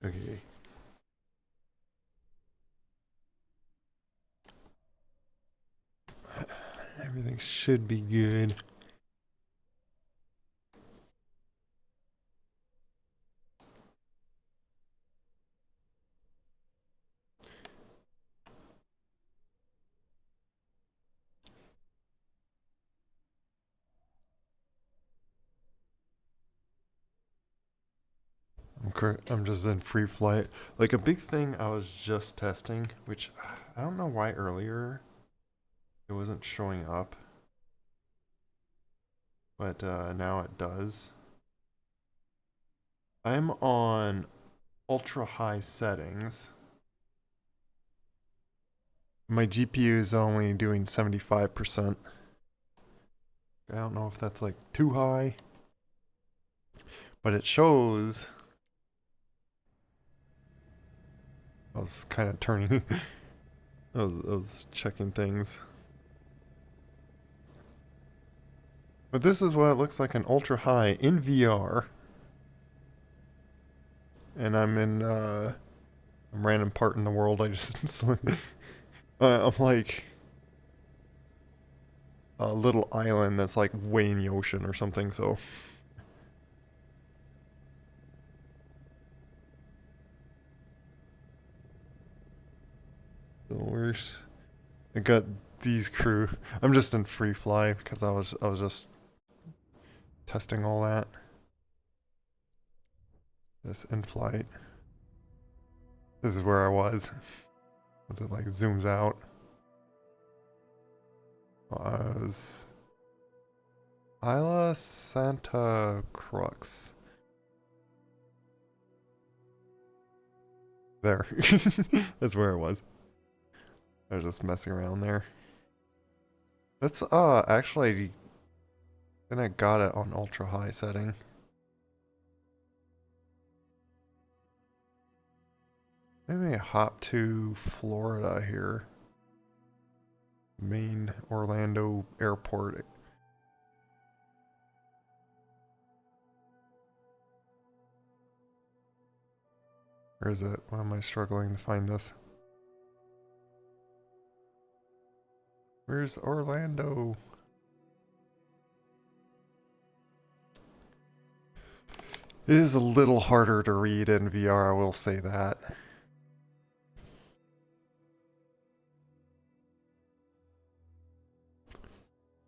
Okay. Everything should be good. I'm just in free flight. Like a big thing I was just testing, which I don't know why earlier it wasn't showing up, but now it does. I'm on ultra high settings. My GPU is only doing 75%. I don't know if that's like too high, but it shows. I was kind of turning. I was checking things. But this is what it looks like in ultra high in VR. And I'm in a random part in the world. I just I'm like a little island that's like way in the ocean or something. So worse. I got these crew. I'm just in free fly because I was just testing all that. This in flight. This is where I was. As it like zooms out. I was Isla Santa Crux. There. That's where I was. I was just messing around there. That's actually then I got it on ultra high setting. Maybe hop to Florida here. Main Orlando Airport. Where is it? Why am I struggling to find this? Where's Orlando? It is a little harder to read in VR, I will say that.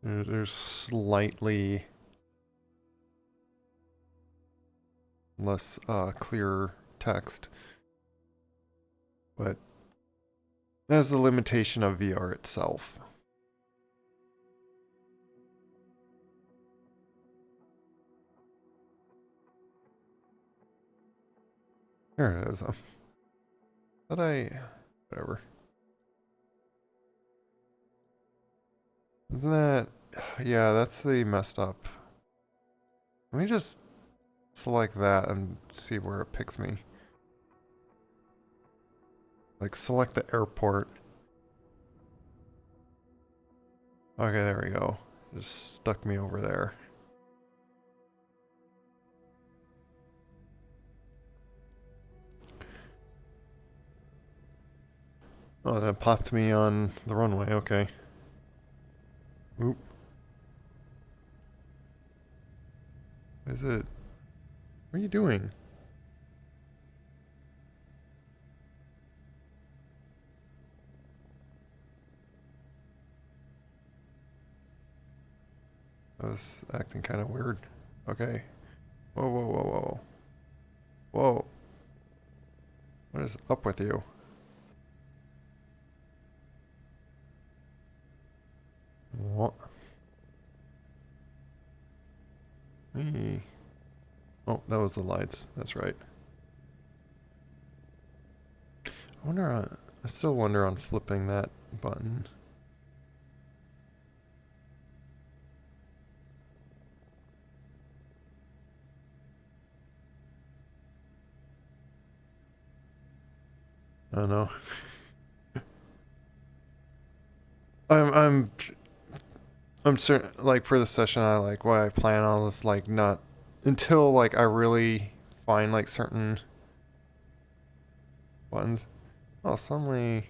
There's slightly less clear text, but that's the limitation of VR itself. There it is. But whatever. Isn't that, yeah, that's the messed up. Let me just select that and see where it picks me. Like select the airport. Okay, there we go. Just stuck me over there. Oh, that popped me on the runway. Okay. Oop. Is it? What are you doing? I was acting kind of weird. Okay. Whoa, whoa, whoa, whoa. Whoa. What is up with you? What? Me. Oh, that was the lights. That's right. I wonder. I still wonder on flipping that button. I don't know. I'm I'm certain, like for the session, I like why I plan on this, like not until like I really find like certain buttons. Oh, suddenly,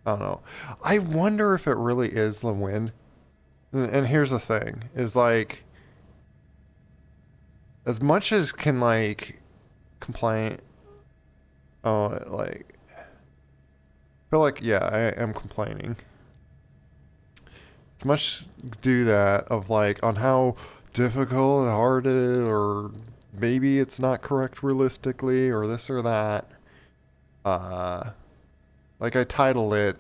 I don't know. I wonder if it really is the wind. And here's the thing: is like as much as can like complain. Oh, like I feel like yeah, I am complaining. As much do that of like on how difficult and hard it is, or maybe it's not correct realistically, or this or that. Uh, like I title it,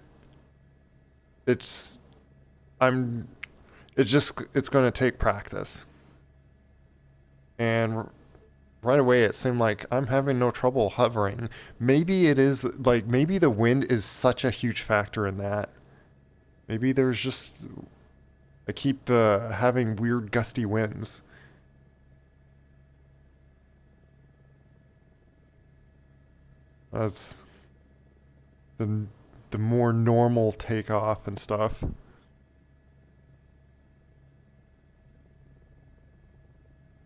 it's I'm it's going to take practice, and right away it seemed like I'm having no trouble hovering. Maybe it is like maybe the wind is such a huge factor in that. Maybe there's just I keep having weird gusty winds. That's the the more normal takeoff and stuff.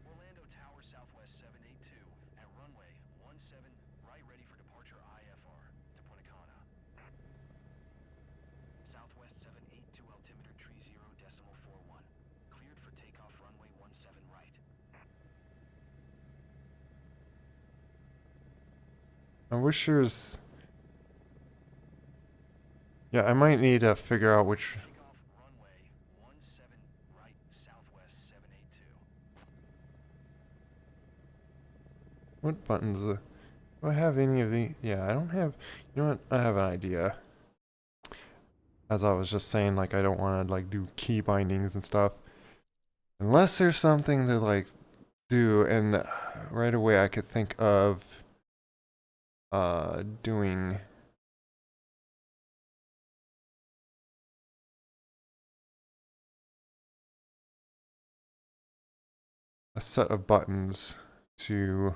Orlando Tower Southwest 782 at runway 17 right ready for departure IFR to Punta Cana. Southwest 782 altimeter tree 0.41. Cleared for takeoff runway 17 right. I wish there's yeah, I might need to figure out which Takeoff runway 17 right Southwest 782. what buttons do I have any of the yeah, I don't have you know what? I have an idea. As I was just saying, like I don't want to like do key bindings and stuff. Unless there's something to like do and right away I could think of doing a set of buttons to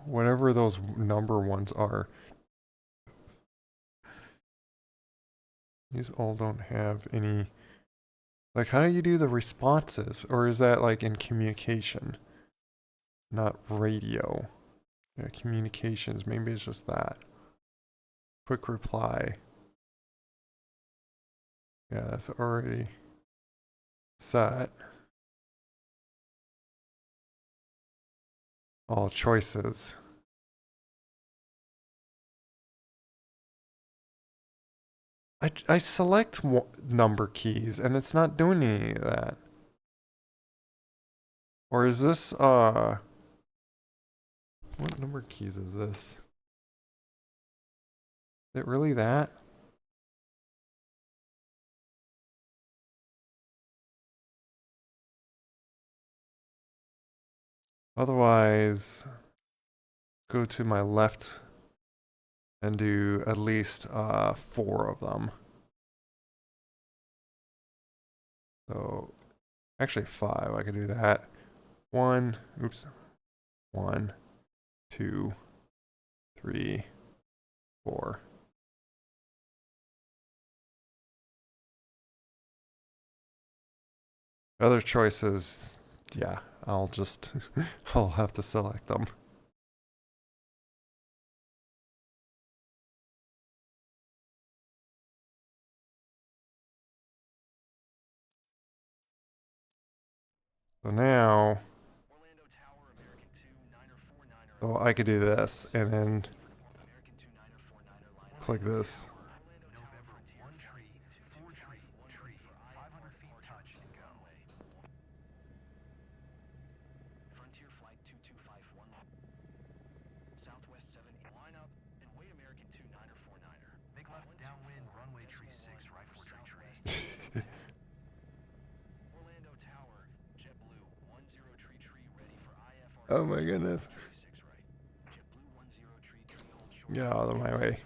whatever those number ones are. These all don't have any. Like, how do you do the responses? Or is that like in communication, not radio? Yeah, communications. Maybe it's just that. Quick reply. Yeah, that's already set. All choices. I select number keys and it's not doing any of that. Or is this, what number keys is this? Is it really that? Otherwise, go to my left and do at least 4 of them. So actually 5, I could do that. 1, oops, 1, 2, 3, 4. Other choices, yeah, I'll just, I'll have to select them. So now, Orlando Tower American 2949er. so I could do this and then American 2949er line click this. November 1 tree, 4 tree, 500 feet touch and go. Frontier Flight 2251. Southwest 7 line up and weigh American 2949er. Make left downwind runway tree 6 right for tree. Orlando Tower JetBlue 10 tree ready for IFR. Oh my goodness. JetBlue 10 tree hold short. Get out of my way.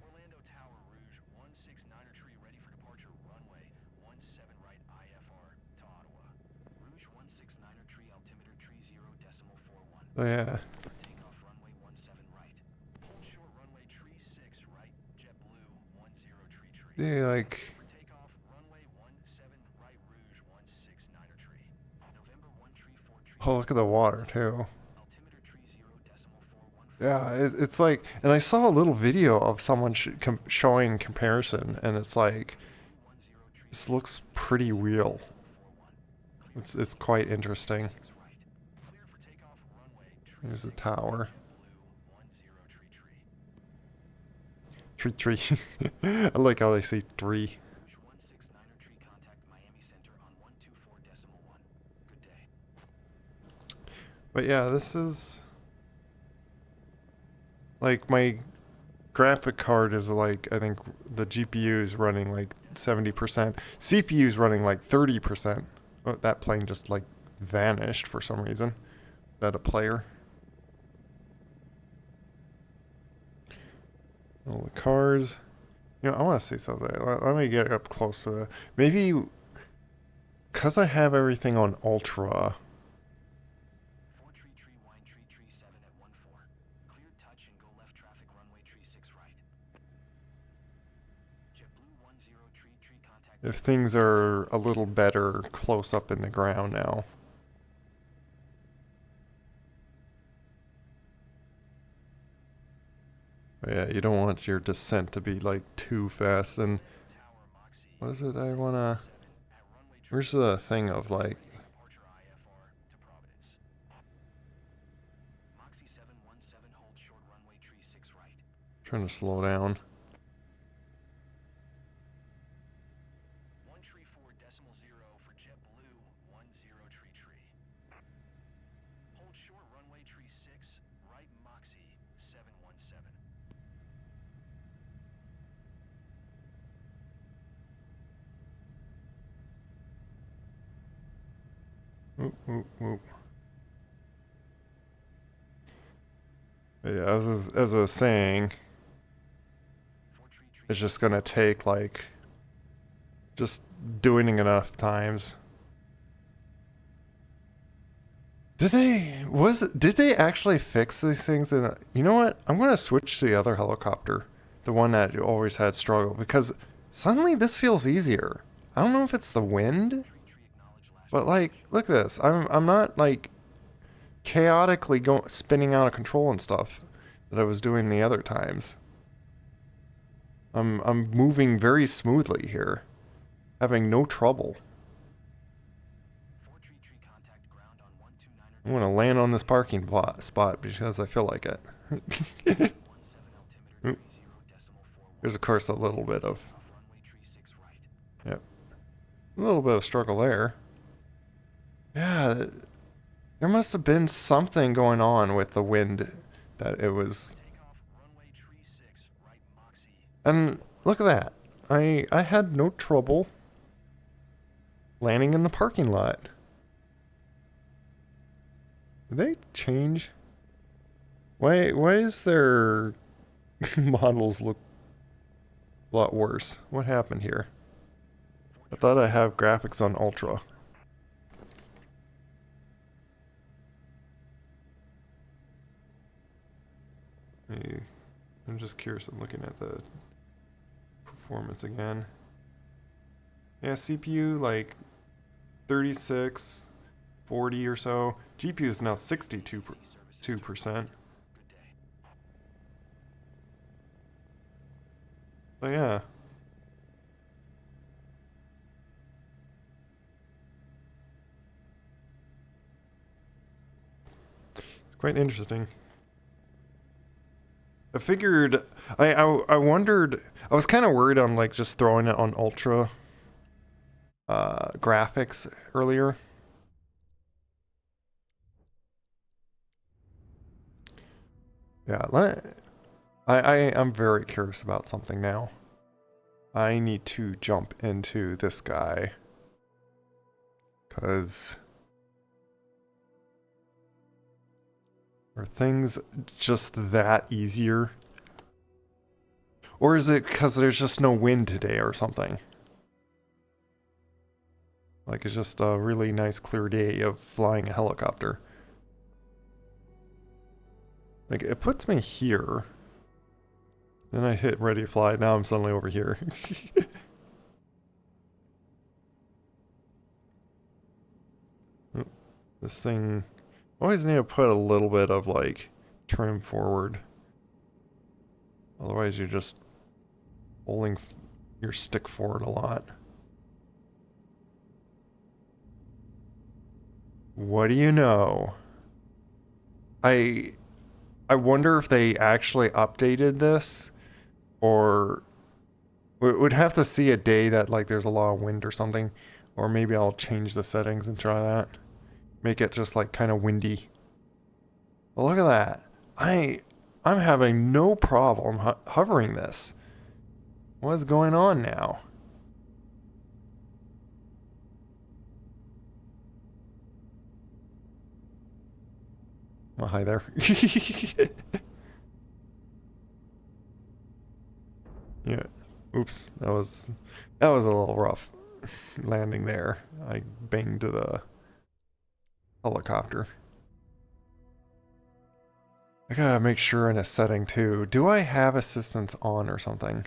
Orlando Tower Rouge 169er tree ready for departure runway 17 right IFR to Ottawa. Rouge 169er tree altimeter tree 0.41. Oh yeah. Takeoff runway 17 right. Hold short runway tree 6 right. JetBlue 10 tree. Yeah, like For takeoff runway 17 right Rouge 169er tree. November 1 tree 4 tree. oh look at the water too. Altimeter Yeah, it's like, and I saw a little video of someone showing comparison, and it's like this looks pretty real. It's quite interesting. There's the tower. Tree tree. I like how they say three. But yeah, this is like my graphic card is like, I think the GPU is running like 70%. CPU is running like 30%. Oh, that plane just like vanished for some reason. Is that a player? All the cars. You know, I want to say something. Let me get up close to the. Maybe because I have everything on ultra. If things are a little better close up in the ground now. But yeah, you don't want your descent to be like too fast. And what is it I wanna? Where's the thing of like trying to slow down? Oop, oop, oop. But yeah, as I was saying, it's just gonna take like just doing it enough times. Did they actually fix these things? And you know what? I'm gonna switch to the other helicopter, the one that always had struggle, because suddenly this feels easier. I don't know if it's the wind, but like, look at this. I'm not like chaotically going spinning out of control and stuff that I was doing the other times. I'm moving very smoothly here, having no trouble. I'm gonna land on this parking spot because I feel like it. There's of course a little bit of, yeah, a little bit of struggle there. Yeah, there must have been something going on with the wind that it was. And look at that. I had no trouble landing in the parking lot. Did they change? Why is their models look a lot worse? What happened here? I thought I have graphics on ultra. I'm just curious. I'm looking at the performance again. Yeah, CPU like 36, 40 or so. GPU is now 62%. So yeah. It's quite interesting. I figured I wondered I was kind of worried on like just throwing it on ultra graphics earlier. Yeah, I'm very curious about something now. I need to jump into this guy cuz are things just that easier? Or is it cuz there's just no wind today or something? Like it's just a really nice clear day of flying a helicopter. Like it puts me here. Then I hit ready to fly. Now I'm suddenly over here. This thing always need to put a little bit of like trim forward. Otherwise, you're just pulling your stick forward a lot. What do you know? I wonder if they actually updated this, or would have to see a day that like there's a lot of wind or something, or maybe I'll change the settings and try that. Make it just like kind of windy. But look at that. I'm having no problem hovering this. What's going on now? Oh, hi there. Yeah. Oops. That was a little rough landing there. I banged to the helicopter. I gotta make sure in a setting too. Do I have assistance on or something?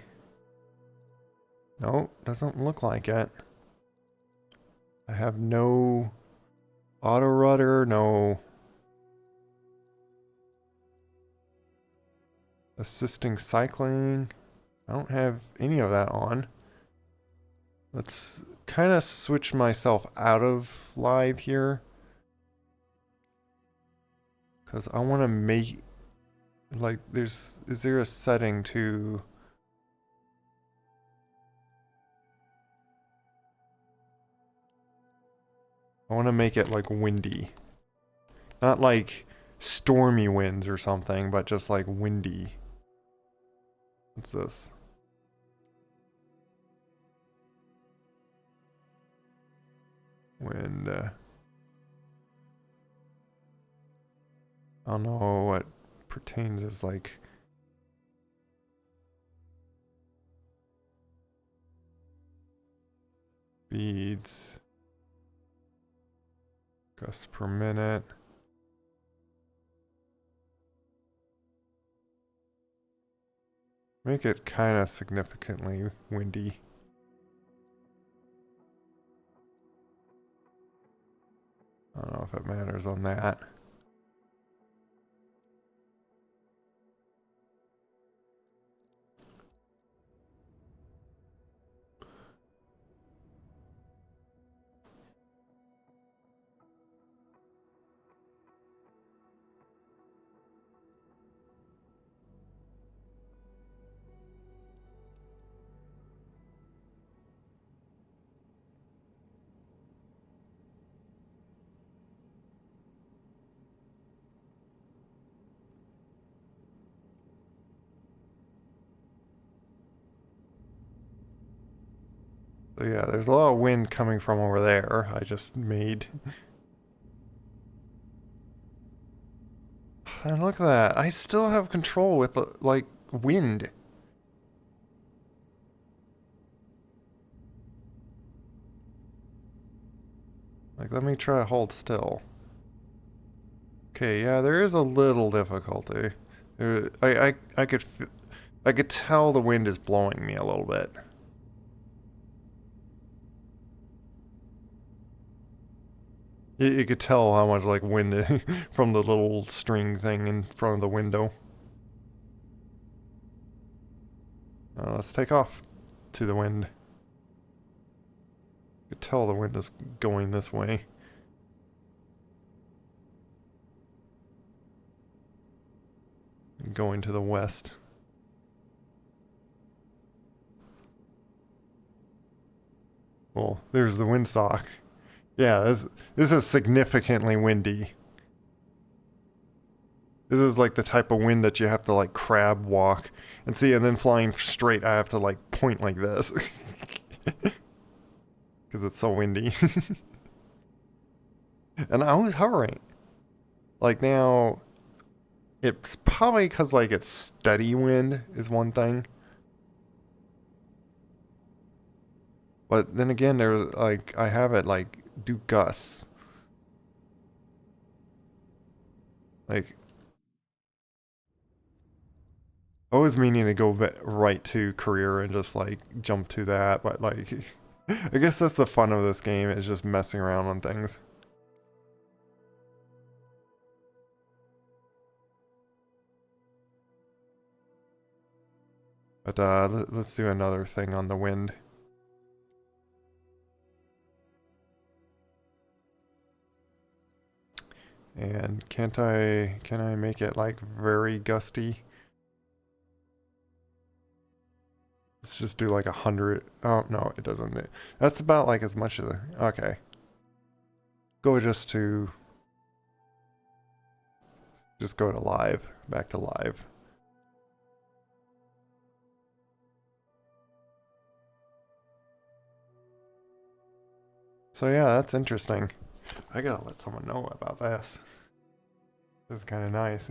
No, doesn't look like it. I have no auto rudder, no assisting cycling. I don't have any of that on. Let's kind of switch myself out of live here. Because I want to make, like, is there a setting to... I want to make it, like, windy. Not, like, stormy winds or something, but just, like, windy. What's this? Wind, I don't know what pertains as, like... Speeds. Gusts per minute. Make it kind of significantly windy. I don't know if it matters on that. So yeah, there's a lot of wind coming from over there. I just made. And look at that. I still have control with, like, wind. Like, let me try to hold still. Okay, yeah, there is a little difficulty. I could tell the wind is blowing me a little bit. You could tell how much, like, wind from the little string thing in front of the window. Let's take off to the wind. You could tell the wind is going this way. Going to the west. Well, there's the windsock. Yeah, this is significantly windy. This is like the type of wind that you have to like crab walk. And see, and then flying straight, I have to like point like this. Because it's so windy. And I was hovering. Like now, it's probably because like it's steady wind is one thing. But then again, there's like, I have it like do gusts. Like, I was meaning to go right to career and just like jump to that, but like, I guess that's the fun of this game is just messing around on things. But let's do another thing on the wind. And can I make it like very gusty? Let's just do like 100. Oh, no, it doesn't. That's about like as much as, okay. Go just go to live, back to live. So yeah, that's interesting. I gotta let someone know about this. This is kind of nice.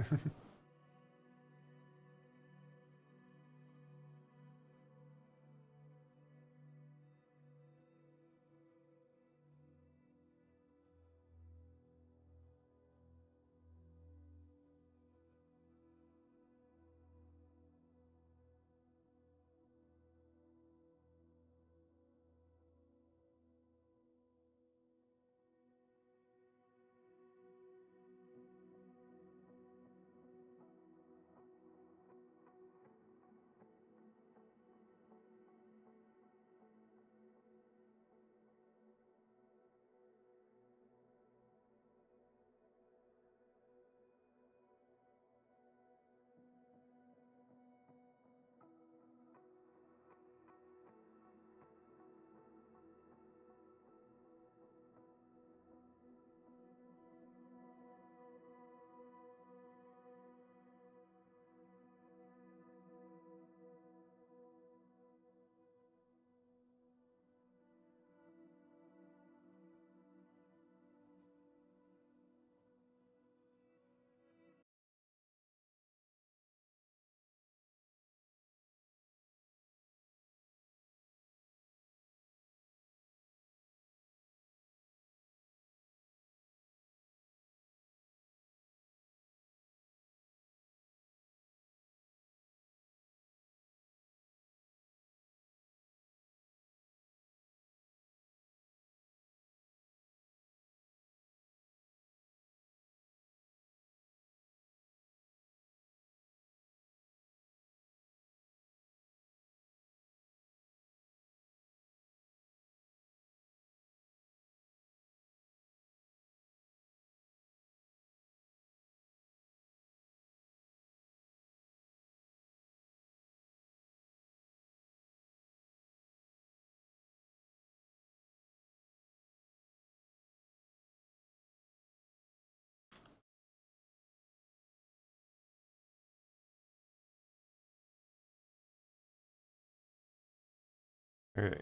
Okay.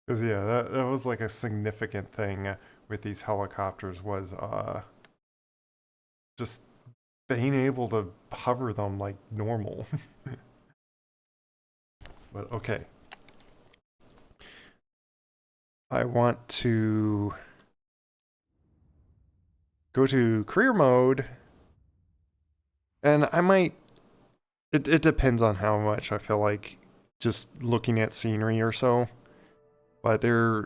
Because yeah, that was like a significant thing with these helicopters was just being able to hover them like normal. But okay, I want to go to career mode, and I might. It depends on how much I feel like just looking at scenery or so. But there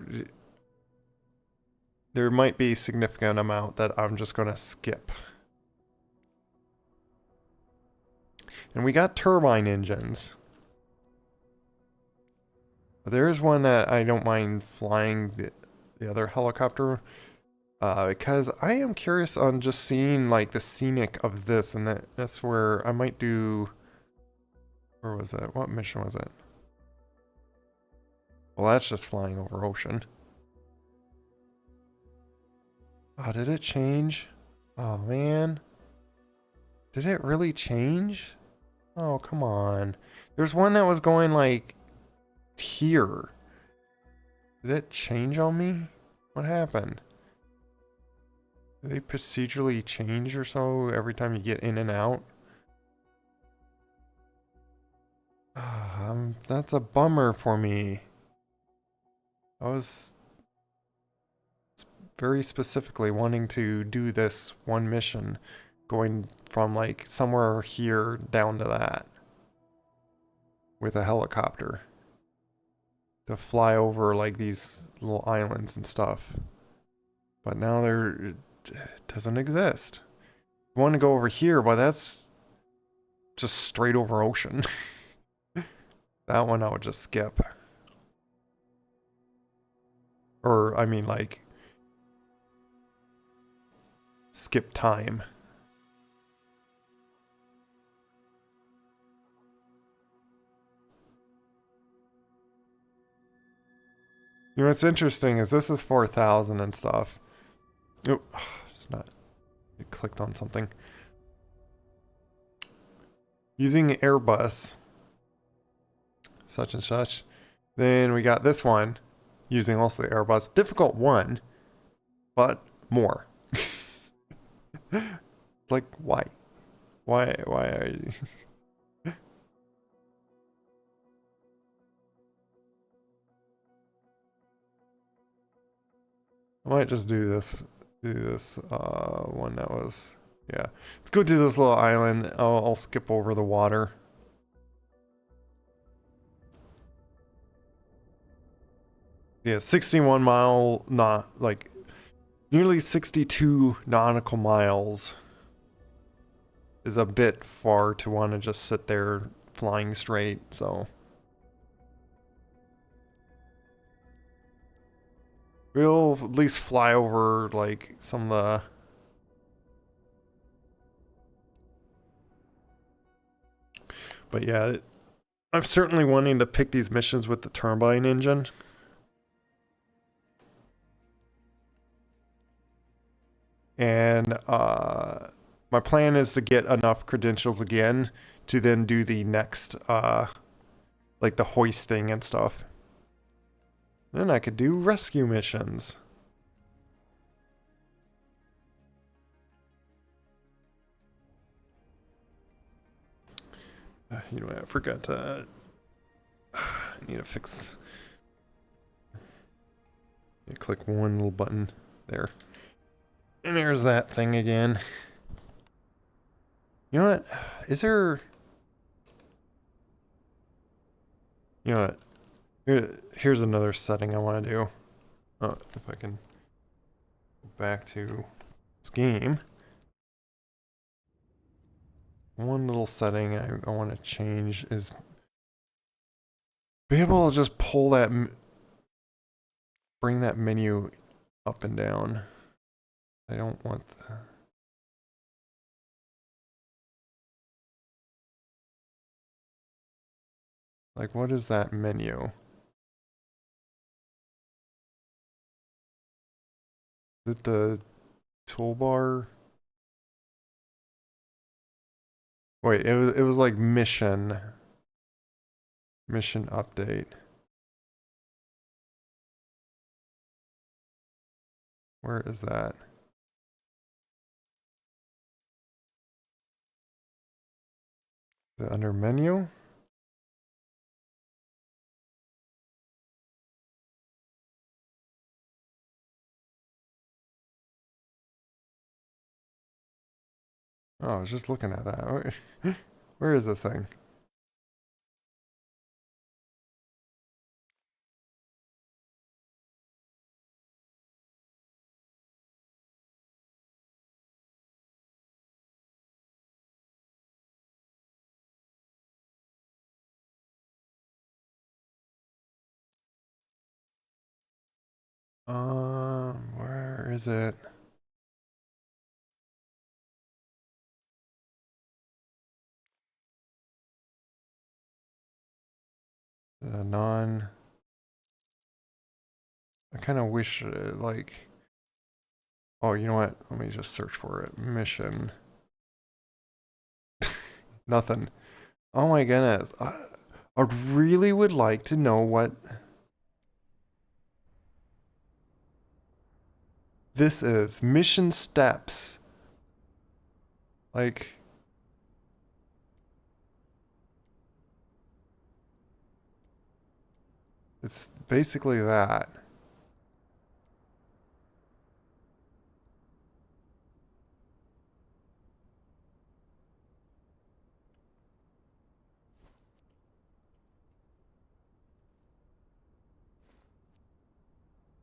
might be a significant amount that I'm just gonna skip. And we got turbine engines. But there is one that I don't mind flying the other helicopter. Because I am curious on just seeing like the scenic of this, and that's where I might do. Where was that? What mission was it? Well, that's just flying over ocean. Oh, did it change? Oh man, did it really change? Oh, come on. There's one that was going like here. Did it change on me? What happened? Do they procedurally change or so every time you get in and out? That's a bummer for me. I was very specifically wanting to do this one mission, going from like somewhere here down to that with a helicopter to fly over like these little islands and stuff. But now it doesn't exist. I want to go over here, but that's just straight over ocean. That one I would just skip. Or, I mean, like, skip time. You know what's interesting is this is 4,000 and stuff. Oh, it's not. It clicked on something. Using Airbus, such and such. Then we got this one, using also the Airbus. Difficult one, but more. Like, why? Why are you... I might just do this one that was, yeah. Let's go to this little island. I'll skip over the water. Yeah, 61 mile, not like nearly 62 nautical miles is a bit far to want to just sit there flying straight, so. We'll at least fly over like some of the... But yeah, I'm certainly wanting to pick these missions with the turbine engine. And my plan is to get enough credentials again to then do the next, like the hoist thing and stuff. Then I could do rescue missions. You know what, I forgot to... I need to fix... You click one little button there. And there's that thing again. You know what? Is there... You know what? Here's another setting I want to do. Oh, if I can go back to this game. One little setting I want to change is be able to just pull that, bring that menu up and down. I don't want like, what is that menu? Is it the toolbar? Wait, it was like mission update. Where is that? Is it under menu? Oh, I was just looking at that. Where is the thing? Where is it? Non. I kind of wish, like. Oh, you know what? Let me just search for it. Mission. Nothing. Oh my goodness. I really would like to know what this is. Mission steps. Like. It's basically that.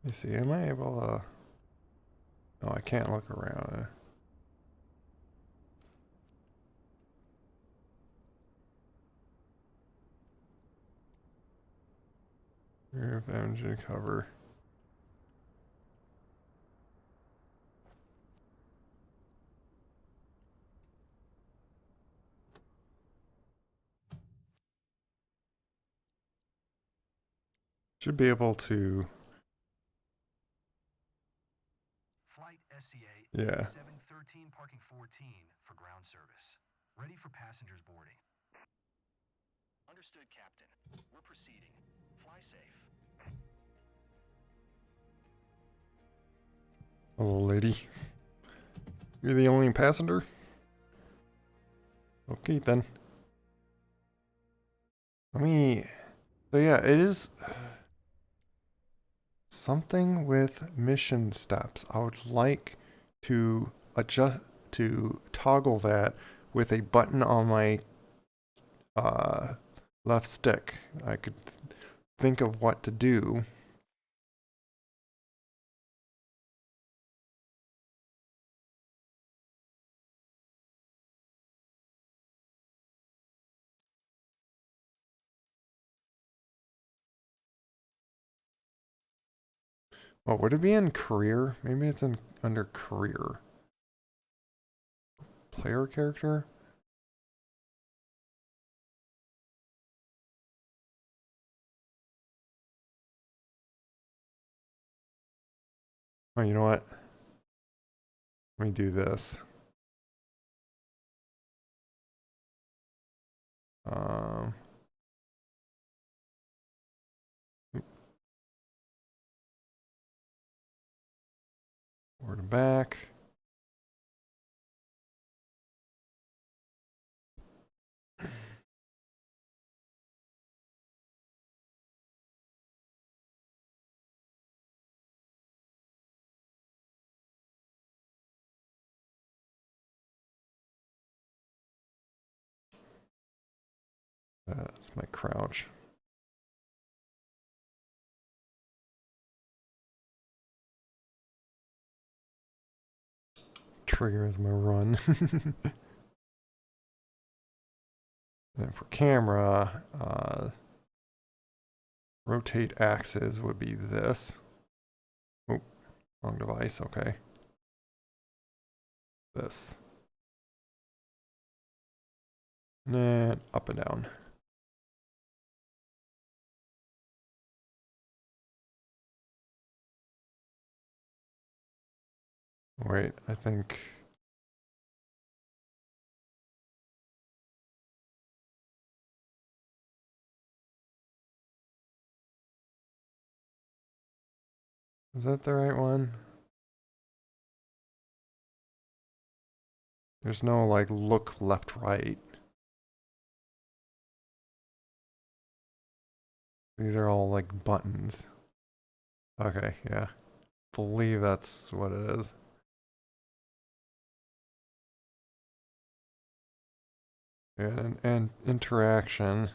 Let me see. Am I able to... No, I can't look around. Area of engine cover. Should be able to. Flight SCA Yeah. 713 parking 14 for ground service. Ready for passengers boarding. Understood, Captain. We're proceeding. Fly safe. Hello, lady. You're the only passenger? Okay, then. Let me. So, yeah, it is something with mission steps. I would like to adjust, to toggle that with a button on my uh, left stick. I could think of what to do. Oh, would it be in career? Maybe it's in under career. Player character? Oh, you know what? Let me do this. Um, forward and back. That's my crouch. Trigger is my run. And for camera, rotate axis would be this. Oh, wrong device. Okay. This. And then up and down. Wait, I think. Is that the right one? There's no like look left right. These are all like buttons. Okay, yeah. Believe that's what it is. And interaction.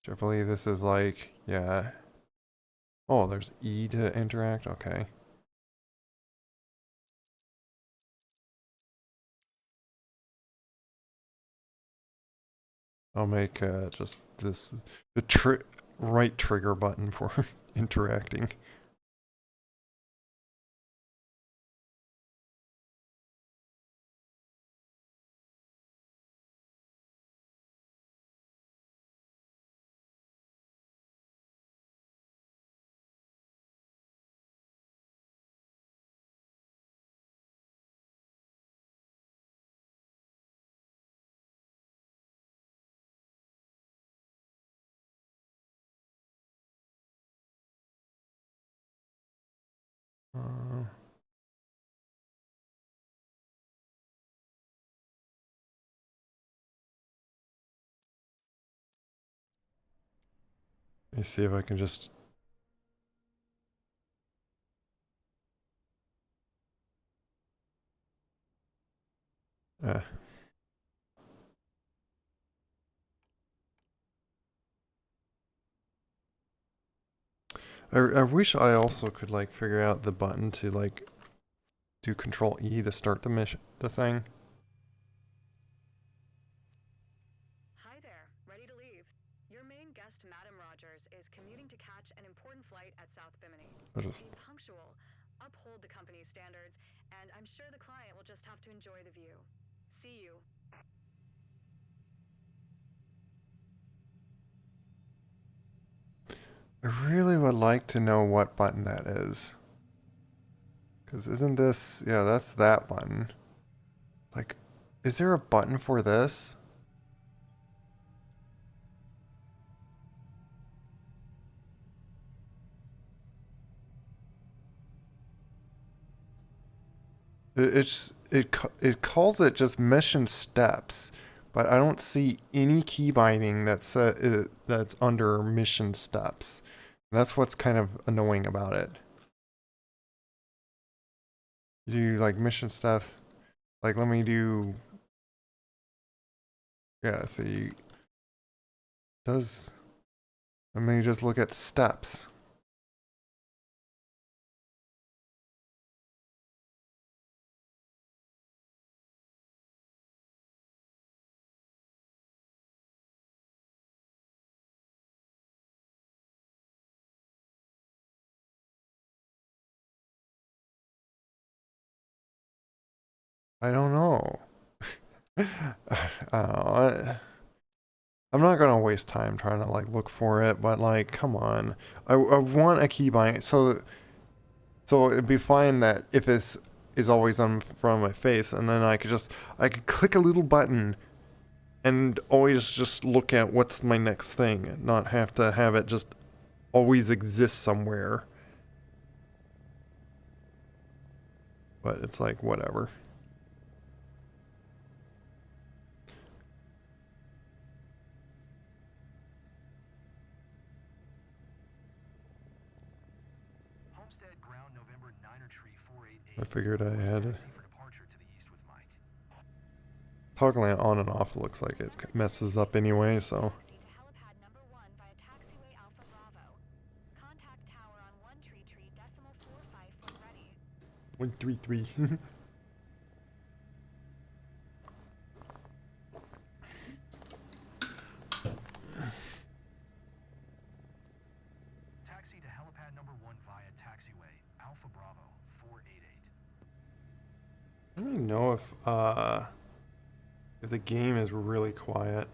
Which I believe this is like, yeah. Oh, there's E to interact. Okay. I'll make just this the right trigger button for interacting. Uh, Let me see if I can just. Uh, I wish I also could like figure out the button to like do Control E to start the mission, the thing. Hi there, ready to leave. Your main guest, Madam Rogers, is commuting to catch an important flight at South Bimini. I'll just... Be punctual, uphold the company's standards, and I'm sure the client will just have to enjoy the view. See you. I really would like to know what button that is. Because isn't this... Yeah, that's that button. Like, is there a button for this? It calls it just mission steps, but I don't see any key binding that's under mission steps. And that's what's kind of annoying about it. You do like mission steps, like let me do. Yeah, so you does. Let me just look at steps. I don't know. I'm not gonna waste time trying to like look for it, but like, come on. I want a keybind, so it'd be fine that if it's is always on front of my face, and then I could click a little button, and always just look at what's my next thing, and not have to have it just always exist somewhere. But it's like whatever. Homestead ground November 9er tree 488. I figured I had it. For departure to the east with Mike. Toggling it on and off looks like it messes up anyway, so. To helipad number 1 via taxiway Alpha Bravo. Contact tower on 133 decimal 45 when ready. 133. Taxi to helipad number 1 via taxiway Alpha Bravo 488. I don't even know if the game is really quiet.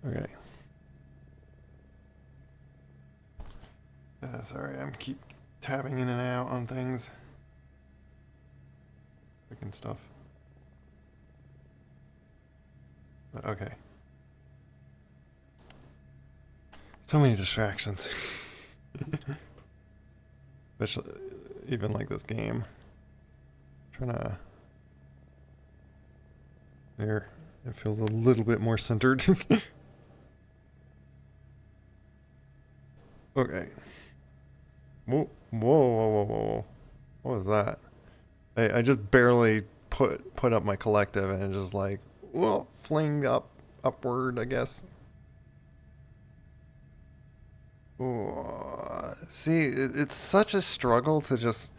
Okay. Sorry, I'm keep tabbing in and out on things. Freaking stuff. Okay. So many distractions. Especially even like this game. Trying to... There. It feels a little bit more centered. Okay. Whoa, whoa, whoa, whoa, whoa. What was that? I just barely put up my collective and it just like, whoa, flinged upward, I guess. Ooh, see, it's such a struggle to just...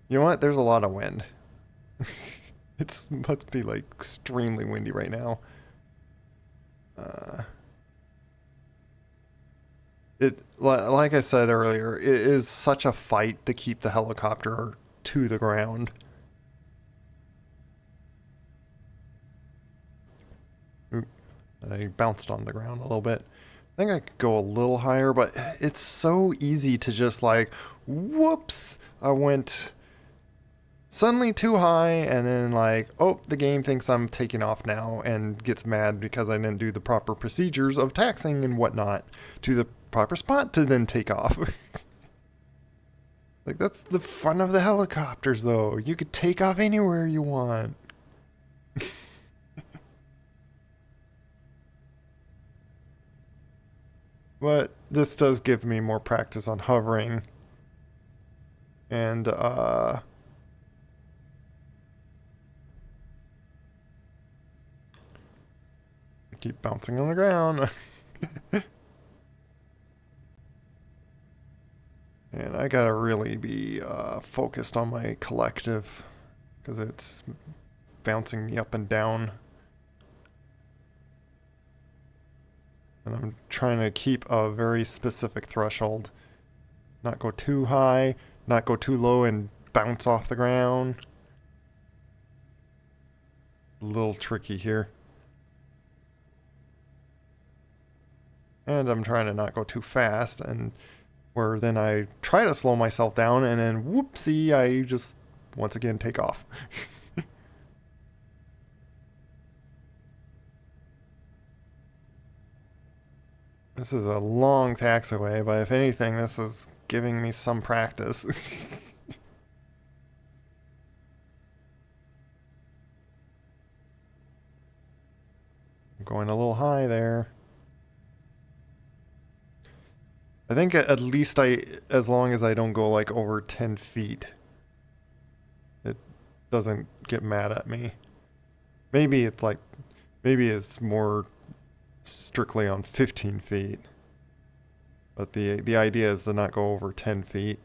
You know what? There's a lot of wind. It must be like extremely windy right now. Like I said earlier, it is such a fight to keep the helicopter to the ground. Oop, I bounced on the ground a little bit. I think I could go a little higher, but it's so easy to just like, whoops, I went suddenly too high, and then like, oh, the game thinks I'm taking off now and gets mad because I didn't do the proper procedures of taxing and whatnot to the proper spot to then take off. Like, that's the fun of the helicopters, though. You could take off anywhere you want. But this does give me more practice on hovering. And, I keep bouncing on the ground. And I gotta really be focused on my collective, because it's bouncing me up and down. And I'm trying to keep a very specific threshold. Not go too high, not go too low and bounce off the ground. A little tricky here. And I'm trying to not go too fast, and where then I try to slow myself down, and then whoopsie, I just once again take off. This is a long taxiway, but if anything, this is giving me some practice. I'm going a little high there. I think at least as long as I don't go like over 10 feet, it doesn't get mad at me. Maybe it's more strictly on 15 feet. But the idea is to not go over 10 feet.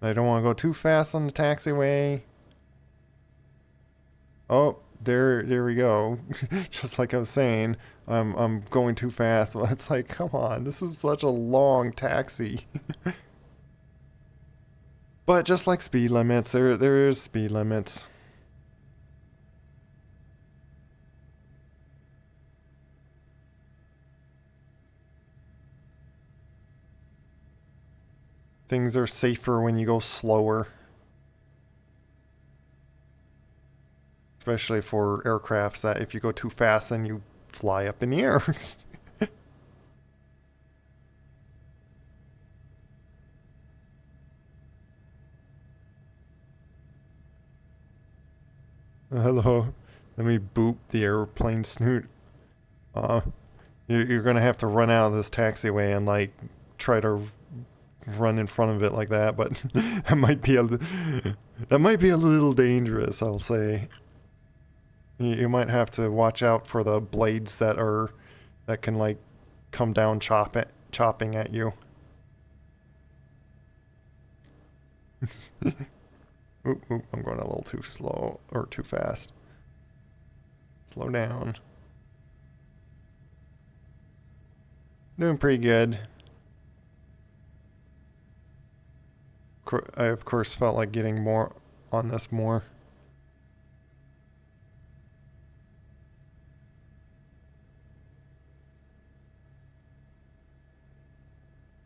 I don't want to go too fast on the taxiway. Oh, there we go. Just like I was saying, I'm going too fast. Well, it's like, come on, this is such a long taxi. But just like speed limits, there is speed limits. Things are safer when you go slower. Especially for aircrafts that if you go too fast, then you fly up in the air. Hello. Let me boop the airplane snoot. You're gonna have to run out of this taxiway and like try to run in front of it like that, but that might be a little dangerous, I'll say. You might have to watch out for the blades that can like come down chopping at you. Oop, I'm going a little too slow or too fast. Slow down. Doing pretty good. I of course felt like getting more on this more.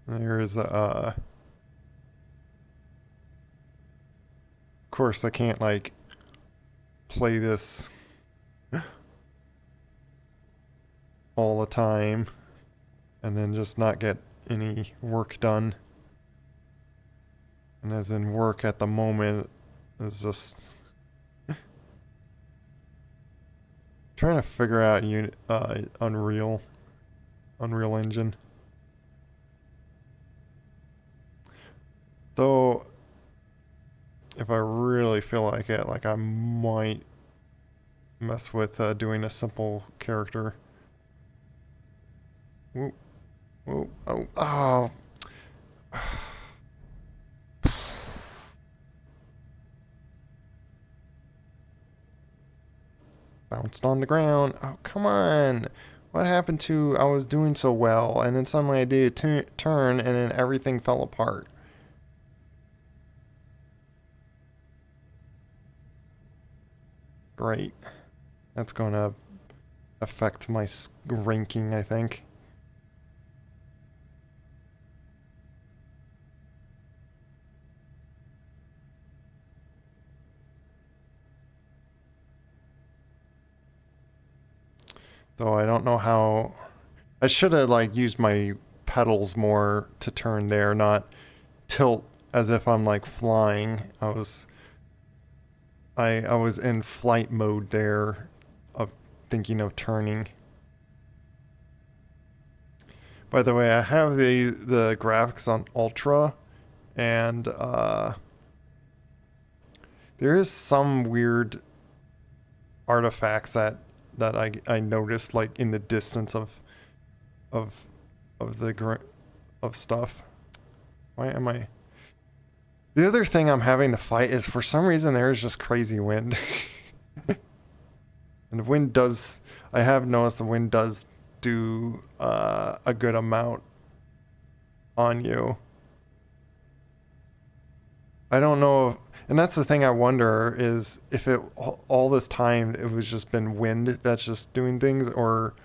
There's of course I can't like play this all the time and then just not get any work done. And as in work at the moment is just trying to figure out Unreal Engine. Though if I really feel like it, like I might mess with doing a simple character. Whoop, whoop, oh. Bounced on the ground. Oh, come on. What happened to I was doing so well, and then suddenly I did a turn, and then everything fell apart. Great. That's going to affect my ranking, I think. Though I don't know how. I should have like used my pedals more to turn there, not tilt as if I'm like flying. I was in flight mode there of thinking of turning. By the way, I have the graphics on ultra, and there is some weird artifacts that I noticed like in the distance of of of stuff. Why am I? The other thing I'm having to fight is for some reason there is just crazy wind. And the wind does, I have noticed the wind does do a good amount on you. I don't know if, and that's the thing I wonder is if it all this time it was just been wind that's just doing things, or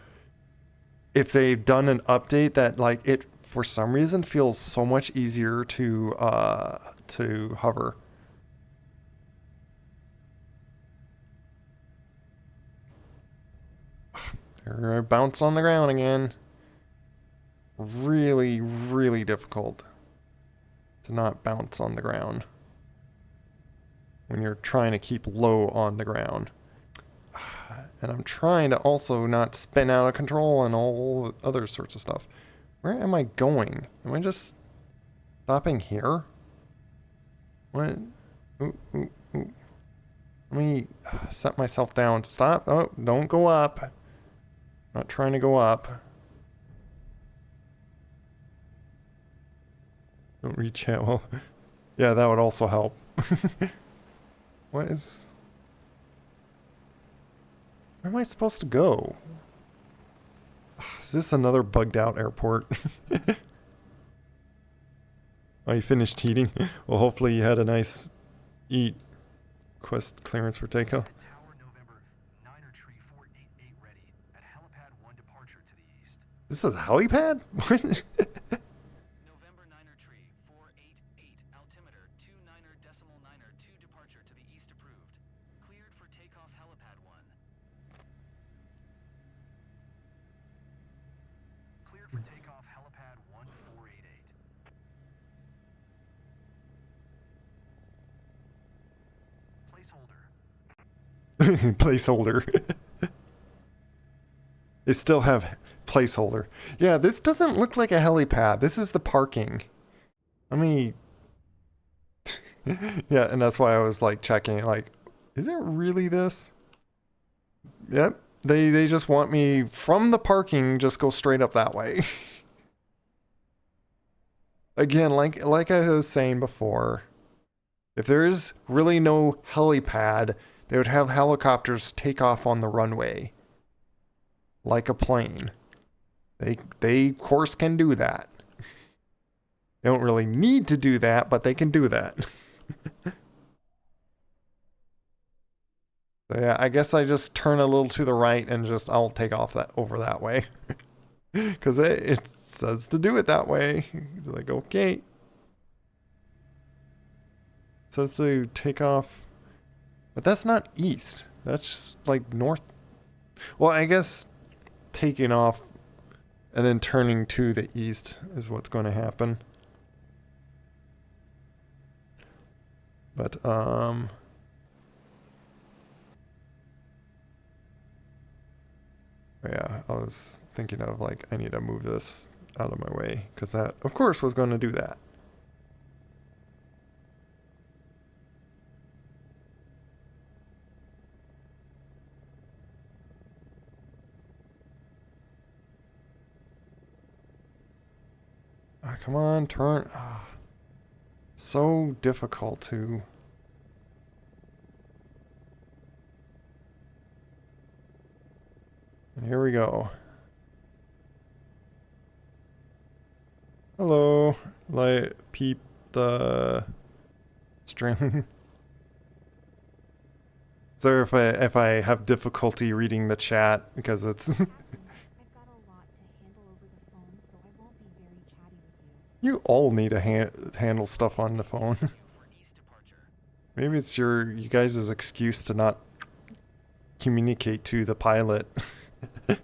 if they've done an update that like it for some reason feels so much easier to hover. I bounced on the ground again. Really, really difficult to not bounce on the ground when you're trying to keep low on the ground. And I'm trying to also not spin out of control and all other sorts of stuff. Where am I going? Am I just stopping here? What? Ooh, ooh, ooh. Let me set myself down to stop. Oh, don't go up. Not trying to go up. Don't reach out. Well, yeah, that would also help. What is... Where am I supposed to go? Is this another bugged out airport? Oh, you finished eating? Well, hopefully you had a nice eat. Quest clearance for takeoff. Tower November, Niner Tree 488 ready. At helipad 1 departure to the east. This is a helipad? What? November Niner Tree 488 altimeter 29.9 2 departure to the east approved. Cleared for takeoff helipad 1. Cleared for takeoff helipad 1488. Placeholder. Placeholder. They still have placeholder. Yeah, this doesn't look like a helipad. This is the parking. Let me... Yeah, and that's why I was like checking, like, is it really this? Yep. They just want me from the parking, just go straight up that way. Again, like I was saying before, if there is really no helipad, they would have helicopters take off on the runway. Like a plane. They of course can do that. They don't really need to do that, but they can do that. So yeah, I guess I just turn a little to the right and just I'll take off that over that way. Because it says to do it that way. It's like, okay. It says to take off. But that's not east. That's like north. Well, I guess taking off and then turning to the east is what's going to happen. But, yeah, I was thinking of like, I need to move this out of my way because that, of course, was going to do that. Come on, turn. So difficult to... And here we go. Hello. Like, peep the string. So if I have difficulty reading the chat because it's... I've got a lot to handle over the phone, so I won't be very chatty with you. You all need to handle stuff on the phone. For east departure. Maybe it's you guys' excuse to not communicate to the pilot. Homestead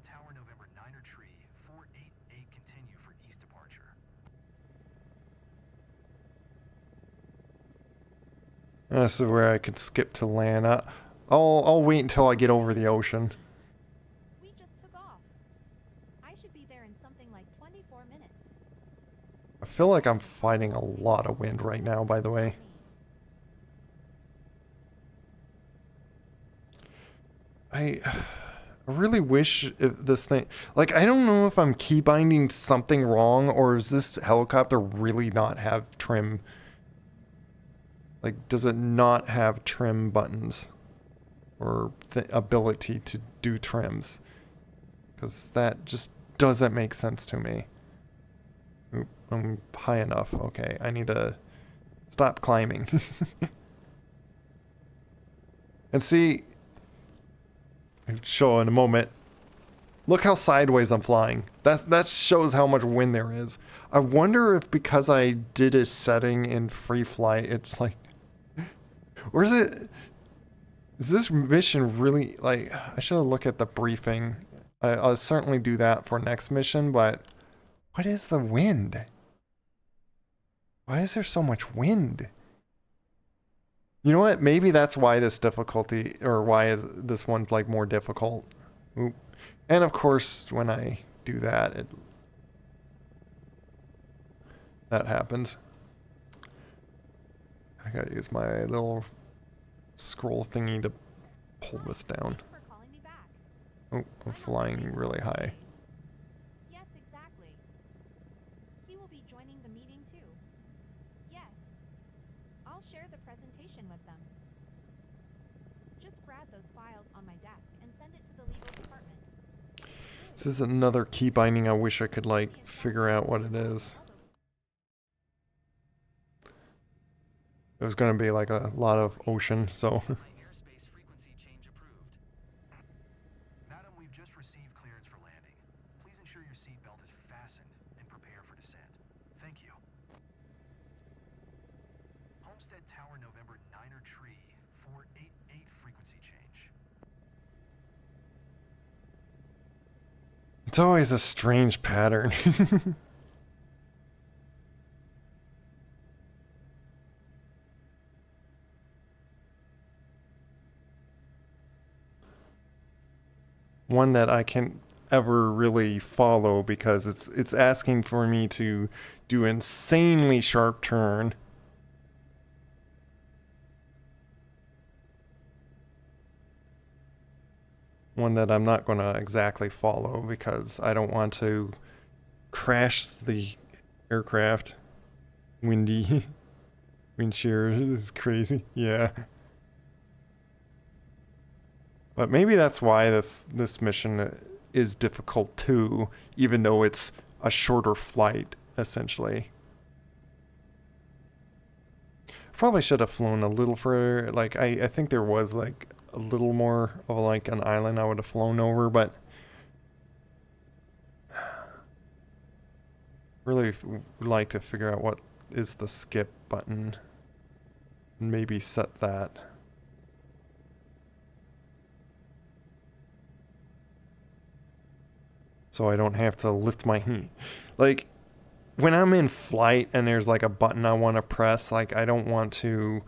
Tower November Niner Tree 488 continue for east departure. This is where I could skip to land. I'll wait until I get over the ocean. We just took off. in something like 24 minutes. I feel like I'm fighting a lot of wind right now, by the way. I really wish if this thing, like, I don't know if I'm key binding something wrong, or is this helicopter really not have trim? Like, does it not have trim buttons or the ability to do trims? Because that just doesn't make sense to me. Oop, I'm high enough. Okay, I need to stop climbing. And see, I'll show in a moment. Look how sideways I'm flying. That shows how much wind there is. I wonder if because I did a setting in free flight, it's like, or is it? Is this mission really like? I should look at the briefing. I'll certainly do that for next mission. But what is the wind? Why is there so much wind? You know what? Maybe that's why this difficulty, or why this one's like more difficult. Oop. And of course, when I do that, that happens. I gotta use my little scroll thingy to pull this down. Thanks for calling me back. Oh, I'm flying really high. Yes, exactly. He will be joining the meeting too. Yes. I'll share the presentation with them. Just grab those files on my desk and send it to the legal department. This is another key binding I wish I could like figure out what it is. It was gonna be like a lot of ocean, so My airspace frequency change approved. Madam, we've just received clearance for landing. Please ensure your seatbelt is fastened and prepare for descent. Thank you. Homestead Tower, November 9er tree, 488 frequency change. it's always a strange pattern. One that I can't ever really follow because it's asking for me to do insanely sharp turn. One that I'm not going to exactly follow because I don't want to crash the aircraft. Windy. Wind shear is crazy. Yeah. But maybe that's why this mission is difficult too, even though it's a shorter flight, essentially. Probably should have flown a little further. Like, I think there was like a little more of like an island I would have flown over, but really would like to figure out what is the skip button and maybe set that. So I don't have to lift my knee. Like, when I'm in flight and there's like a button I want to press, like I don't want to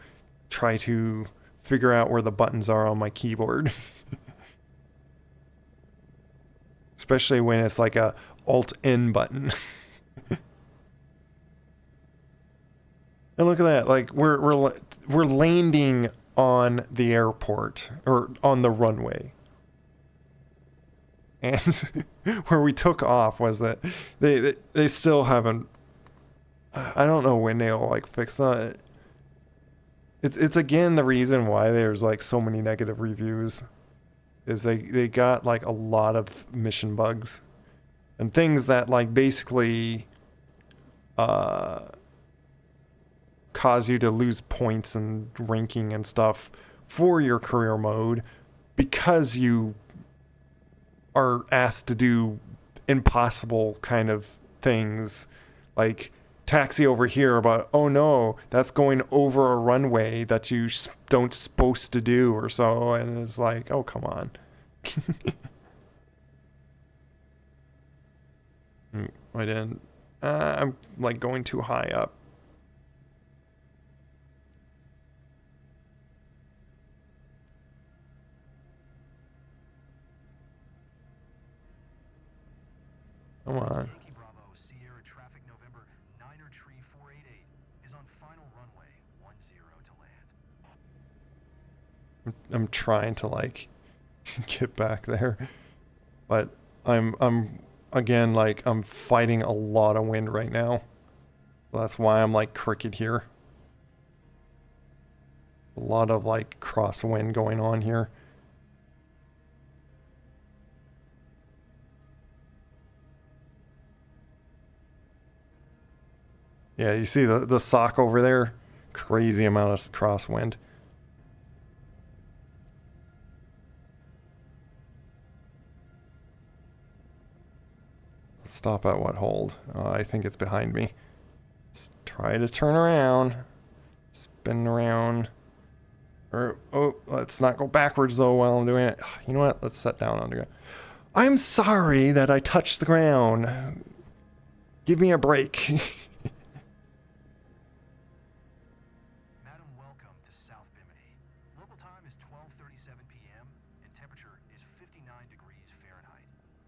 try to figure out where the buttons are on my keyboard. Especially when it's like a Alt-N button. And look at that, like we're landing on the airport or on the runway. And where we took off was that they still haven't. I don't know when they'll like fix that. It's again the reason why there's like so many negative reviews, is they got like a lot of mission bugs, and things that like basically cause you to lose points and ranking and stuff for your career mode because you are asked to do impossible kind of things, like taxi over here, but oh no, that's going over a runway that you don't supposed to do or so, and it's like, oh come on. I didn't. I'm like going too high up. I Come on. Yankee Bravo, Sierra traffic November, Niner Tree 488 is on final runway 10 to land. I'm trying to like get back there, but I'm again like I'm fighting a lot of wind right now. That's why I'm like crooked here. A lot of like crosswind going on here. Yeah, you see the sock over there? Crazy amount of crosswind. Stop at what hold? I think it's behind me. Let's try to turn around. Spin around. Or, oh, let's not go backwards though while I'm doing it. You know what? Let's set down on the ground. I'm sorry that I touched the ground. Give me a break. Madam, welcome to South Bimini. Local time is 12:37 p.m. and temperature is 59 degrees Fahrenheit.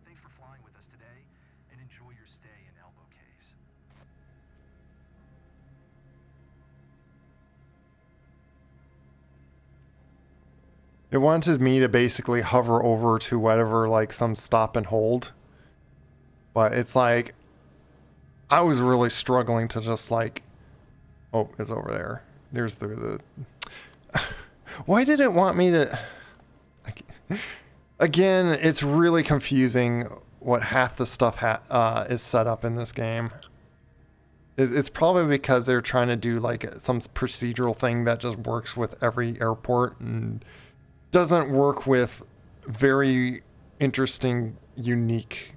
Thanks for flying with us today and enjoy your stay in Elbow Case. It wanted me to basically hover over to whatever, like some stop and hold. But it's like, I was really struggling to just like, oh, it's over there. There's the why did it want me to, again, it's really confusing what half the stuff is set up in this game. It's probably because they're trying to do like some procedural thing that just works with every airport and doesn't work with very interesting, unique.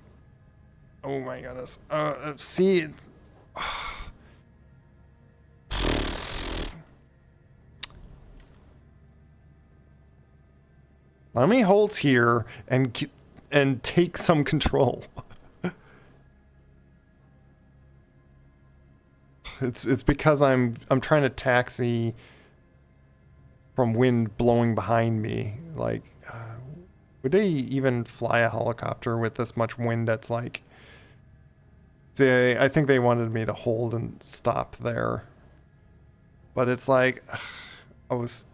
Oh my goodness. See. Let me hold here and take some control. It's because I'm trying to taxi from wind blowing behind me. Like, would they even fly a helicopter with this much wind? That's like, I think they wanted me to hold and stop there, but it's like I was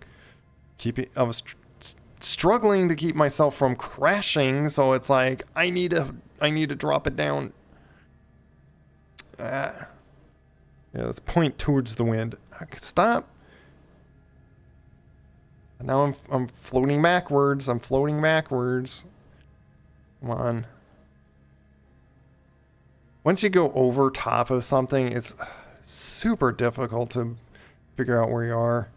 struggling to keep myself from crashing. So it's like I need to drop it down. Yeah, let's point towards the wind. Stop. Now I'm floating backwards. I'm floating backwards. Come on. Once you go over top of something, it's super difficult to figure out where you are.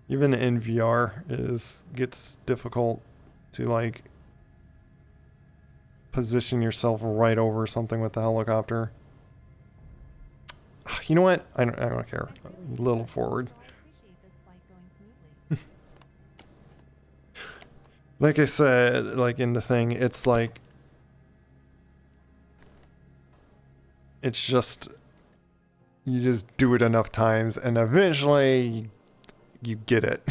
Even in VR, gets difficult to like position yourself right over something with the helicopter. You know what? I don't care. A little forward. Like I said, like in the thing, it's like, it's just, you just do it enough times and eventually you get it.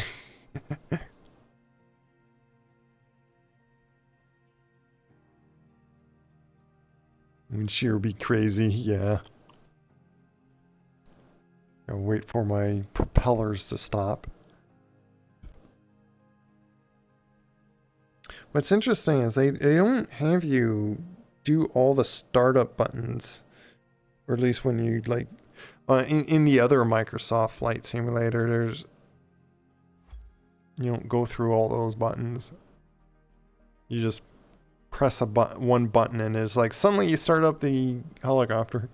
Would sure be crazy, yeah. I'll wait for my propellers to stop. What's interesting is they don't have you do all the startup buttons, or at least when you like in the other Microsoft Flight Simulator, you don't go through all those buttons. You just press one button and it's like suddenly you start up the helicopter.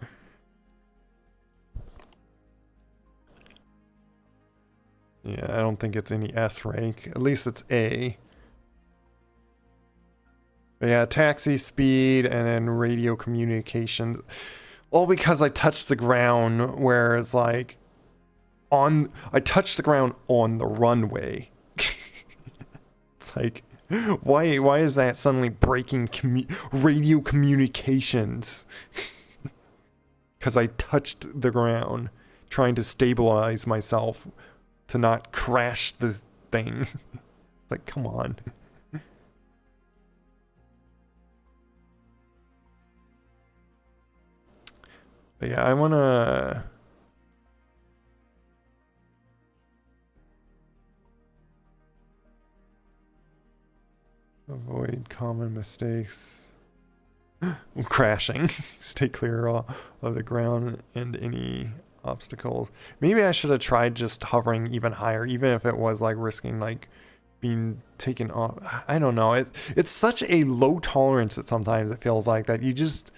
Yeah, I don't think it's any S rank. At least it's A. But yeah, taxi speed and then radio communications. All because I touched the ground where it's like I touched the ground on the runway. It's like, why is that suddenly breaking radio communications? Because I touched the ground trying to stabilize myself to not crash the thing. Like, come on. But yeah, I want to... avoid common mistakes. Crashing. Stay clear of the ground and any obstacles. Maybe I should have tried just hovering even higher, even if it was like risking like being taken off. I don't know. It's such a low tolerance that sometimes it feels like that you just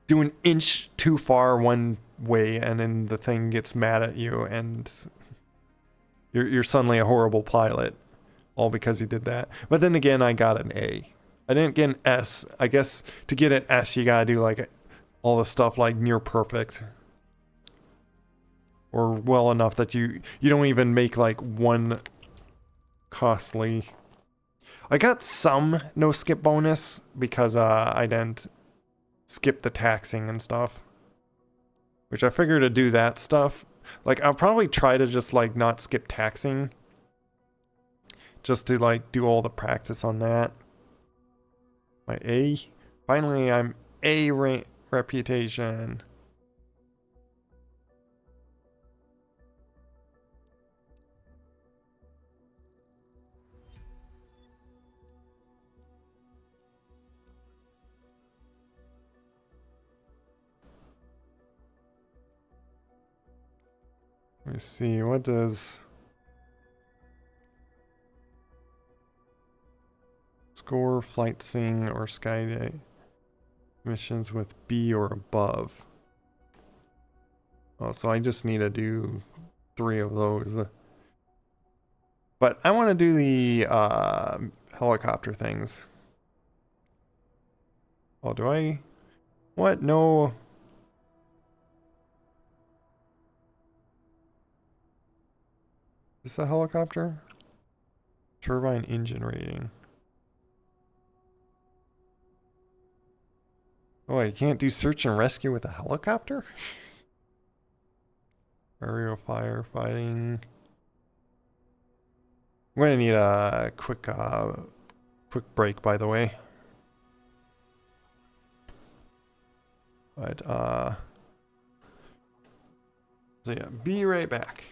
do an inch too far one way and then the thing gets mad at you and you're suddenly a horrible pilot all because you did that. But then again, I got an A. I didn't get an S. I guess to get an S, you gotta do like all the stuff like near perfect, or well enough that you don't even make like one costly. I got some no skip bonus because I didn't skip the taxing and stuff, which I figured to do that stuff. Like I'll probably try to just like not skip taxing, just to like do all the practice on that. My A. Finally, I'm A reputation. Let me see, what does score flight sing or skydive missions with B or above? Oh, so I just need to do 3 of those. But I want to do the helicopter things. Oh, do I? What? No. Is this a helicopter? Turbine engine rating. Oh, I can't do search and rescue with a helicopter? Aerial firefighting. I'm gonna need a quick break, by the way. But so yeah, be right back.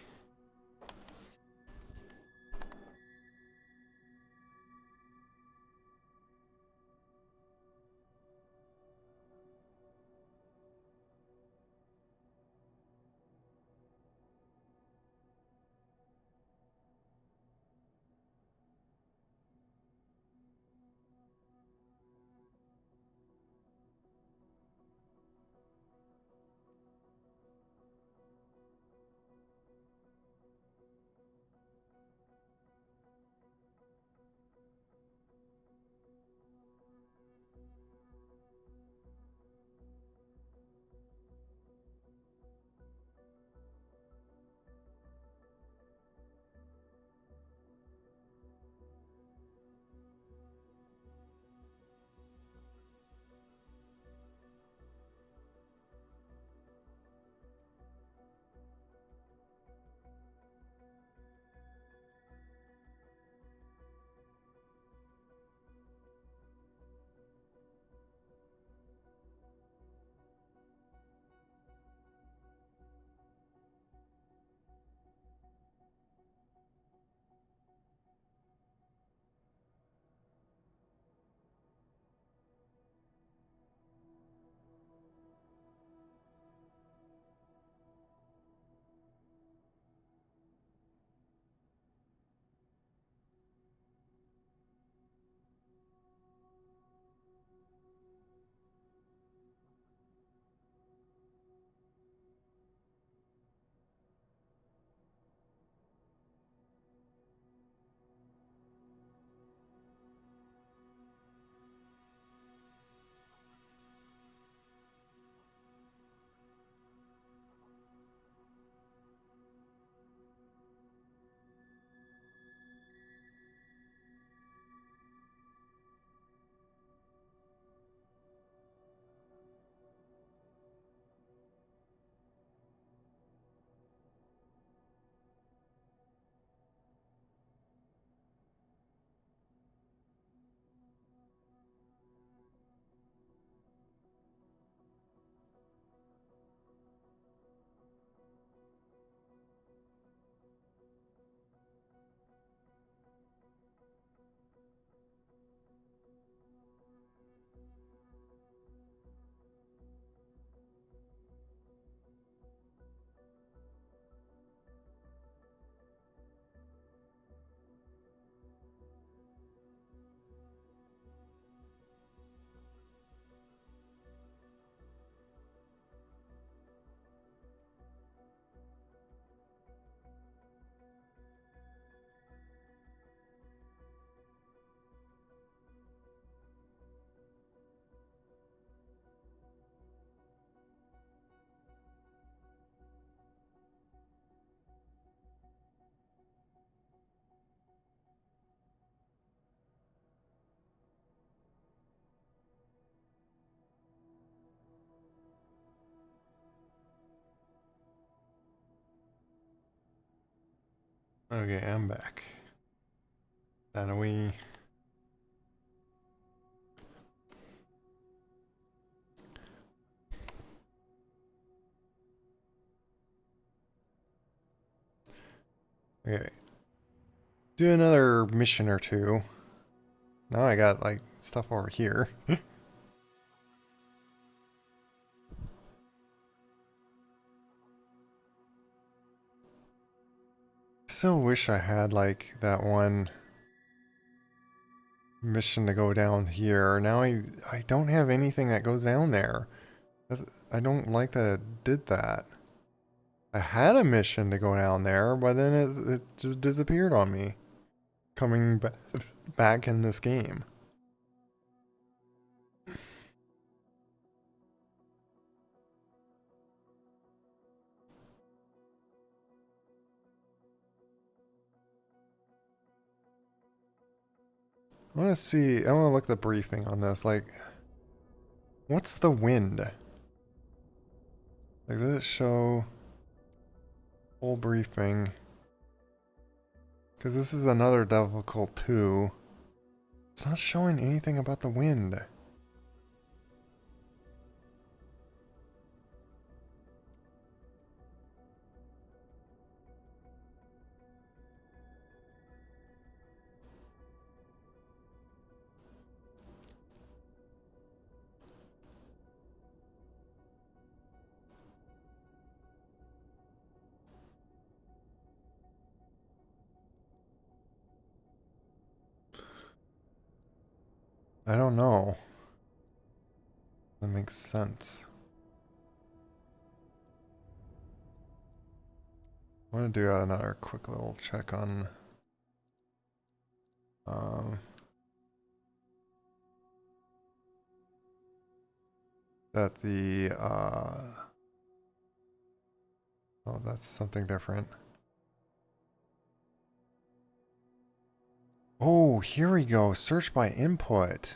Okay, I'm back. And we... Okay. Do another mission or two. Now I got, like, stuff over here. Still wish I had, like, that one mission to go down here. Now I don't have anything that goes down there. I don't like that it did that. I had a mission to go down there, but then it just disappeared on me. Coming back in this game. I want to see, I want to look at the briefing on this. Like, what's the wind? Like, does it show full briefing? Because this is another difficult too. It's not showing anything about the wind. I don't know. That makes sense. I want to do another quick little check on that the oh, that's something different. Oh, here we go. Search by input.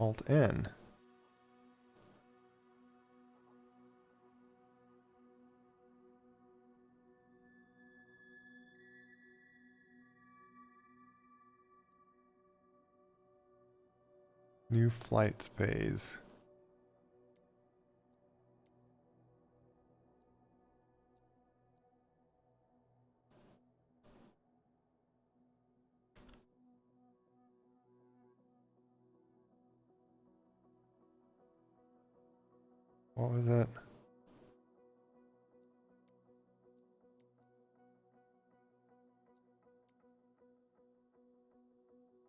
Alt N. New flights phase. What was it?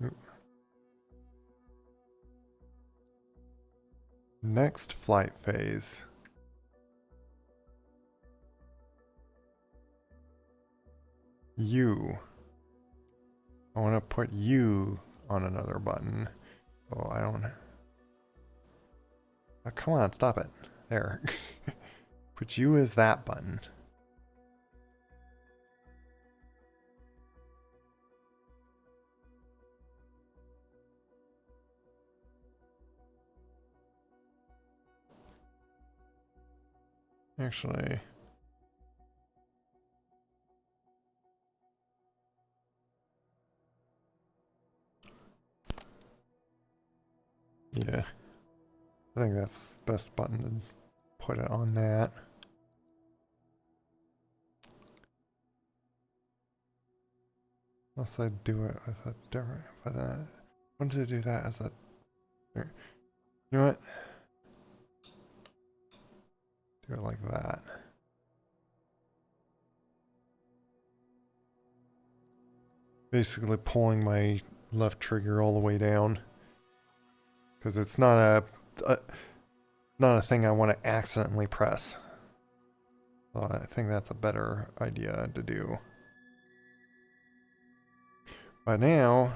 Oop. Next flight phase. U. I want to put U on another button. Oh, I don't. Oh, come on, stop it. There. Put U as that button. Actually. Yeah. I think that's the best button to put it on that. Unless I do it with a different, but I wanted to do that as a, you know what? Do it like that. Basically pulling my left trigger all the way down. Because it's not not a thing I want to accidentally press. So I think that's a better idea to do. But now,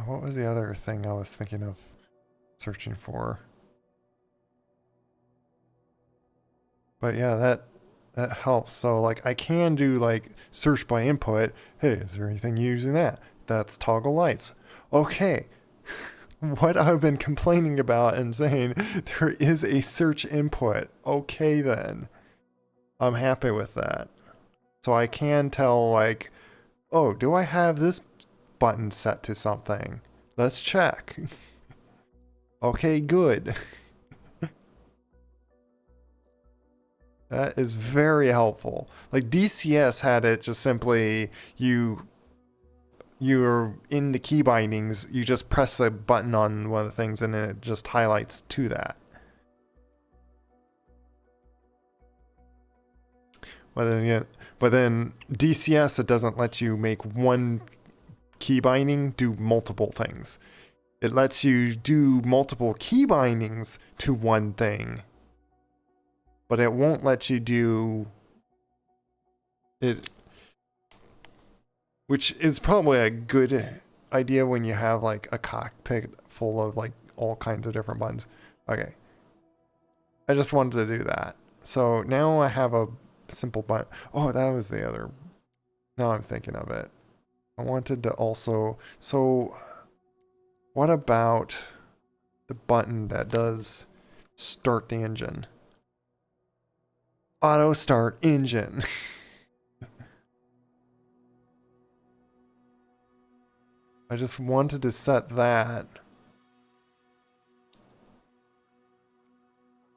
what was the other thing I was thinking of searching for? But yeah, that helps. So like I can do like search by input. Hey, is there anything using that? That's toggle lights. Okay. What I've been complaining about and saying, there is a search input. Okay then. I'm happy with that. So I can tell, like, oh, do I have this button set to something? Let's check. Okay, good. That is very helpful. Like DCS had it just simply you're in the key bindings, you just press a button on one of the things and then it just highlights to that. But then DCS, it doesn't let you make one key binding do multiple things. It lets you do multiple key bindings to one thing, but it won't let you do it, which is probably a good idea when you have like a cockpit full of like all kinds of different buttons. Okay. I just wanted to do that. So now I have a simple button. Oh, that was the other. Now I'm thinking of it. I wanted to also. So, what about the button that does start the engine? Auto start engine. I just wanted to set that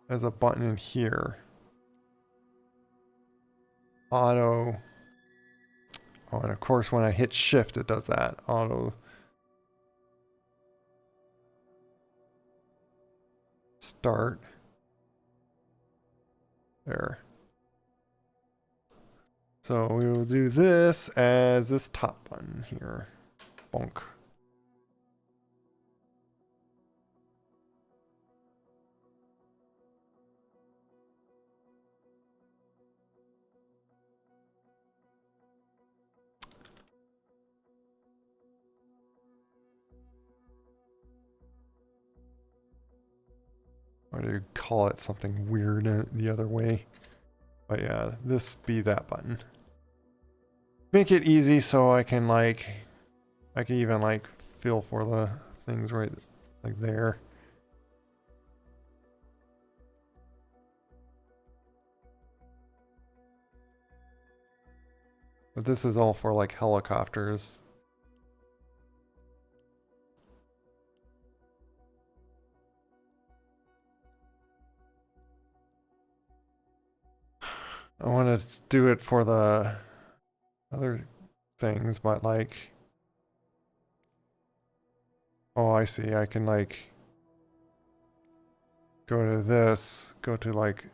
as a button in here. Auto. Oh, and of course when I hit shift it does that. Auto start. There. So we will do this as this top button here. Bonk. Or do you call it something weird the other way? But yeah, this be that button. Make it easy so I can even like feel for the things right like there. But this is all for like helicopters. I want to do it for the other things, but like, oh, I see. I can like go to this, go to like,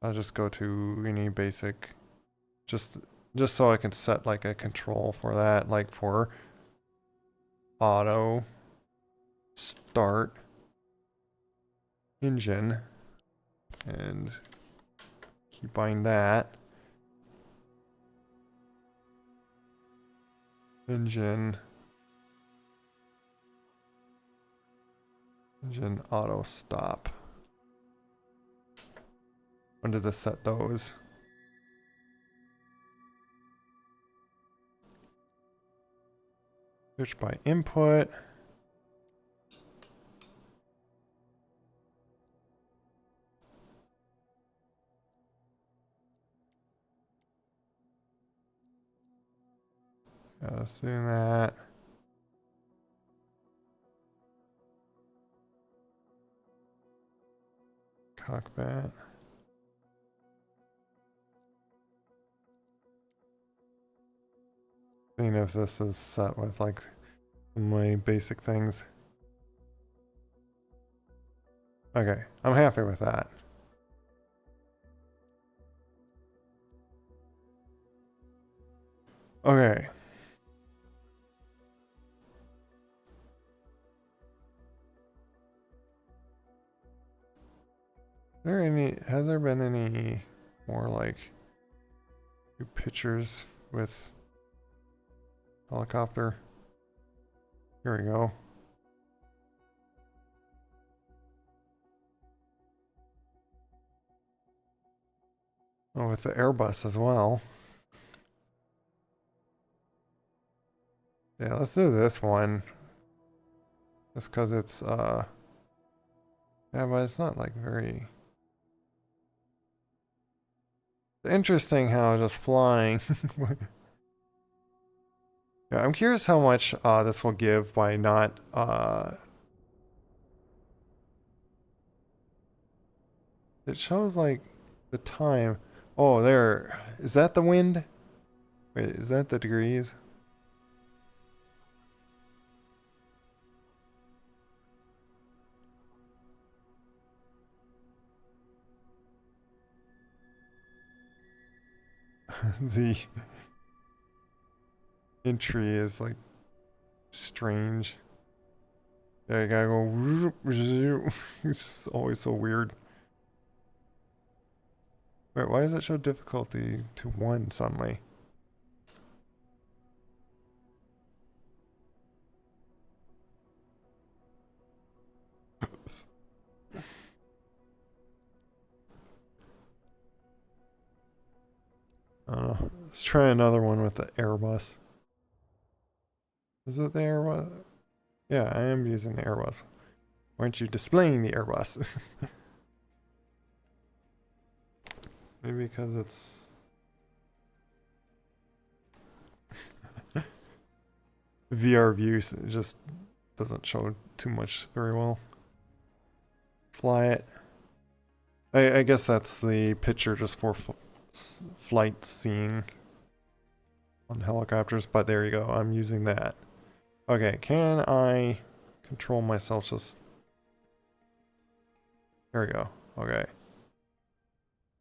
I'll just go to any basic, just so I can set like a control for that, like for auto start engine, and keep buying that. Engine auto stop. When did this set those? Search by input. Yeah, let's do that. Cockpit. Seeing if this is set with like my basic things. Okay, I'm happy with that. Okay. Has there been any more like pictures with helicopter? Here we go. Oh, with the Airbus as well. Yeah, let's do this one. Just because it's, yeah, but it's not like very Interesting how just flying. Yeah, I'm curious how much this will give by not it shows like the time. Oh, there. Is that the wind? Wait, is that the degrees? The entry is like strange. Yeah, I gotta go. It's just always so weird. Wait, why does it show difficulty to 1 suddenly? I don't know. Let's try another one with the Airbus. Is it the Airbus? Yeah, I am using the Airbus. Why aren't you displaying the Airbus? Maybe because it's VR views, it just doesn't show too much very well. Fly it. I guess that's the picture just for flight seeing on helicopters, but there you go. I'm using that. Okay, can I control myself just... There we go. Okay.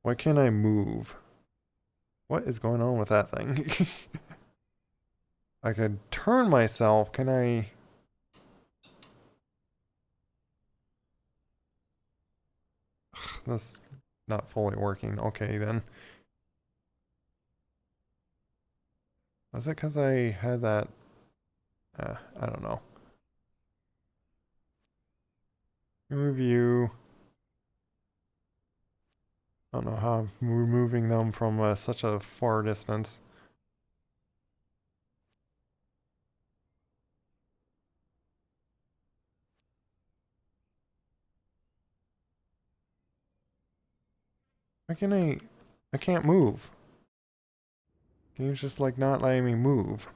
Why can't I move? What is going on with that thing? I could turn myself. Can I... That's not fully working. Okay, then. Was it because I had that... I don't know. Move you. I don't know how I'm removing them from such a far distance. Why can I... I can't move. Game's just like not letting me move.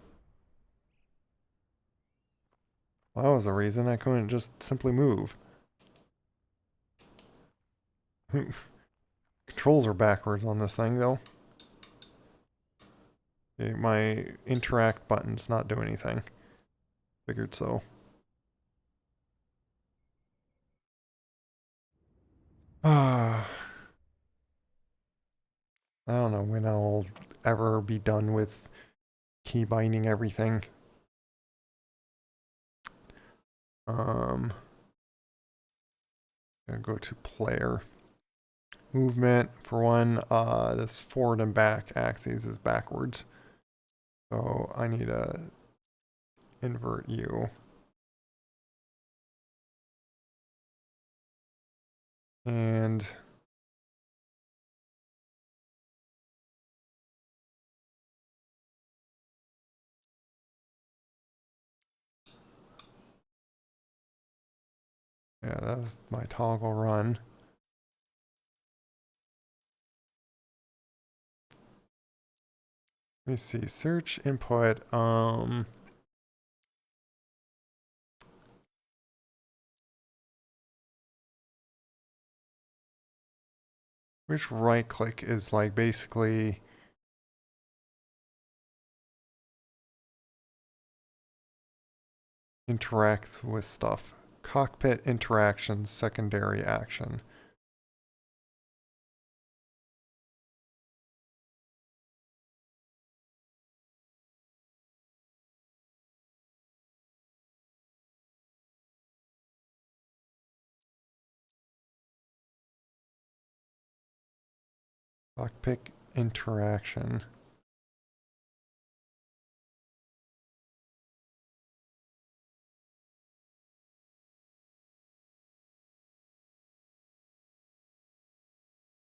Well, that was the reason. I couldn't just simply move. Controls are backwards on this thing, though. Okay, my interact button's not doing anything. Figured so. I don't know when I'll ever be done with key binding everything. Gonna go to player. Movement, for one, this forward and back axes is backwards. So I need to invert you. And yeah, that was my toggle run. Let me see, search input, which right click is like basically interact with stuff. Cockpit interaction, secondary action. Cockpit interaction.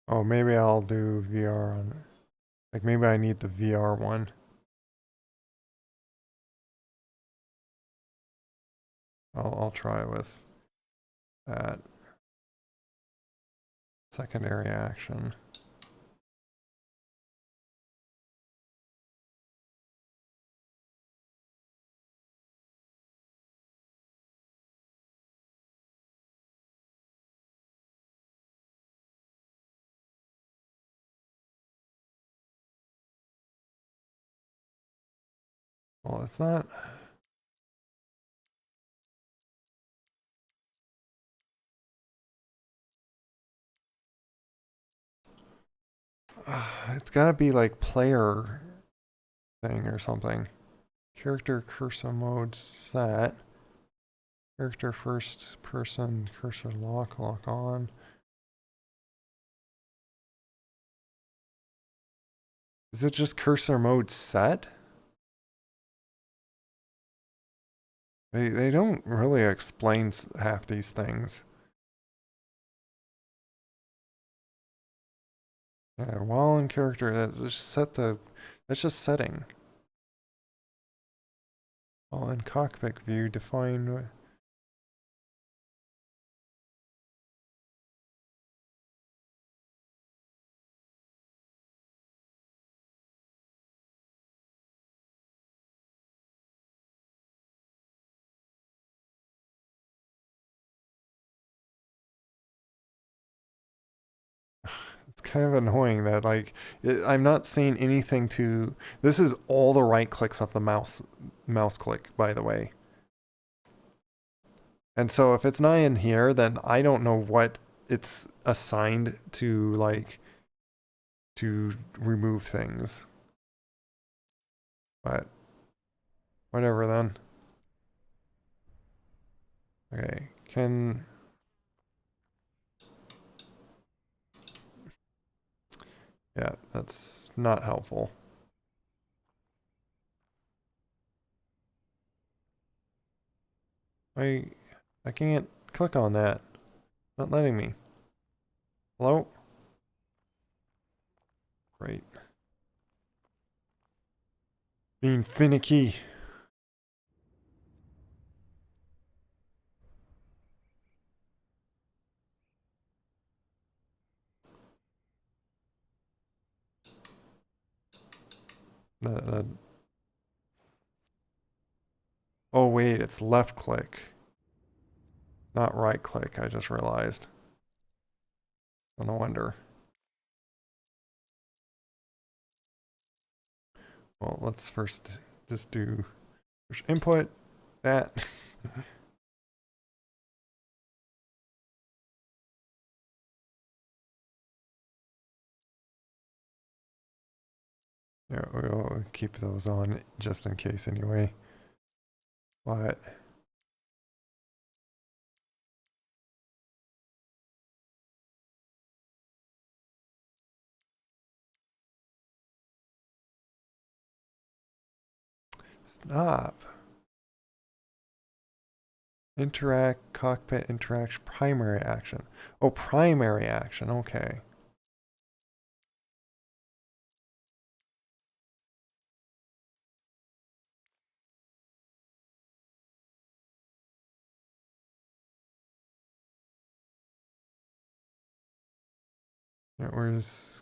Oh, maybe I'll do VR on, like maybe I need the VR one. I'll try with that. Secondary action. Well, it's not. It's gotta be like player thing or something. Character cursor mode set. Character first person cursor lock on. Is it just cursor mode set? They don't really explain half these things. Yeah, while in character, that's just setting. While in cockpit view, define. It's kind of annoying that I'm not seeing anything to. This is all the right clicks of the mouse click, by the way. And so if it's not in here, then I don't know what it's assigned to to remove things. But whatever then. Okay, yeah, that's not helpful. I I can't click on that. Not letting me. Hello? Great. Being finicky. The Oh wait, it's left click, not right click, I just realized. No wonder. Well, let's first just do input that. Yeah, we'll keep those on just in case anyway. But stop. Interact, cockpit interaction, primary action. Oh, primary action, okay. Yeah, where's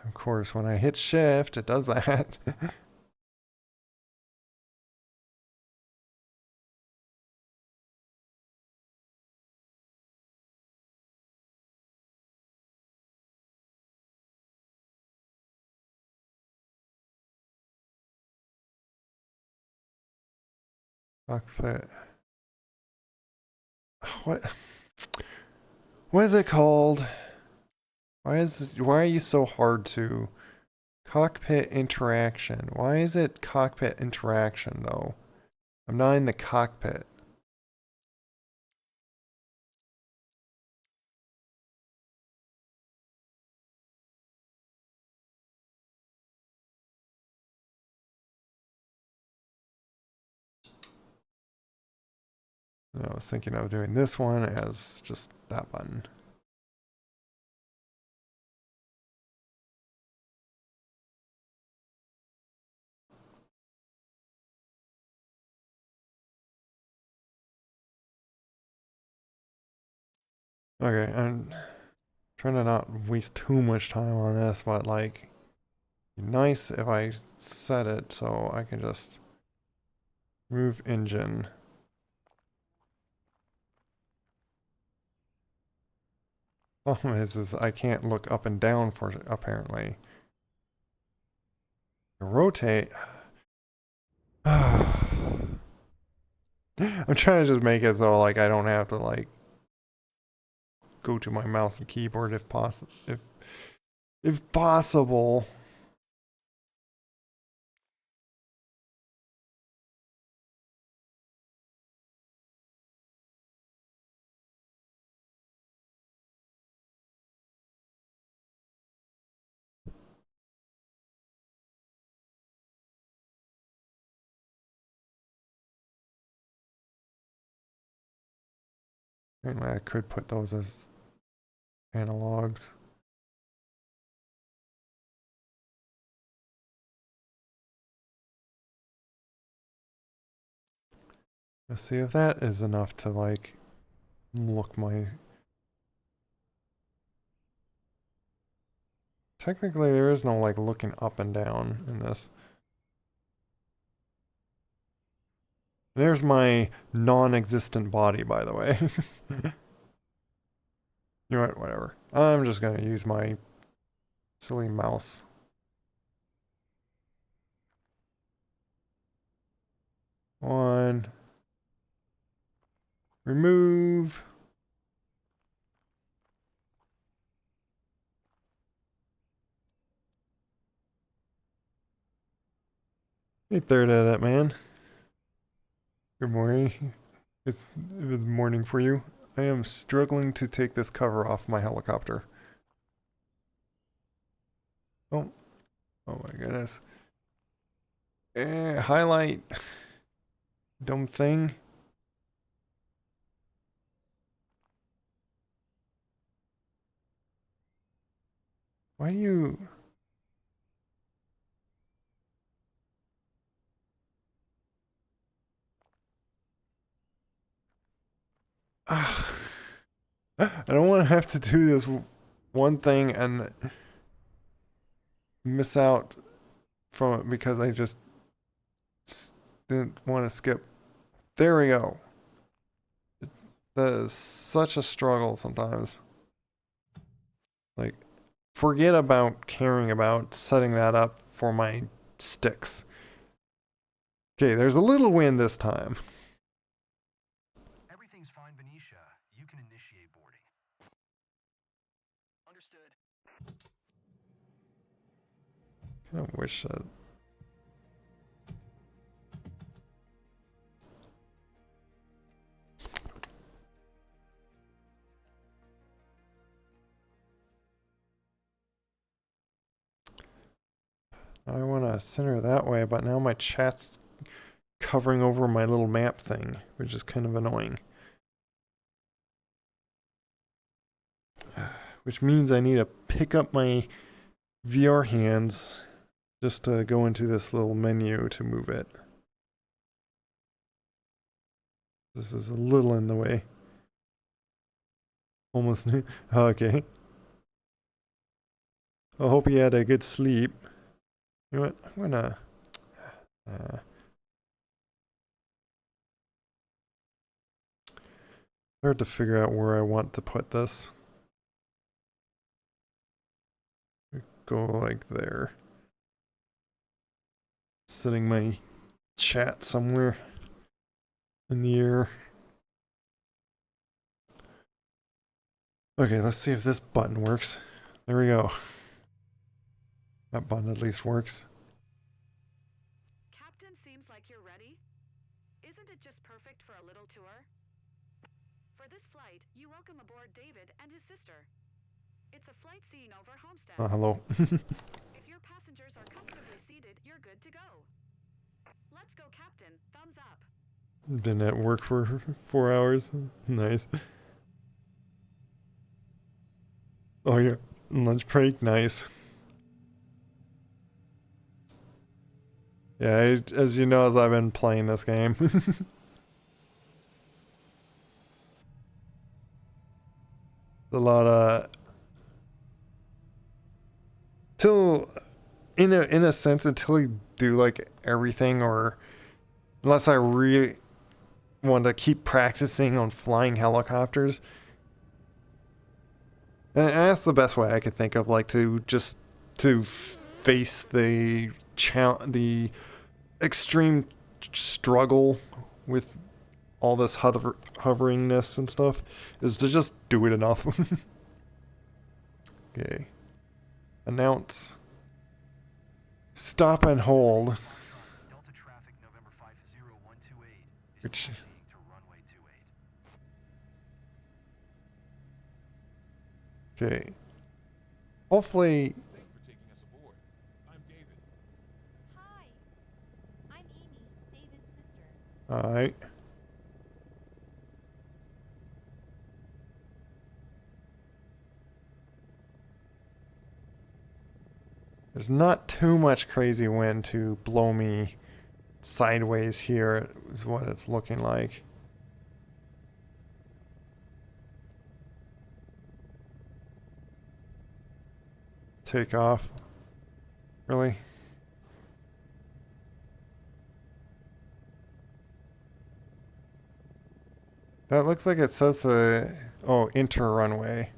of course when I hit shift it does that. Cockpit. What what is it called? Why are you so hard to cockpit interaction? Why is it cockpit interaction though? I'm not in the cockpit. I was thinking of doing this one as just that button. Okay, I'm trying to not waste too much time on this, but like, nice if I set it so I can just move engine. Problem is I can't look up and down for it, apparently. Rotate. I'm trying to just make it so like I don't have to like go to my mouse and keyboard if possible. If possible. Apparently I could put those as analogs. Let's see if that is enough to like look my... Technically there is no like looking up and down in this. There's my non-existent body, by the way. You know what, whatever. I'm just gonna use my silly mouse. One. Remove. Hey, third at it, man. Good morning. It's morning for you. I am struggling to take this cover off my helicopter. Oh. Oh my goodness. Highlight. Dumb thing. Why do you... I don't want to have to do this one thing and miss out from it because I just didn't want to skip. There we go. That is such a struggle sometimes. Like, forget about caring about setting that up for my sticks. Okay, there's a little wind this time. Everything's fine, Venetia. You can initiate boarding. Understood. I kind of wish that... I want to center that way, but now my chat's covering over my little map thing, which is kind of annoying. Which means I need to pick up my VR hands just to go into this little menu to move it. This is a little in the way. Almost new. Okay. I hope you had a good sleep. You know what? I'm gonna... start to figure out where I want to put this. Go like there. Setting my chat somewhere in the air. Okay, let's see if this button works. There we go. That button at least works. Captain, seems like you're ready. Isn't it just perfect for a little tour? For this flight, you welcome aboard David and his sister. It's a flight scene over Homestead. Hello. If your passengers are comfortably seated, you're good to go. Let's go, Captain. Thumbs up. Been at work for 4 hours. Nice. Oh yeah, lunch break. Nice. Yeah, as you know, as I've been playing this game. a lot of till in a sense until you do like everything, or unless I really want to keep practicing on flying helicopters. And that's the best way I could think of, like to face the the extreme struggle with all this hoveringness and stuff, is to just do it enough. Okay. Announce. Stop and hold. Delta traffic November 50128 is Which- taxiing to runway 28. Okay. Hopefully. Thanks for taking us aboard. I'm David. Hi. I'm Amy, David's sister. Alright. There's not too much crazy wind to blow me sideways here, is what it's looking like. Take off. Really? That looks like it says the... Oh, enter runway.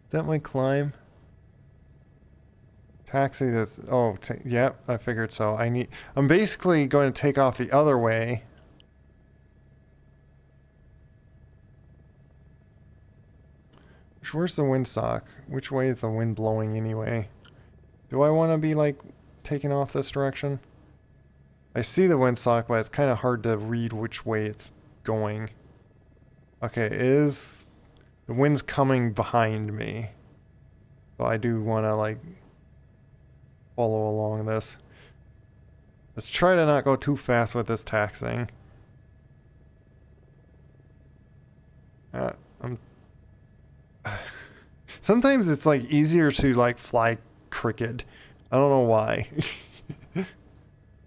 Is that my climb? Taxi this... Oh, yep, I figured so. I'm basically going to take off the other way. Where's the windsock? Which way is the wind blowing anyway? Do I want to be, like, taking off this direction? I see the windsock, but it's kind of hard to read which way it's going. Okay, the wind's coming behind me. So I do want to, like, follow along this. Let's try to not go too fast with this taxiing. Sometimes it's like easier to like fly crooked. I don't know why.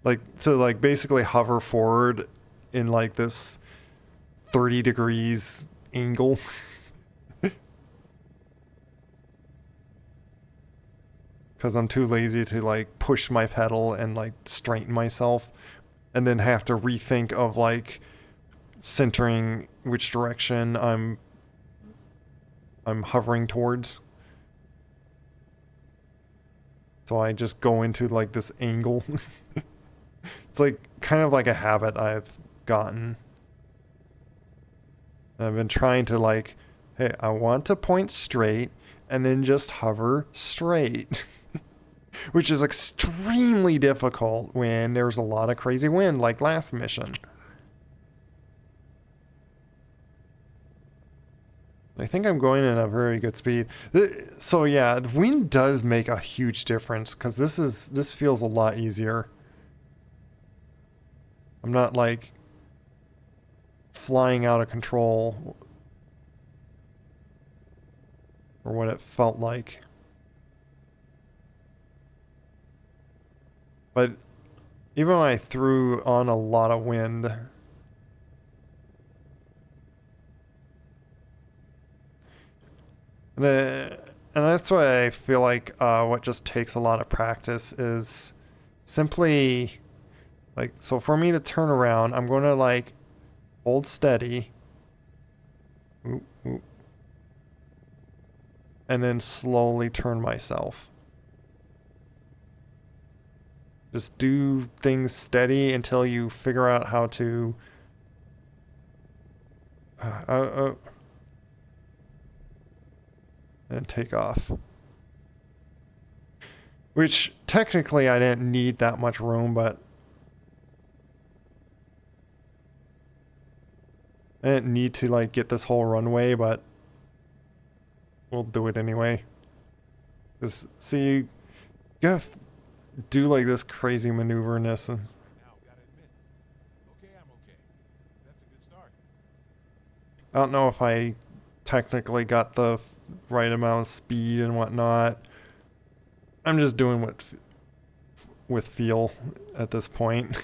Like to like basically hover forward in like this 30 degrees angle. Because I'm too lazy to like push my pedal and like straighten myself, and then have to rethink of like centering which direction I'm hovering towards. So I just go into like this angle. It's like kind of like a habit I've gotten. And I've been trying to like, hey, I want to point straight and then just hover straight. Which is extremely difficult when there's a lot of crazy wind like last mission. I think I'm going at a very good speed. So yeah, the wind does make a huge difference, because this feels a lot easier. I'm not like flying out of control, or what it felt like. But even when I threw on a lot of wind, and that's why I feel like what just takes a lot of practice is simply like, so for me to turn around, I'm going to like hold steady, oop, oop, and then slowly turn myself. Just do things steady until you figure out how to and take off. Which technically I didn't need that much room, but I didn't need to like get this whole runway, but we'll do it anyway. See, you gotta do like this crazy maneuverness. And Now, gotta admit. Okay, I'm okay. That's a good start. I don't know if I technically got the right amount of speed and whatnot. I'm just doing what with feel at this point.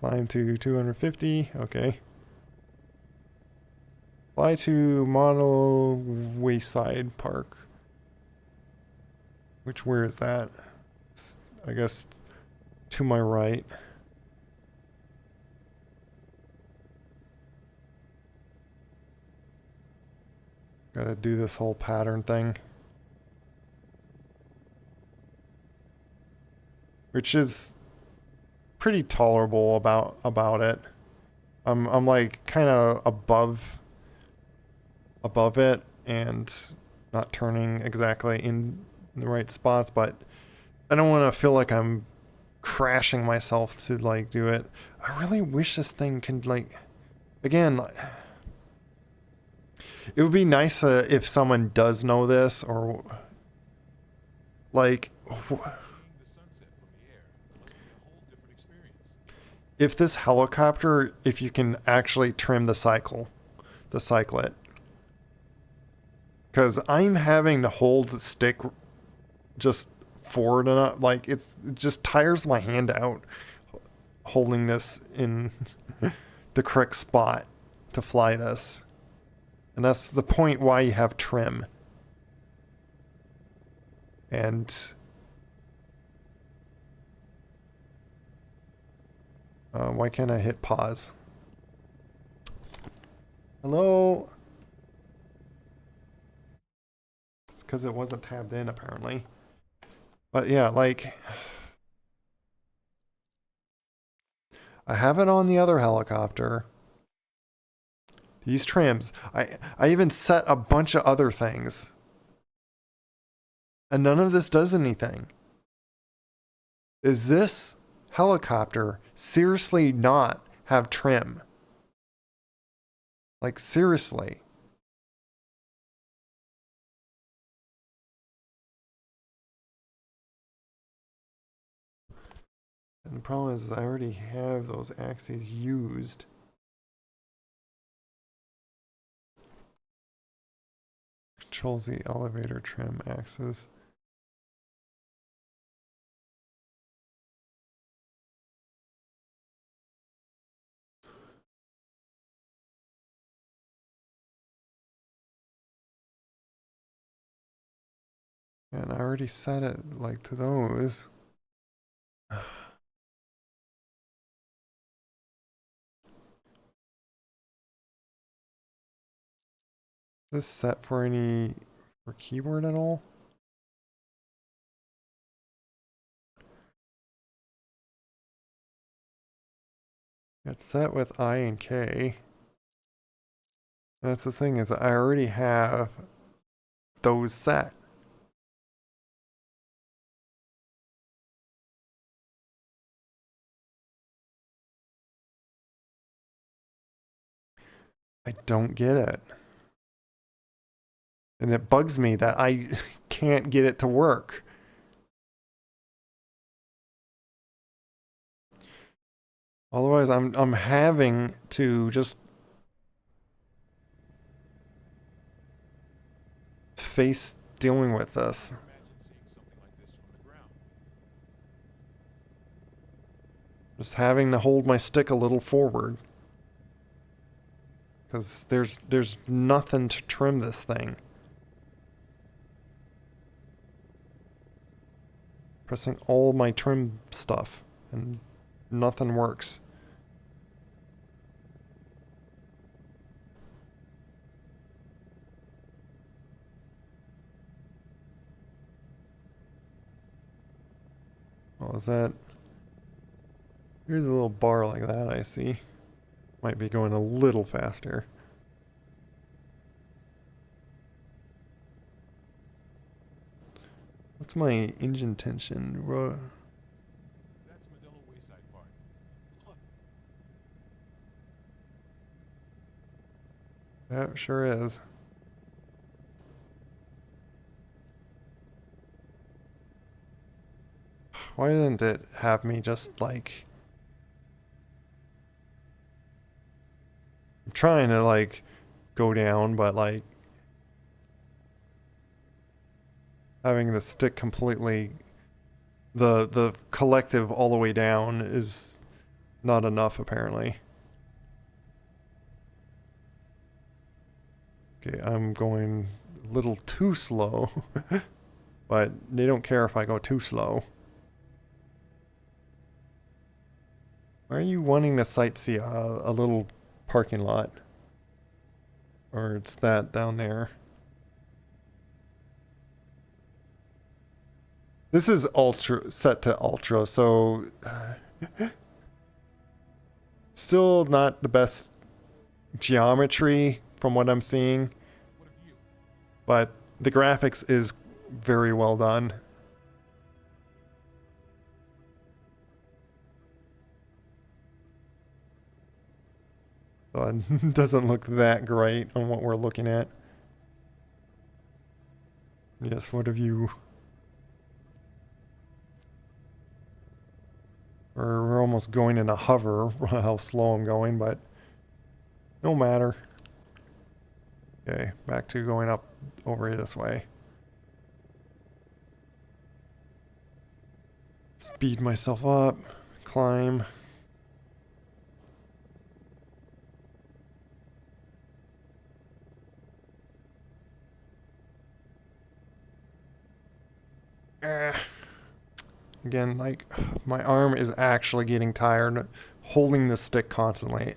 Climb to 250. Okay. Fly to Model Wayside Park. Where is that? It's, I guess to my right. Gotta do this whole pattern thing. Which is pretty tolerable about it. I'm like kind of above it and not turning exactly in the right spots, but I don't want to feel like I'm crashing myself to like do it. I really wish this thing could like, again, it would be nice if someone does know this, or like Seeing the sunset from the air must be a whole different experience. if this helicopter, if you can actually trim the cyclet. Because I'm having to hold the stick just forward enough, like it just tires my hand out holding this in the correct spot to fly this. And that's the point why you have trim. And why can't I hit pause? Hello? It's because it wasn't tabbed in apparently. But yeah, like I have it on the other helicopter. These trims. I even set a bunch of other things. And none of this does anything. Is this helicopter seriously not have trim? Like seriously. And the problem is I already have those axes used. Controls the elevator trim axis. And I already set it like to those. Is this set for keyboard at all? It's set with I and K. That's the thing, is I already have those set. I don't get it. And it bugs me that I can't get it to work. Otherwise, I'm having to just face dealing with this. Imagine seeing something like this from the ground. Just having to hold my stick a little forward. Because there's nothing to trim this thing. Pressing all my trim stuff and nothing works. Oh, is that... Here's a little bar like that I see. Might be going a little faster. What's my engine tension? That's Modelo Wayside Park. Look, That sure is. Why didn't it have me just like... I'm trying to like go down, but like having the stick completely, the collective all the way down is not enough apparently. Okay, I'm going a little too slow, but they don't care if I go too slow. Why are you wanting to sightsee a little parking lot? Or it's that down there. This is ultra set to ultra, so still not the best geometry from what I'm seeing, What of you? but the graphics is very well done. So it doesn't look that great on what we're looking at. Yes, what have you? We're almost going in a hover, how slow I'm going, but no matter. Okay, back to going up over this way. Speed myself up, climb. Again, like, my arm is actually getting tired holding this stick constantly.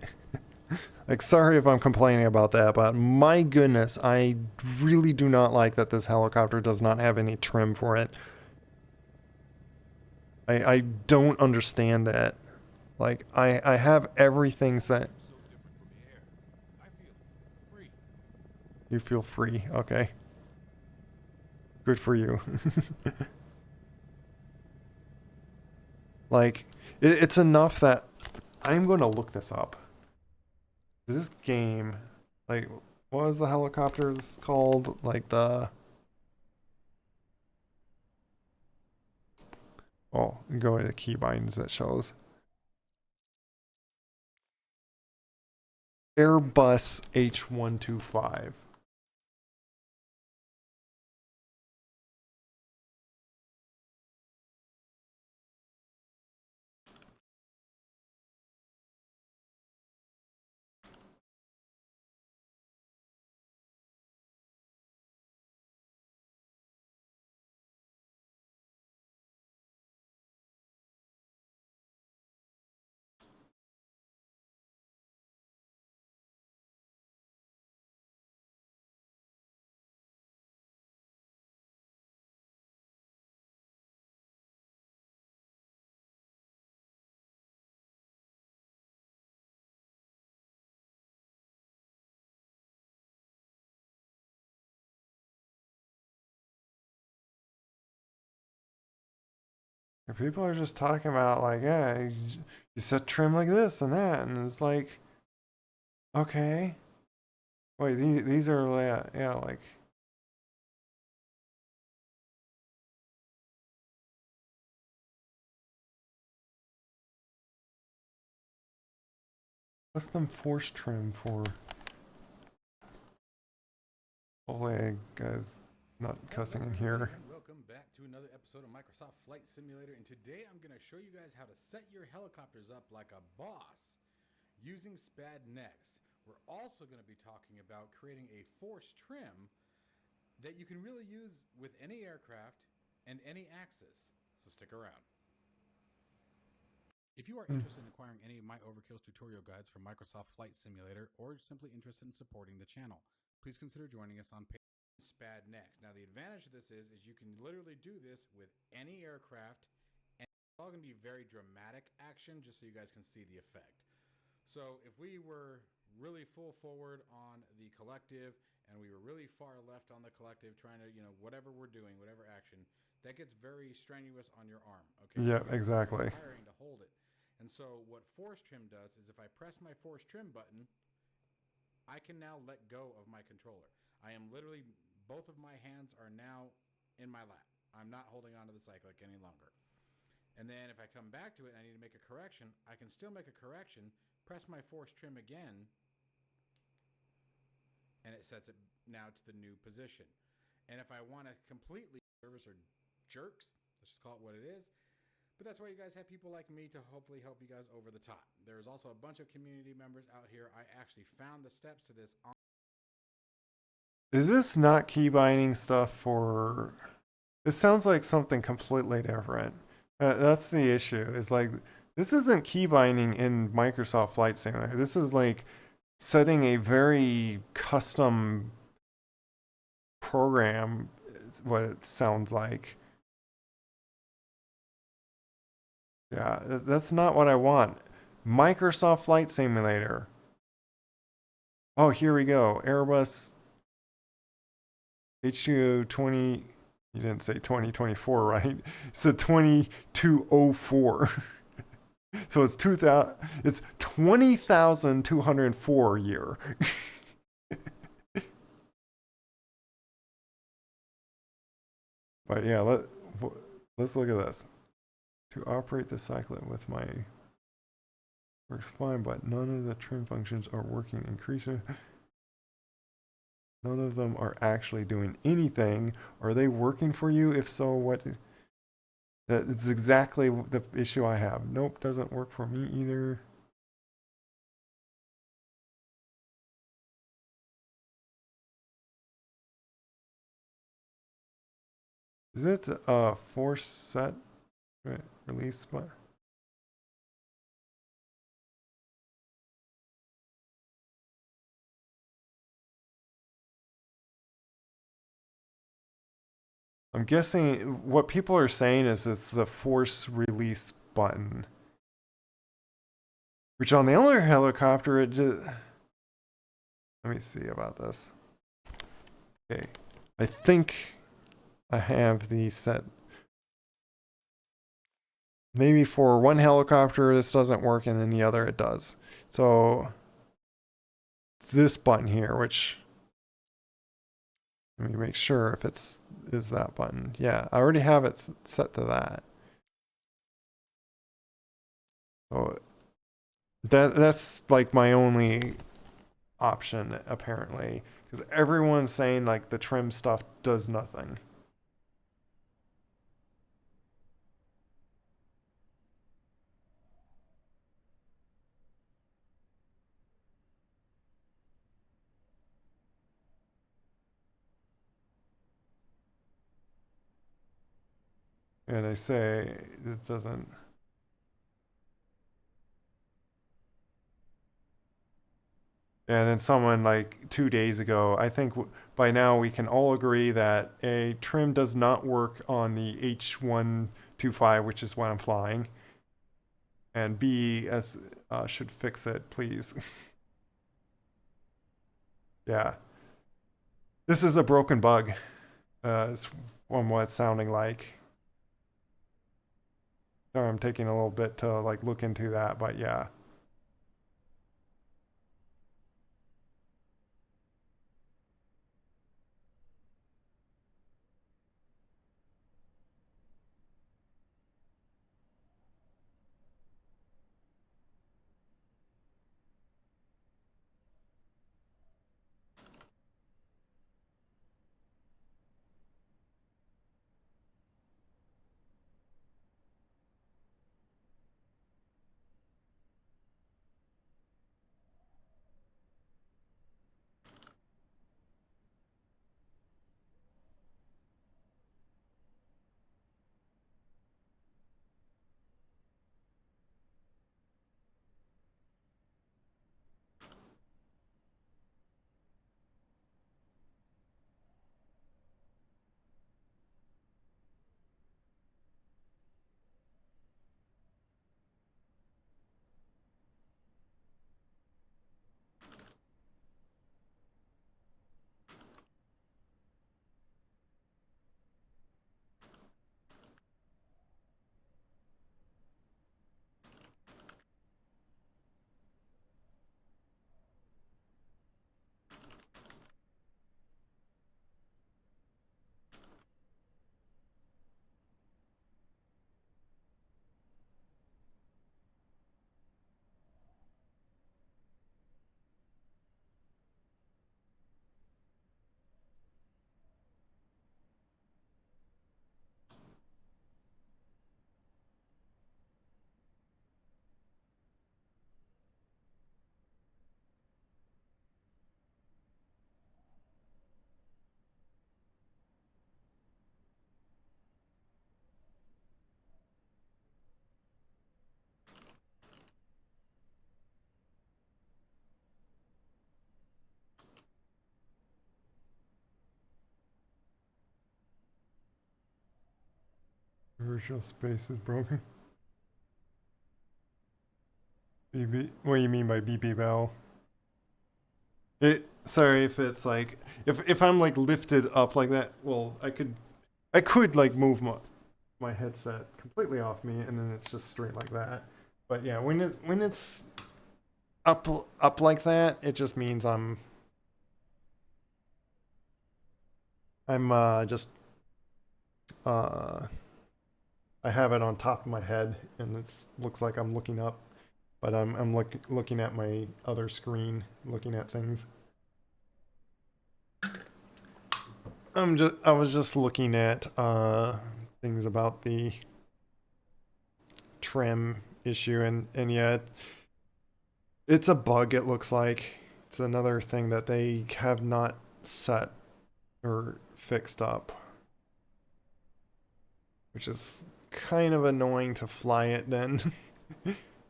Like, sorry if I'm complaining about that, but my goodness, I really do not like that this helicopter does not have any trim for it. I don't understand that. Like, I have everything set. So different from the air. I feel free. You feel free, okay. Good for you. Like, it's enough that I'm going to look this up. This game, like, what was the helicopters called? Like the... Oh, go to keybinds that shows. Airbus H125. If people are just talking about, like, yeah, you set trim like this and that, and it's like, okay. Wait, these are, yeah, like... Custom force trim for... Hopefully, guys, not cussing in here. And welcome back to another episode of Microsoft Flight Simulator. And today I'm going to show you guys how to set your helicopters up like a boss using SPAD Next. We're also going to be talking about creating a force trim that you can really use with any aircraft and any axis. So stick around. If you are interested in acquiring any of my Overkills tutorial guides from Microsoft Flight Simulator or simply interested in supporting the channel, please consider joining us on SPAD Next. Now the advantage of this is you can literally do this with any aircraft, and it's all going to be very dramatic action just so you guys can see the effect. So if we were really full forward on the collective and we were really far left on the collective trying to, whatever we're doing, whatever action, that gets very strenuous on your arm, okay? Yeah, exactly. It's tiring to hold it. And so what force trim does is if I press my force trim button, I can now let go of my controller. I am literally, both of my hands are now in my lap. I'm not holding onto the cyclic any longer. And then if I come back to it and I need to make a correction, I can still make a correction, press my force trim again, and it sets it now to the new position. And if I want to completely service or jerks, let's just call it what it is, but that's why you guys have people like me to hopefully help you guys over the top. There's also a bunch of community members out here. I actually found the steps to this on Is this not key binding stuff for? It sounds like something completely different. That's the issue. Is like this isn't key binding in Microsoft Flight Simulator. This is like setting a very custom program. What it sounds like. Yeah, that's not what I want. Microsoft Flight Simulator. Oh, here we go. Airbus H220. You didn't say 2024, right? It said 2204. So it's 2000. It's 20,204 a year. But yeah, let's look at this. To operate the cyclet with my works fine, but none of the trim functions are working. Increasing. None of them are actually doing anything. Are they working for you? If so, what? That's exactly the issue I have. Nope, doesn't work for me either. Is it a force set release? But I'm guessing what people are saying is it's the force release button. Which on the other helicopter, it just... Let me see about this. Okay. I think I have the set. Maybe for one helicopter this doesn't work and then the other it does. So it's this button here, which... Let me make sure if it's is that button. Yeah, I already have it set to that. So that's like my only option apparently, because everyone's saying like the trim stuff does nothing. And I say it doesn't. And then someone like 2 days ago, I think by now we can all agree that a trim does not work on the H125, which is what I'm flying. And B as should fix it, please. Yeah. This is a broken bug, from what it's sounding like. Sorry, I'm taking a little bit to like look into that, but yeah. Virtual space is broken. BB, what do you mean by BB bell? Sorry if it's like if I'm like lifted up like that. Well, I could like move my headset completely off me and then it's just straight like that. But yeah, when it's up like that, it just means I'm just I have it on top of my head and it looks like I'm looking up, but I'm looking at my other screen, looking at things. I was just looking at things about the trim issue and yeah, it's a bug. It looks like it's another thing that they have not set or fixed up, which is kind of annoying to fly it then,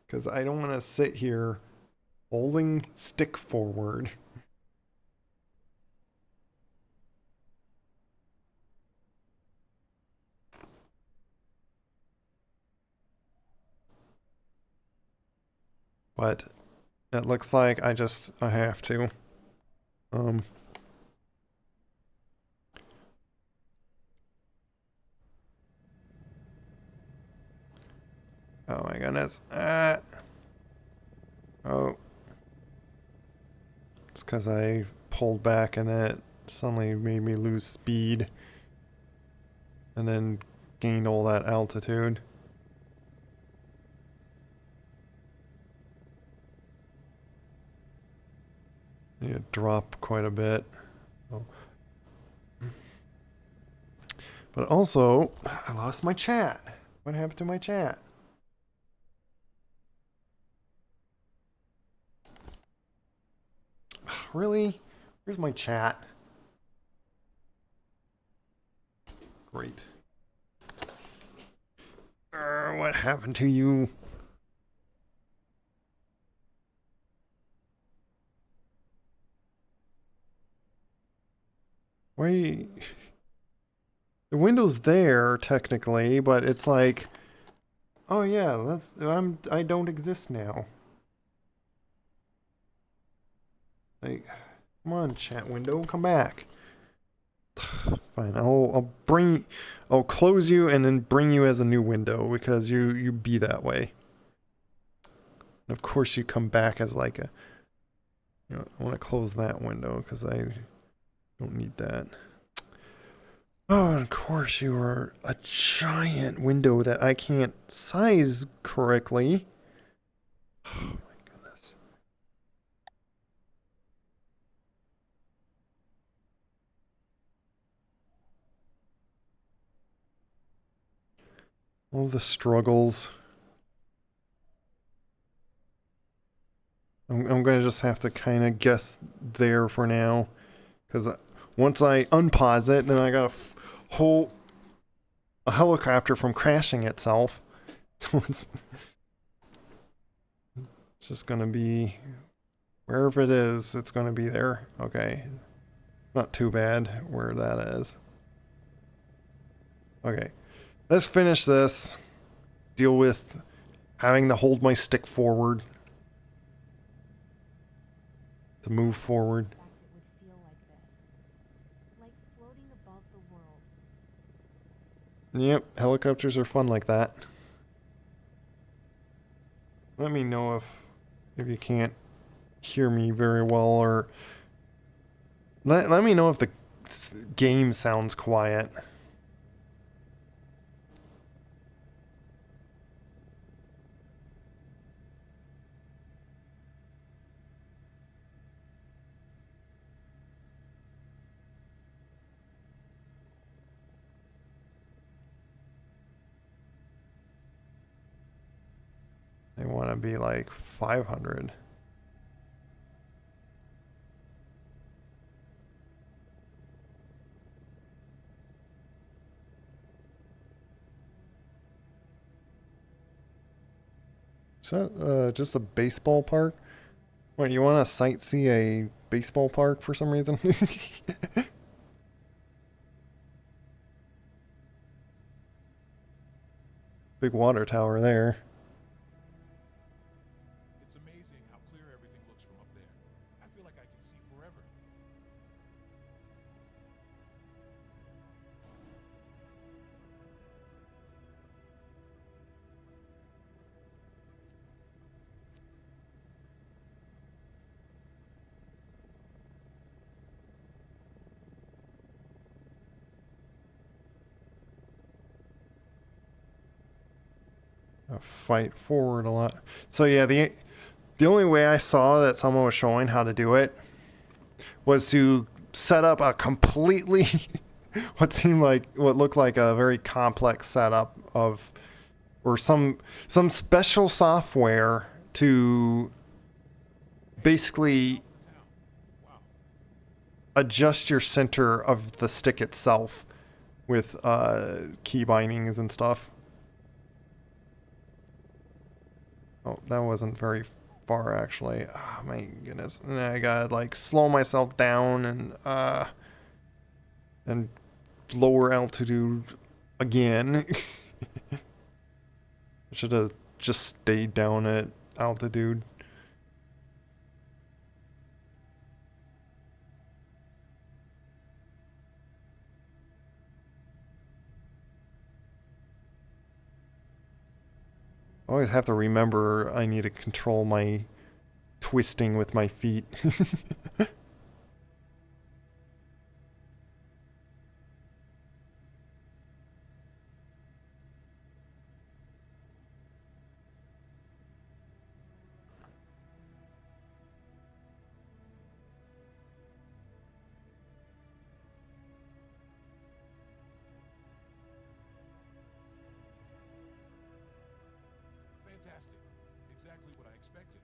because I don't want to sit here holding stick forward. But it looks like I have to. Um, oh my goodness. Oh. It's because I pulled back and it suddenly made me lose speed. And then gained all that altitude. It dropped quite a bit. Oh. But also, I lost my chat. What happened to my chat? Really? Where's my chat? Great. What happened to you? Why? The window's there technically, but it's like, oh yeah, I don't exist now. Like, come on, chat window, come back. Fine, I'll close you and then bring you as a new window because you be that way. And of course you come back as like a, I want to close that window because I don't need that. Oh, and of course you are a giant window that I can't size correctly. Oh my goodness. All the struggles. I'm going to just have to kind of guess there for now. Because once I unpause it, then I got to hold a helicopter from crashing itself. So it's just going to be wherever it is, it's going to be there. Okay. Not too bad where that is. Okay. Let's finish this. Deal with having to hold my stick forward to move forward. Fact it would feel like this. Like floating above the world. Yep, helicopters are fun like that. Let me know if you can't hear me very well, or let me know if the game sounds quiet. They want to be like 500. Is that just a baseball park? What, you want to sightsee a baseball park for some reason? Big water tower there. It's amazing how clear everything looks from up there. I feel like I can see forever. Fight forward a lot. So yeah, the only way I saw that someone was showing how to do it was to set up a completely what looked like a very complex setup of or some special software to basically Wow. adjust your center of the stick itself with key bindings and stuff. Oh, that wasn't very far actually. Oh my goodness. And I gotta like slow myself down and lower altitude again. I should have just stayed down at altitude. I always have to remember I need to control my twisting with my feet. Fantastic. Exactly what I expected.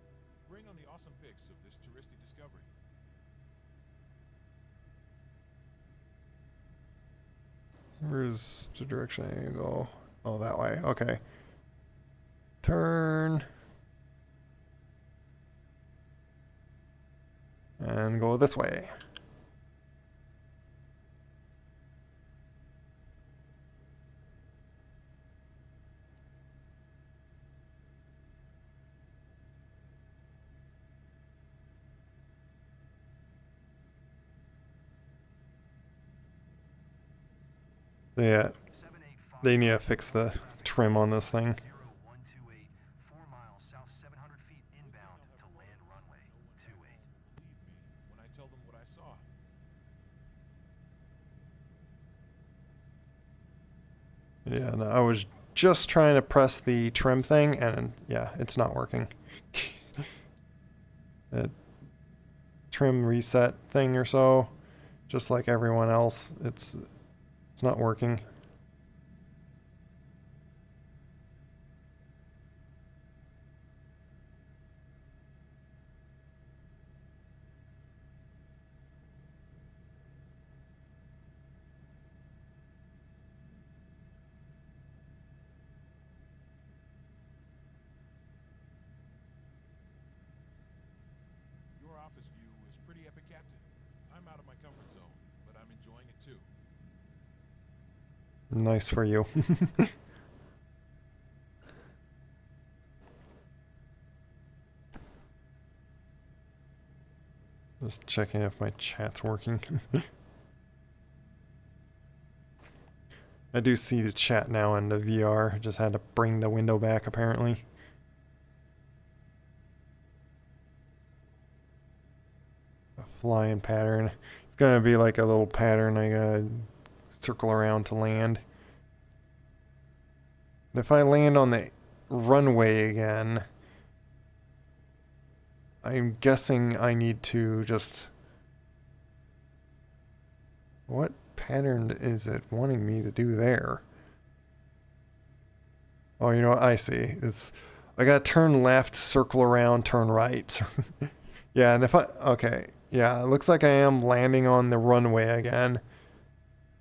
Bring on the awesome pics of this touristy discovery. Where's the direction I need to go? Oh, that way. Okay. Turn. And go this way. Yeah, they need to fix the trim on this thing. 0128, 4 miles south 700 feet inbound to land runway 28. Believe me when I tell them what I saw. Yeah, no, I was just trying to press the trim thing, and yeah, it's not working. That trim reset thing or so, just like everyone else, it's not working. Your office view is pretty epic, Captain. I'm out of my comfort zone, but I'm enjoying it too. Nice for you. Just checking if my chat's working. I do see the chat now in the VR. Just had to bring the window back apparently. A flying pattern. It's gonna be like a little pattern I gotta circle around to land. If I land on the runway again, I'm guessing I need to just... What pattern is it wanting me to do there? Oh, you know what? I see. I gotta turn left, circle around, turn right. Yeah, and if I... Okay. Yeah, it looks like I am landing on the runway again.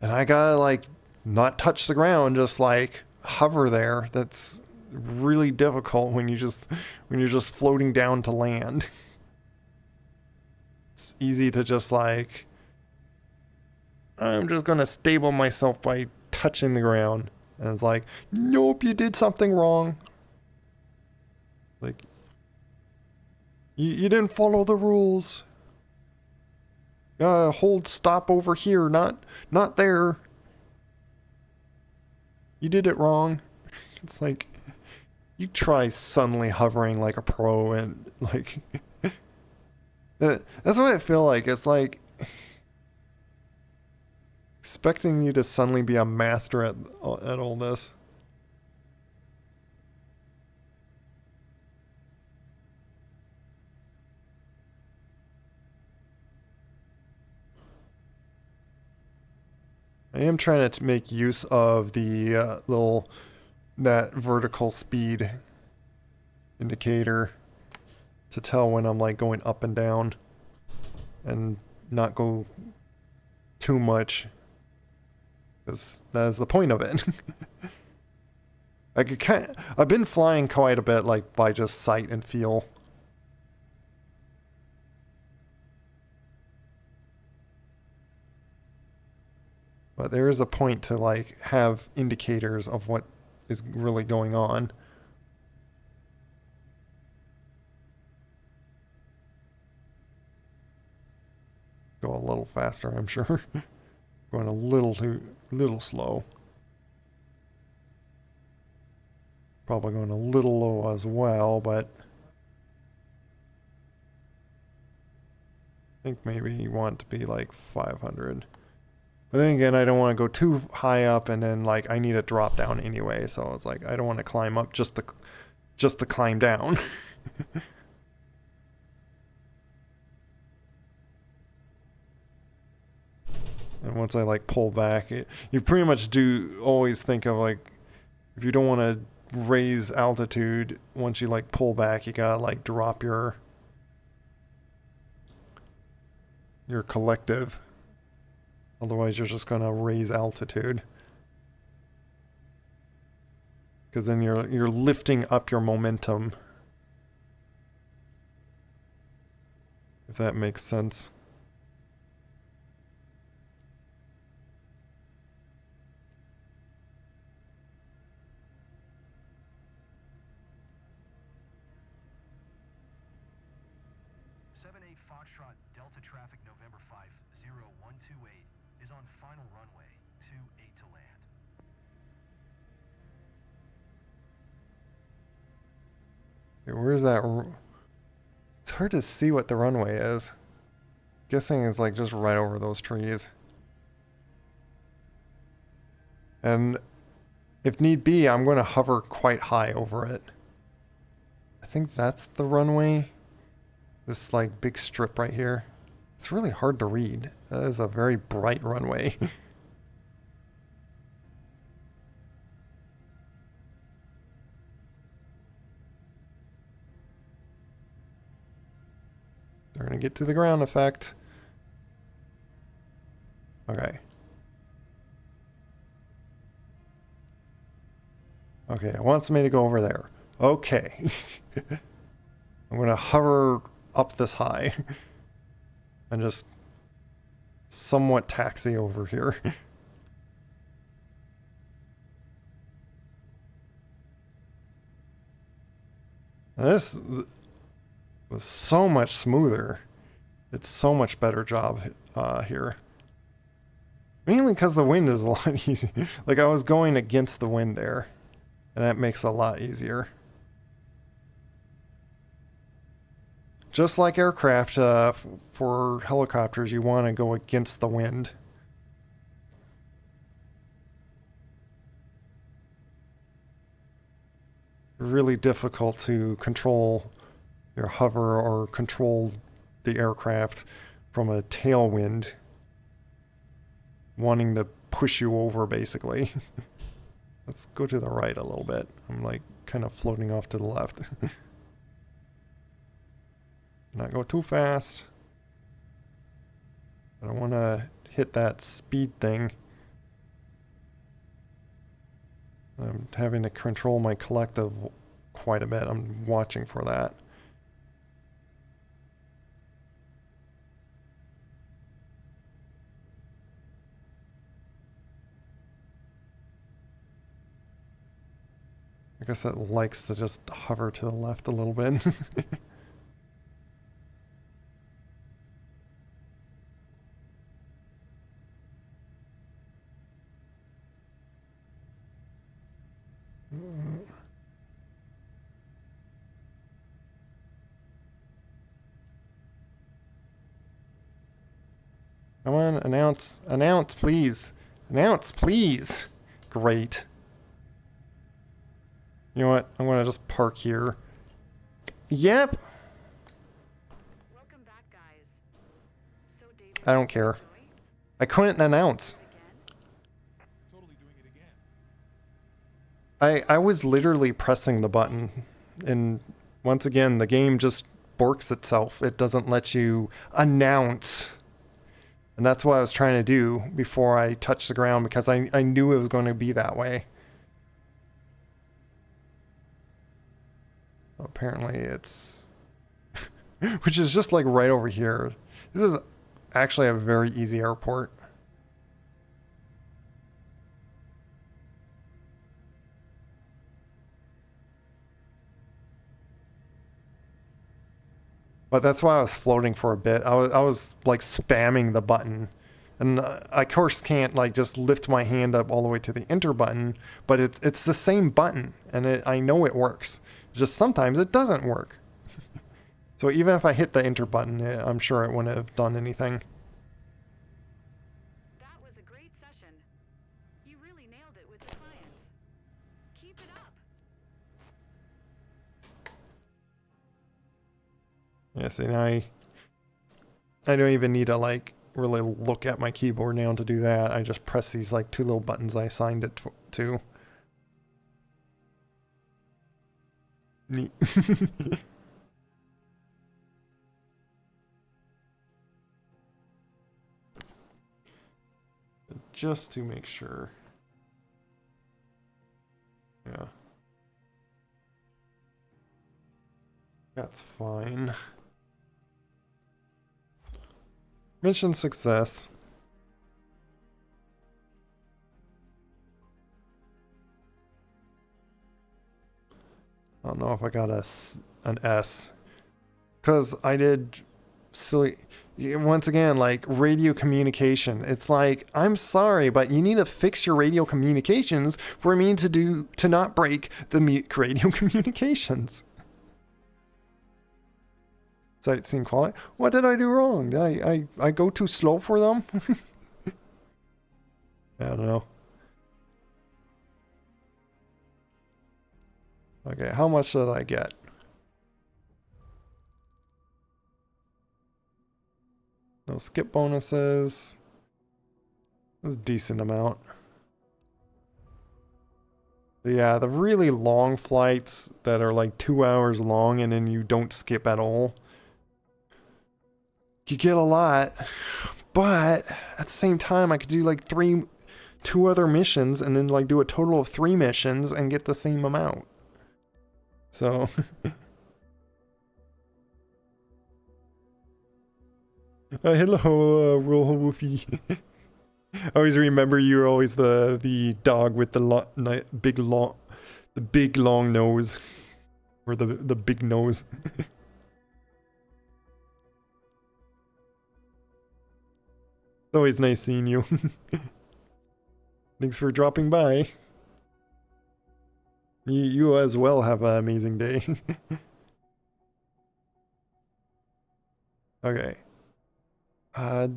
And I gotta, like, not touch the ground, just, like, hover there. That's really difficult when you're just floating down to land. It's easy to just, like... I'm just gonna stable myself by touching the ground. And it's like, nope, you did something wrong. Like, you didn't follow the rules. Hold stop over here, not there. You did it wrong. It's like, you try suddenly hovering like a pro and like, that's what I feel like. It's like expecting you to suddenly be a master at all this. I am trying to make use of the that vertical speed indicator to tell when I'm like going up and down and not go too much, because that is the point of it. I've been flying quite a bit, like by just sight and feel. But there is a point to like have indicators of what is really going on. Go a little faster, I'm sure. Going a little slow. Probably going a little low as well, but I think maybe you want to be like 500. But then again, I don't want to go too high up, and then like I need to drop down anyway. So it's like I don't want to climb up just to climb down. And once I like pull back, you pretty much do always think of like, if you don't want to raise altitude, once you like pull back, you gotta like drop your collective. Otherwise, you're just gonna raise altitude. Because then you're lifting up your momentum. If that makes sense. Foxtrot Delta traffic November 50128 is on final runway 28 to land. Okay, where's that? It's hard to see what the runway is. Guessing it's like just right over those trees. And if need be, I'm going to hover quite high over it. I think that's the runway. This like big strip right here. It's really hard to read. That is a very bright runway. They're going to get to the ground effect. Okay. Okay, it wants me to go over there. Okay. I'm going to hover up this high and just somewhat taxi over here. This was so much smoother. It's so much better job here. Mainly because the wind is a lot easier. Like I was going against the wind there, and that makes it a lot easier. Just like aircraft, for helicopters, you want to go against the wind. Really difficult to control your hover or control the aircraft from a tailwind wanting to push you over, basically. Let's go to the right a little bit. I'm like kind of floating off to the left. Not go too fast. I don't want to hit that speed thing. I'm having to control my collective quite a bit. I'm watching for that. I guess it likes to just hover to the left a little bit. Come on, announce, please. Announce, please. Great. You know what? I'm gonna just park here. Yep. Welcome back, guys. So, David, I don't care. enjoy? I couldn't announce. Again? Totally doing it again. I was literally pressing the button, and once again, the game just borks itself. It doesn't let you announce. And that's what I was trying to do before I touched the ground, because I knew it was going to be that way. Apparently it's... which is just like right over here. This is actually a very easy airport. But that's why I was floating for a bit. I was like spamming the button. And I of course can't like just lift my hand up all the way to the enter button, but it's the same button, and I know it works. Just sometimes it doesn't work. So even if I hit the enter button, I'm sure it wouldn't have done anything. That was a great session. You really nailed it with the clients. Keep it up. Yeah, see, now I don't even need to like really look at my keyboard now to do that. I just press these like two little buttons I assigned it to. Neat. Just to make sure. Yeah. That's fine. Mission success. I don't know if I got an S. Because I did silly... Once again, like radio communication. It's like, I'm sorry, but you need to fix your radio communications for me to not break the radio communications. Sightseeing quality. What did I do wrong? Did I go too slow for them? I don't know. Okay, how much did I get? No skip bonuses. That's a decent amount. But yeah, the really long flights that are like 2 hours long and then you don't skip at all. You get a lot, but at the same time, I could do like two other missions and then like do a total of 3 missions and get the same amount. So, hello, Roll Woofy. I always remember you're always the dog with the big long nose, or the big nose. It's always nice seeing you. Thanks for dropping by. You as well have an amazing day. Okay.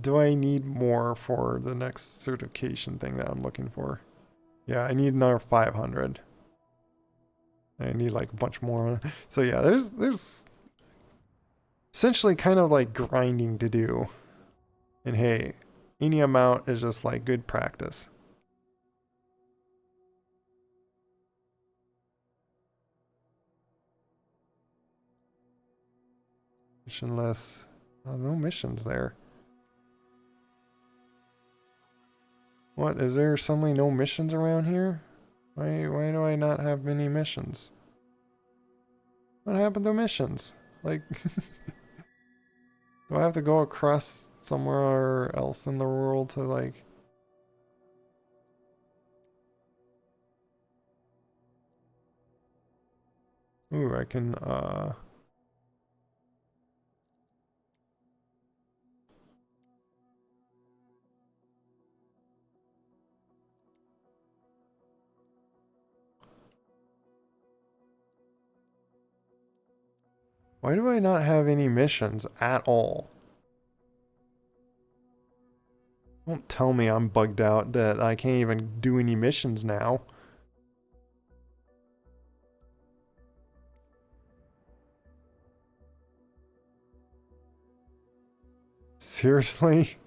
Do I need more for the next certification thing that I'm looking for? Yeah, I need another 500. I need like a bunch more. So yeah, there's essentially kind of like grinding to do. And hey, any amount is just like good practice. Missionless. Oh, no missions there. What, is there suddenly no missions around here? Why do I not have many missions? What happened to missions? Like, do I have to go across somewhere else in the world to like... Ooh, I can, why do I not have any missions at all? Don't tell me I'm bugged out that I can't even do any missions now. Seriously?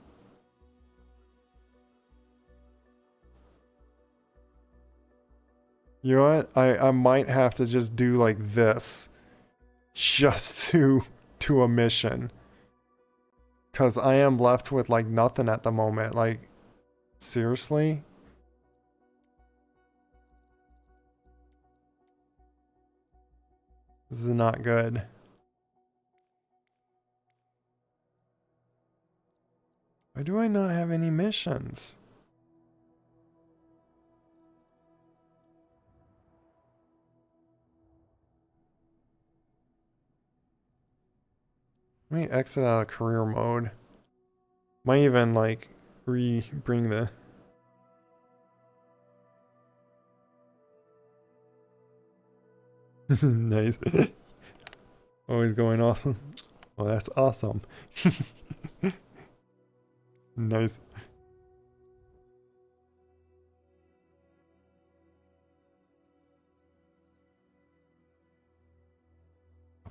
You know what? I might have to just do like this. Just to a mission. Cause I am left with like nothing at the moment. Like, seriously? This is not good. Why do I not have any missions? Let me exit out of career mode. Might even like bring the nice. Always going awesome. Well, that's awesome. Nice.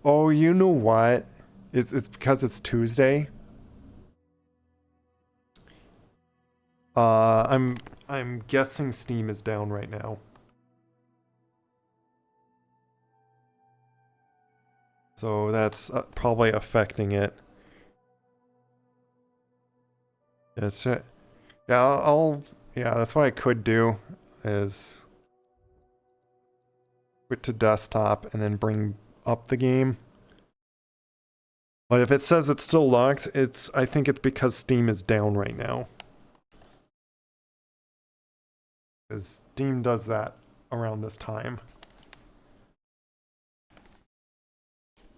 Oh, you know what? It's because it's Tuesday. I'm guessing Steam is down right now. So that's probably affecting it. It's yeah, yeah, that's what I could do is quit to desktop and then bring up the game. But if it says it's still locked, I think it's because Steam is down right now. Because Steam does that around this time.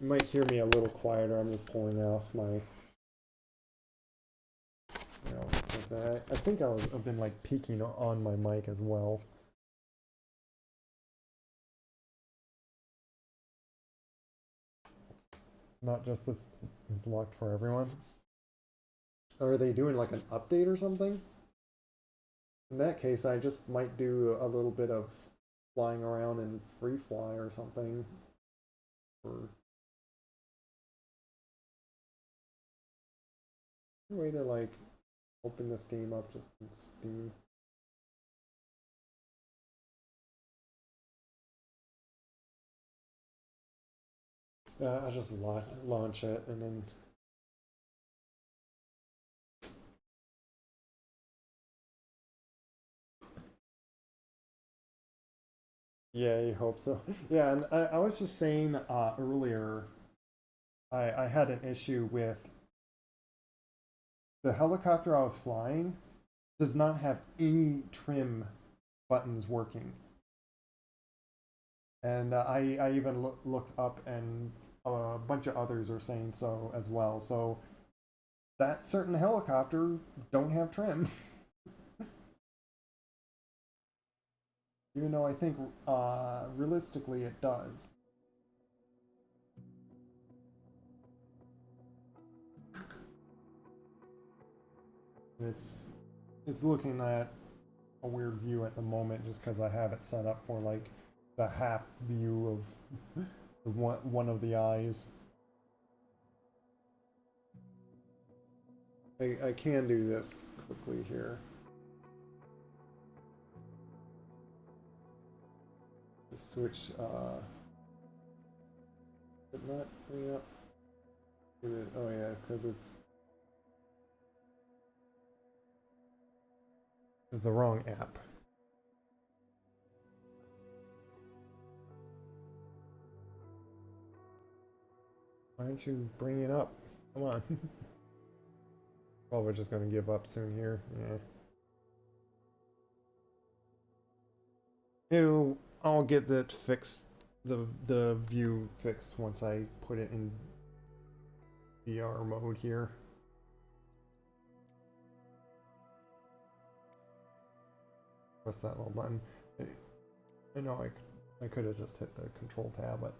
You might hear me a little quieter. I'm just pulling off my, like that. I think I've been like peeking on my mic as well. It's not just this is locked for everyone. Are they doing like an update or something? In that case, I just might do a little bit of flying around in free fly or something. Or way to like open this game up just in Steam. I'll just launch it and then. Yeah, you hope so. Yeah, and I was just saying earlier, I had an issue with the helicopter I was flying does not have any trim buttons working. And I even looked up and a bunch of others are saying so as well. So that certain helicopter don't have trim. Even though I think realistically it does. It's looking at a weird view at the moment just because I have it set up for like the half view of one of the eyes. I can do this quickly here. Just switch did not bring up. Oh yeah, because it's the wrong app. Why aren't you bringing it up? Come on. Probably just gonna give up soon here. Yeah. I'll get that fixed the view fixed once I put it in VR mode here. Press that little button. I know I could have just hit the control tab, but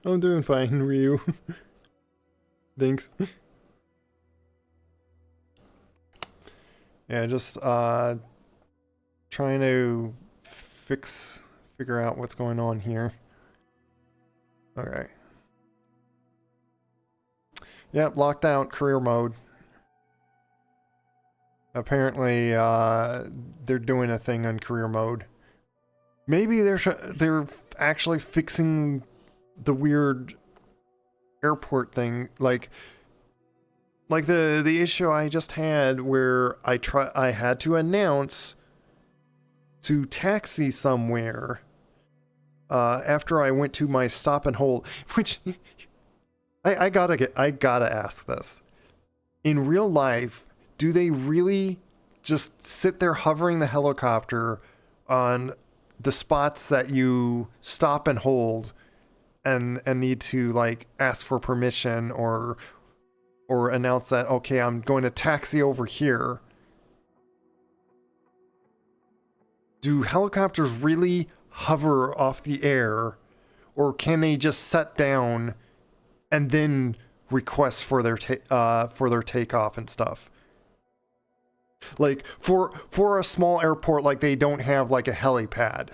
I'm doing fine, Ryu. Thanks. Yeah, just trying to figure out what's going on here. Okay. Yep, locked out career mode. Apparently, they're doing a thing on career mode. Maybe they're actually fixing the weird airport thing, like the issue I just had where I had to announce to taxi somewhere after I went to my stop and hold, which I gotta ask this. In real life, do they really just sit there hovering the helicopter on the spots that you stop and hold and need to like ask for permission or announce that, okay, I'm going to taxi over here? Do helicopters really hover off the air, or can they just set down and then request for their takeoff and stuff? Like for a small airport, like they don't have like a helipad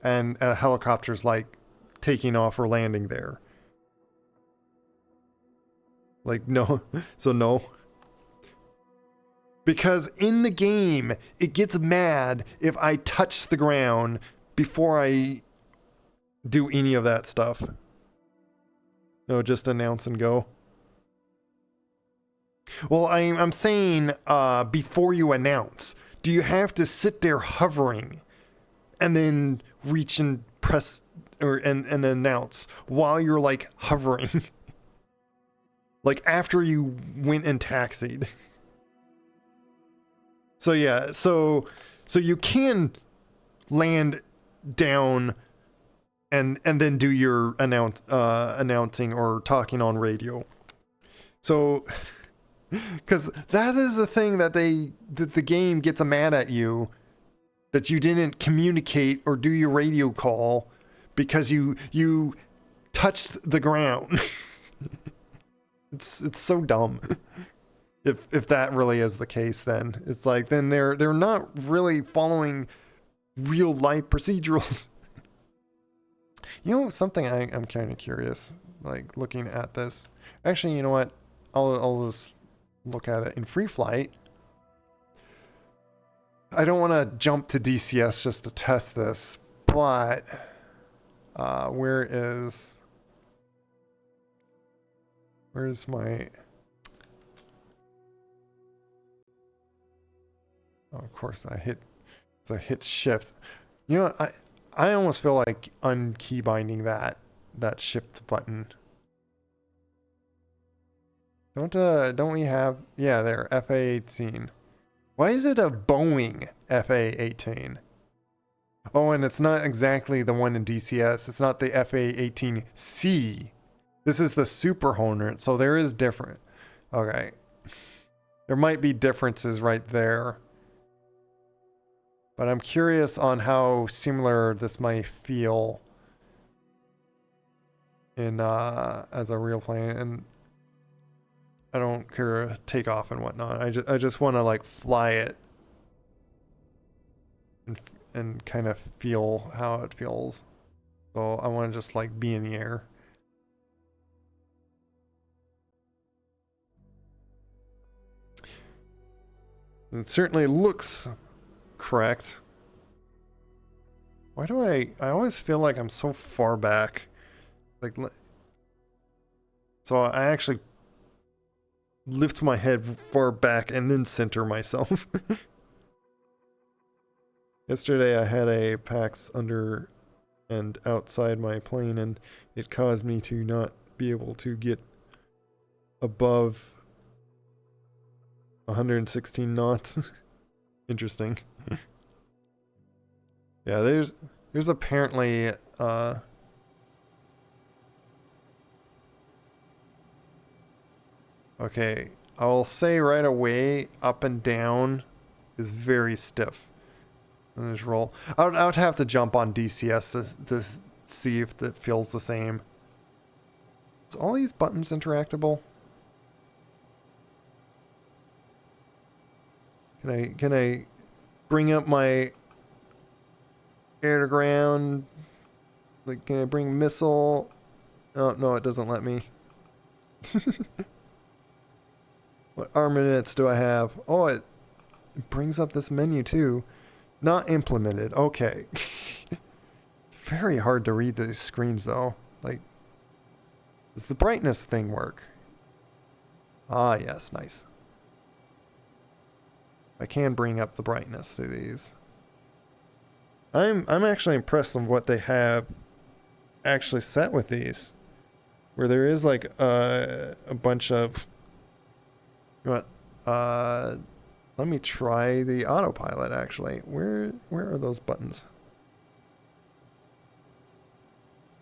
and helicopters like taking off or landing there. Like, no. So no. Because in the game, it gets mad if I touch the ground before I do any of that stuff. No, just announce and go. Well, I'm saying before you announce. Do you have to sit there hovering and then reach and press and announce while you're like hovering? Like after you went and taxied. So yeah, so you can land down and then do your announcing or talking on radio. So, because that is the thing that the game gets mad at you, that you didn't communicate or do your radio call because you touched the ground. It's so dumb. If that really is the case, then it's like then they're not really following real life procedurals. You know, something I'm kind of curious, like looking at this. Actually, you know what? I'll just look at it in free flight. I don't want to jump to DCS just to test this, but where's my... Oh, of course I hit shift. You know, I almost feel like unkeybinding that shift button. Don't we have, yeah, there, FA18. Why is it a Boeing FA18? Oh, and it's not exactly the one in DCS. It's not the FA18C. This is the Super Hornet, so there is different. Okay. There might be differences right there. But I'm curious on how similar this might feel in as a real plane, and I don't care to take off and whatnot. I just want to like fly it and kind of feel how it feels. So I want to just like be in the air. It certainly looks correct. Why do I always feel like I'm so far back? Like, so I actually lift my head far back and then center myself. Yesterday I had a PAX under and outside my plane, and it caused me to not be able to get above 116 knots. Interesting. Yeah, there's apparently okay, I'll say right away up and down is very stiff. And there's roll. I would have to jump on DCS to see if it feels the same. Is all these buttons interactable? Can I bring up my air to ground? Like, can I bring missile? Oh no, it doesn't let me. What armaments do I have? Oh, it brings up this menu too. Not implemented. Okay. Very hard to read these screens though. Like, does the brightness thing work? Ah, yes, nice. I can bring up the brightness to these. I'm actually impressed with what they have actually set with these. Where there is like a bunch of what let me try the autopilot actually. Where are those buttons?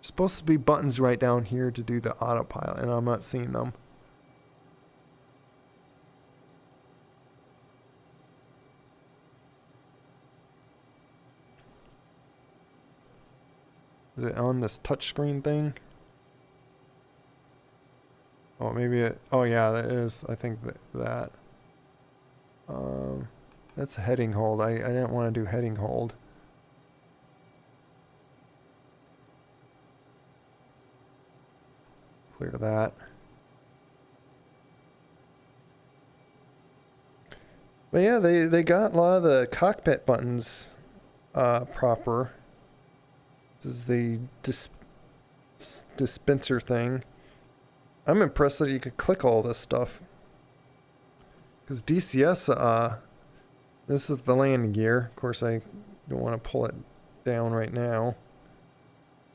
Supposed to be buttons right down here to do the autopilot, and I'm not seeing them. Is it on this touchscreen thing? Oh, maybe it. Oh, yeah, that is. I think that. That's heading hold. I didn't want to do heading hold. Clear that. But yeah, they got a lot of the cockpit buttons proper. This is the dispenser thing. I'm impressed that you could click all this stuff. Because DCS, this is the landing gear. Of course, I don't want to pull it down right now.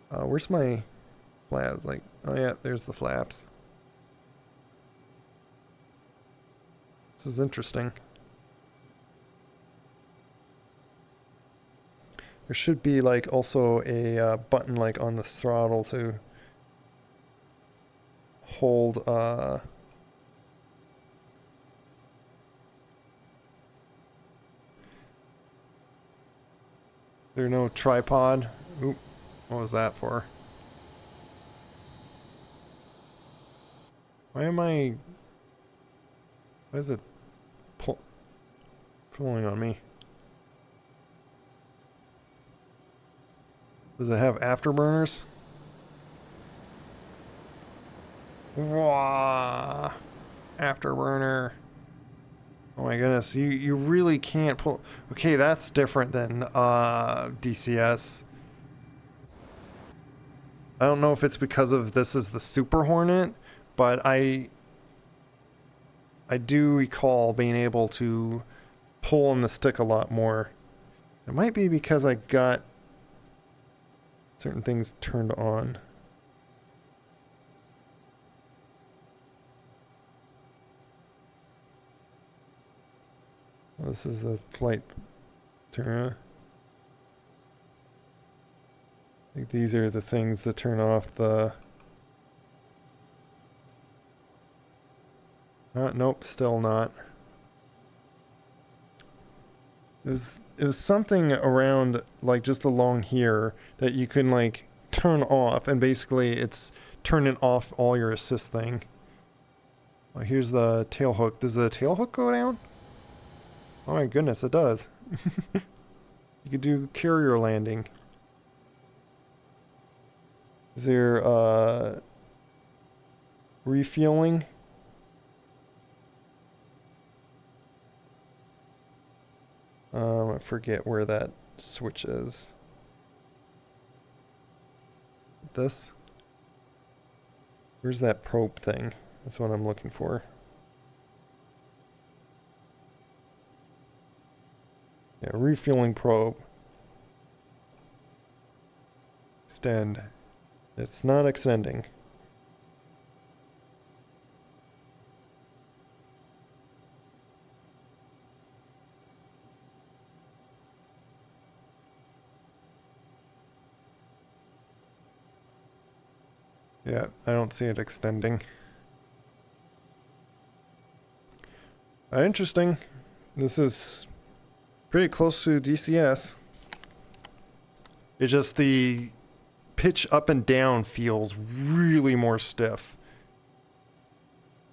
Where's my flaps? Like, oh yeah, there's the flaps. This is interesting. There should be like also a button like on the throttle to hold There's no tripod. Oop, what was that for? Why is it pulling on me? Does it have afterburners? Wah! Afterburner. Oh my goodness, you really can't pull. Okay, that's different than DCS. I don't know if it's because of this is the Super Hornet, but I do recall being able to pull on the stick a lot more. It might be because I got certain things turned on. This is the flight turn. I think these are the things that turn off the... nope, still not. It was something around, like, just along here that you can, like, turn off, and basically it's turning off all your assist thing. Well, here's the tail hook. Does the tail hook go down? Oh my goodness, it does. You could do carrier landing. Is there, refueling? I forget where that switch is. This? Where's that probe thing? That's what I'm looking for. Yeah, refueling probe. Extend. It's not extending. Yeah, I don't see it extending. Interesting. This is pretty close to DCS. It's just the pitch up and down feels really more stiff.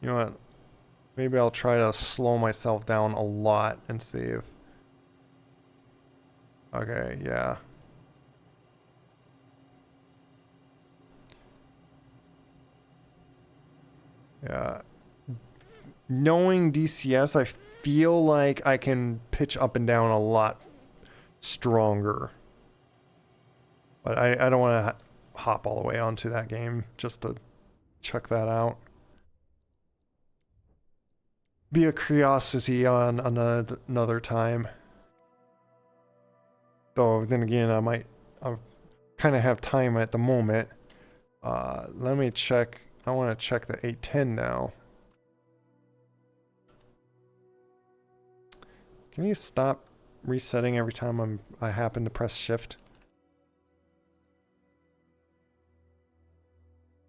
You know what? Maybe I'll try to slow myself down a lot and see if... Okay, yeah. Yeah. Knowing DCS, I feel like I can pitch up and down a lot stronger. But I don't want to hop all the way onto that game just to check that out. Be a curiosity on another time. Though then again, I kind of have time at the moment. Let me check. I want to check the 810 now. Can you stop resetting every time I happen to press shift?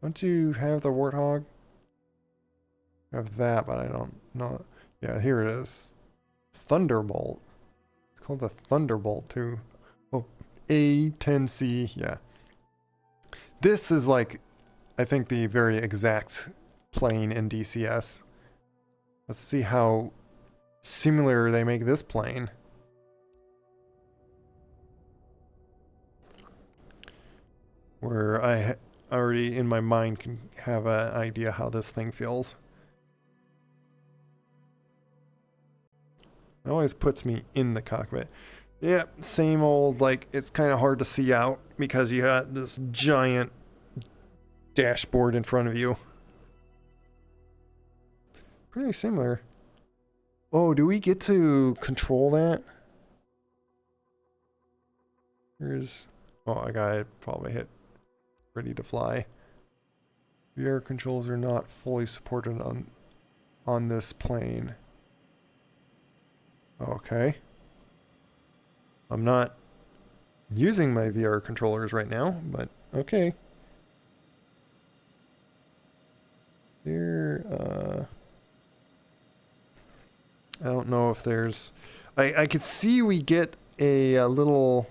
Don't you have the Warthog? I have that, but I don't know. Yeah, here it is. Thunderbolt. It's called the Thunderbolt too. Oh, A10C. Yeah. This is like, I think, the very exact plane in DCS. Let's see how similar they make this plane. Where I already in my mind can have an idea how this thing feels. It always puts me in the cockpit. Yeah, same old, like, it's kind of hard to see out because you got this giant dashboard in front of you. Pretty similar. Oh, do we get to control that? Here's... Oh, I gotta probably hit ready to fly. VR controls are not fully supported on this plane. Okay. I'm not using my VR controllers right now, but okay. There, I don't know if there's... I could see we get a little...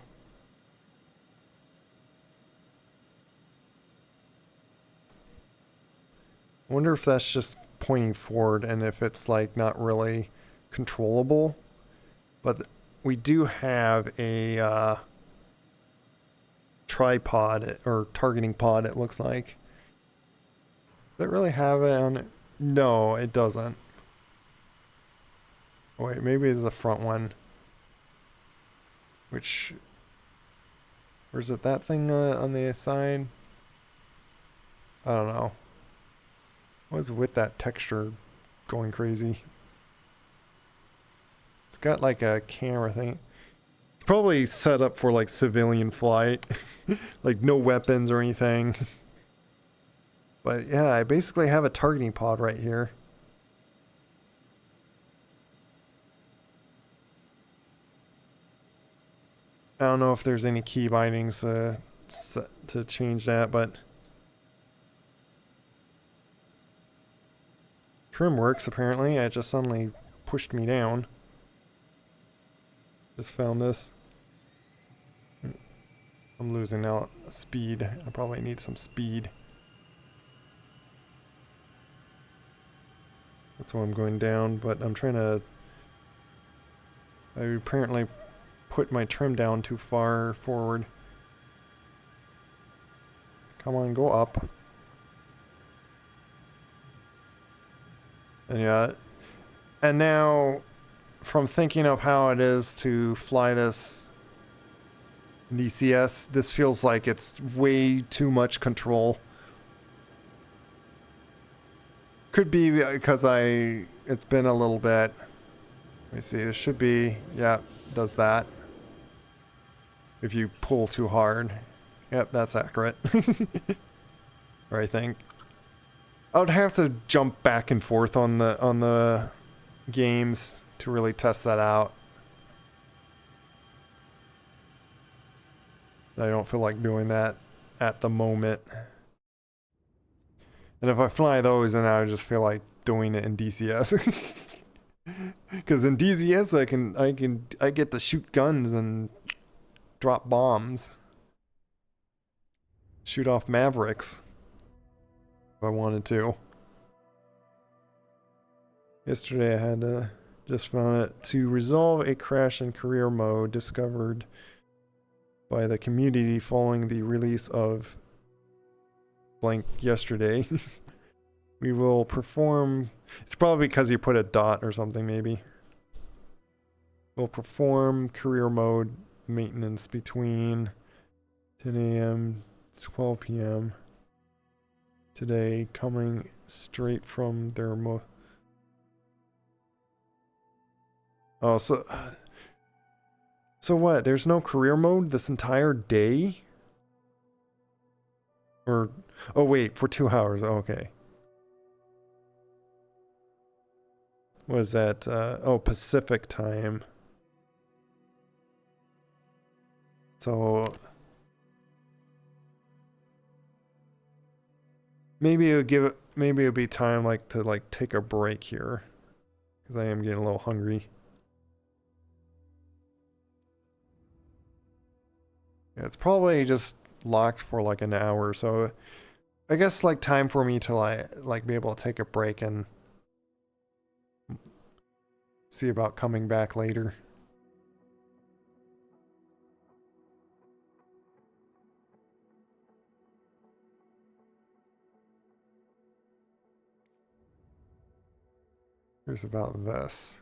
I wonder if that's just pointing forward and if it's like not really controllable. But we do have a tripod or targeting pod, it looks like. Does it really have it on it? No, it doesn't. Wait, maybe the front one. Which... Or is it that thing on the side? I don't know. What is with that texture going crazy? It's got like a camera thing. It's probably set up for like civilian flight. Like no weapons or anything. But yeah, I basically have a targeting pod right here. I don't know if there's any key bindings to change that, but trim works apparently. It just suddenly pushed me down. Just found this. I'm losing now speed. I probably need some speed. That's why I'm going down, but I'm trying to... I apparently put my trim down too far forward. Come on, go up. And yeah, and now from thinking of how it is to fly this DCS, this feels like it's way too much control. Could be because it's been a little bit. Let me see, it should be, yeah, does that. If you pull too hard. Yep, that's accurate. Or I think. I would have to jump back and forth on the games to really test that out. I don't feel like doing that at the moment. And if I fly those, then I would just feel like doing it in DCS. Because in DCS, I get to shoot guns and drop bombs, shoot off Mavericks if I wanted to. Yesterday, I had just found it to resolve a crash in career mode discovered by the community following the release of blank yesterday. We will perform. It's probably because you put a dot or something, maybe. We'll perform career mode maintenance between 10 a.m. to 12 p.m. today, coming straight from their Oh, so what? There's no career mode this entire day? Or oh wait, for 2 hours. Okay. What is that? Oh, Pacific time. So maybe it'll be time like to like take a break here, because I am getting a little hungry. Yeah, it's probably just locked for like an hour, so I guess like time for me to like be able to take a break and see about coming back later. Here's about this.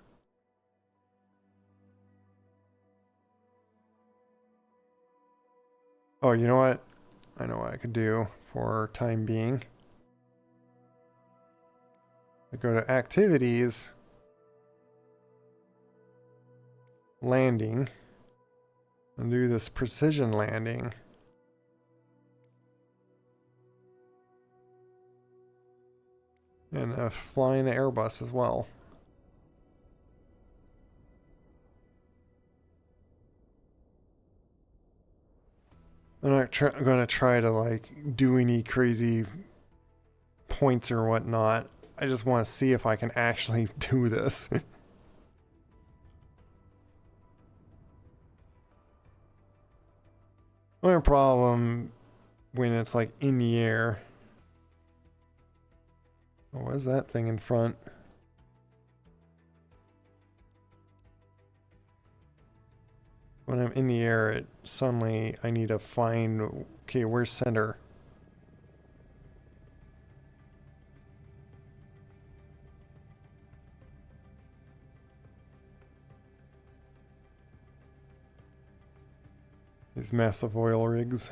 Oh, you know what? I know what I could do for time being. I go to activities, landing, and do this precision landing. And flying the Airbus as well. I'm not going to try to like do any crazy points or whatnot. I just want to see if I can actually do this. Only problem when it's like in the air. Oh, what is that thing in front? When I'm in the air, suddenly I need to find, okay, where's center? These massive oil rigs.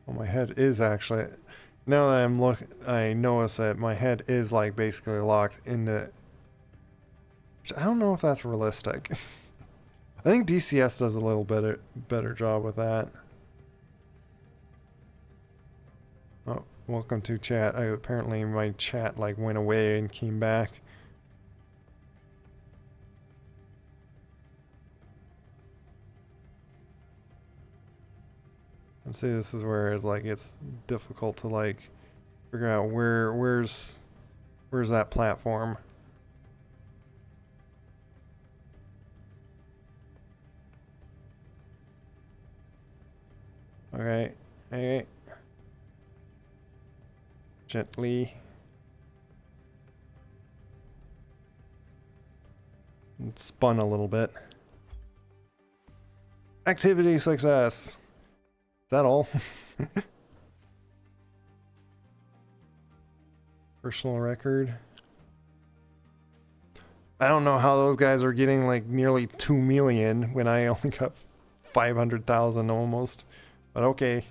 Well, my head is actually, now that I notice that my head is like basically locked into, I don't know if that's realistic. I think DCS does a little better job with that. Oh, welcome to chat. Apparently my chat like went away and came back. And see, this is where it like it's difficult to like figure out where's that platform. Okay, okay. Gently. And spun a little bit. Activity success. Is that all? Personal record. I don't know how those guys are getting like nearly 2 million when I only got 500,000 almost. But okay.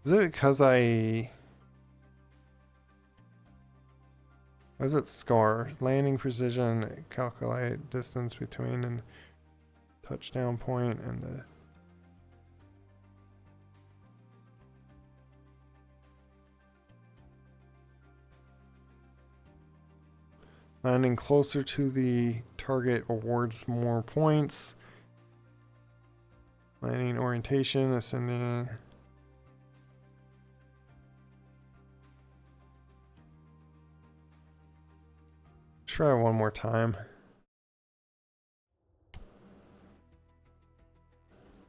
Is it because what is it score? Landing precision, calculate distance between and touchdown point and the landing closer to the target awards more points. Landing orientation, ascending. Try one more time.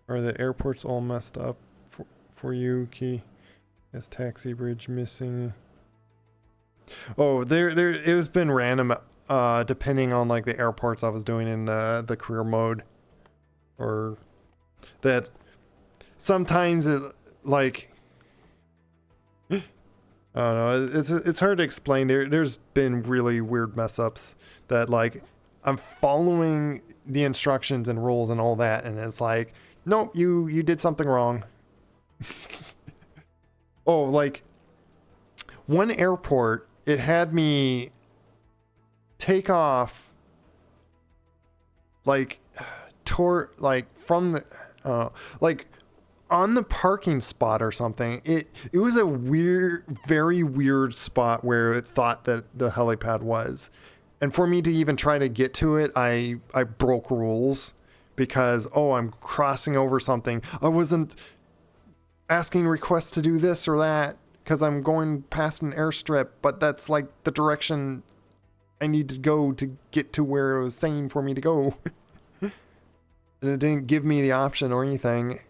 Are the airports all messed up for you, Key? Is taxi bridge missing? Oh, there it has been random depending on like the airports I was doing in the career mode. Or that sometimes it like I don't know, it's hard to explain. There's been really weird mess ups that like I'm following the instructions and rules and all that, and it's like, nope, you did something wrong. Oh, like one airport, it had me take off like from the like on the parking spot or something. It was a weird, very weird spot where it thought that the helipad was. And for me to even try to get to it, I broke rules because, oh, I'm crossing over something. I wasn't asking requests to do this or that because I'm going past an airstrip, but that's like the direction I need to go to get to where it was saying for me to go. And it didn't give me the option or anything.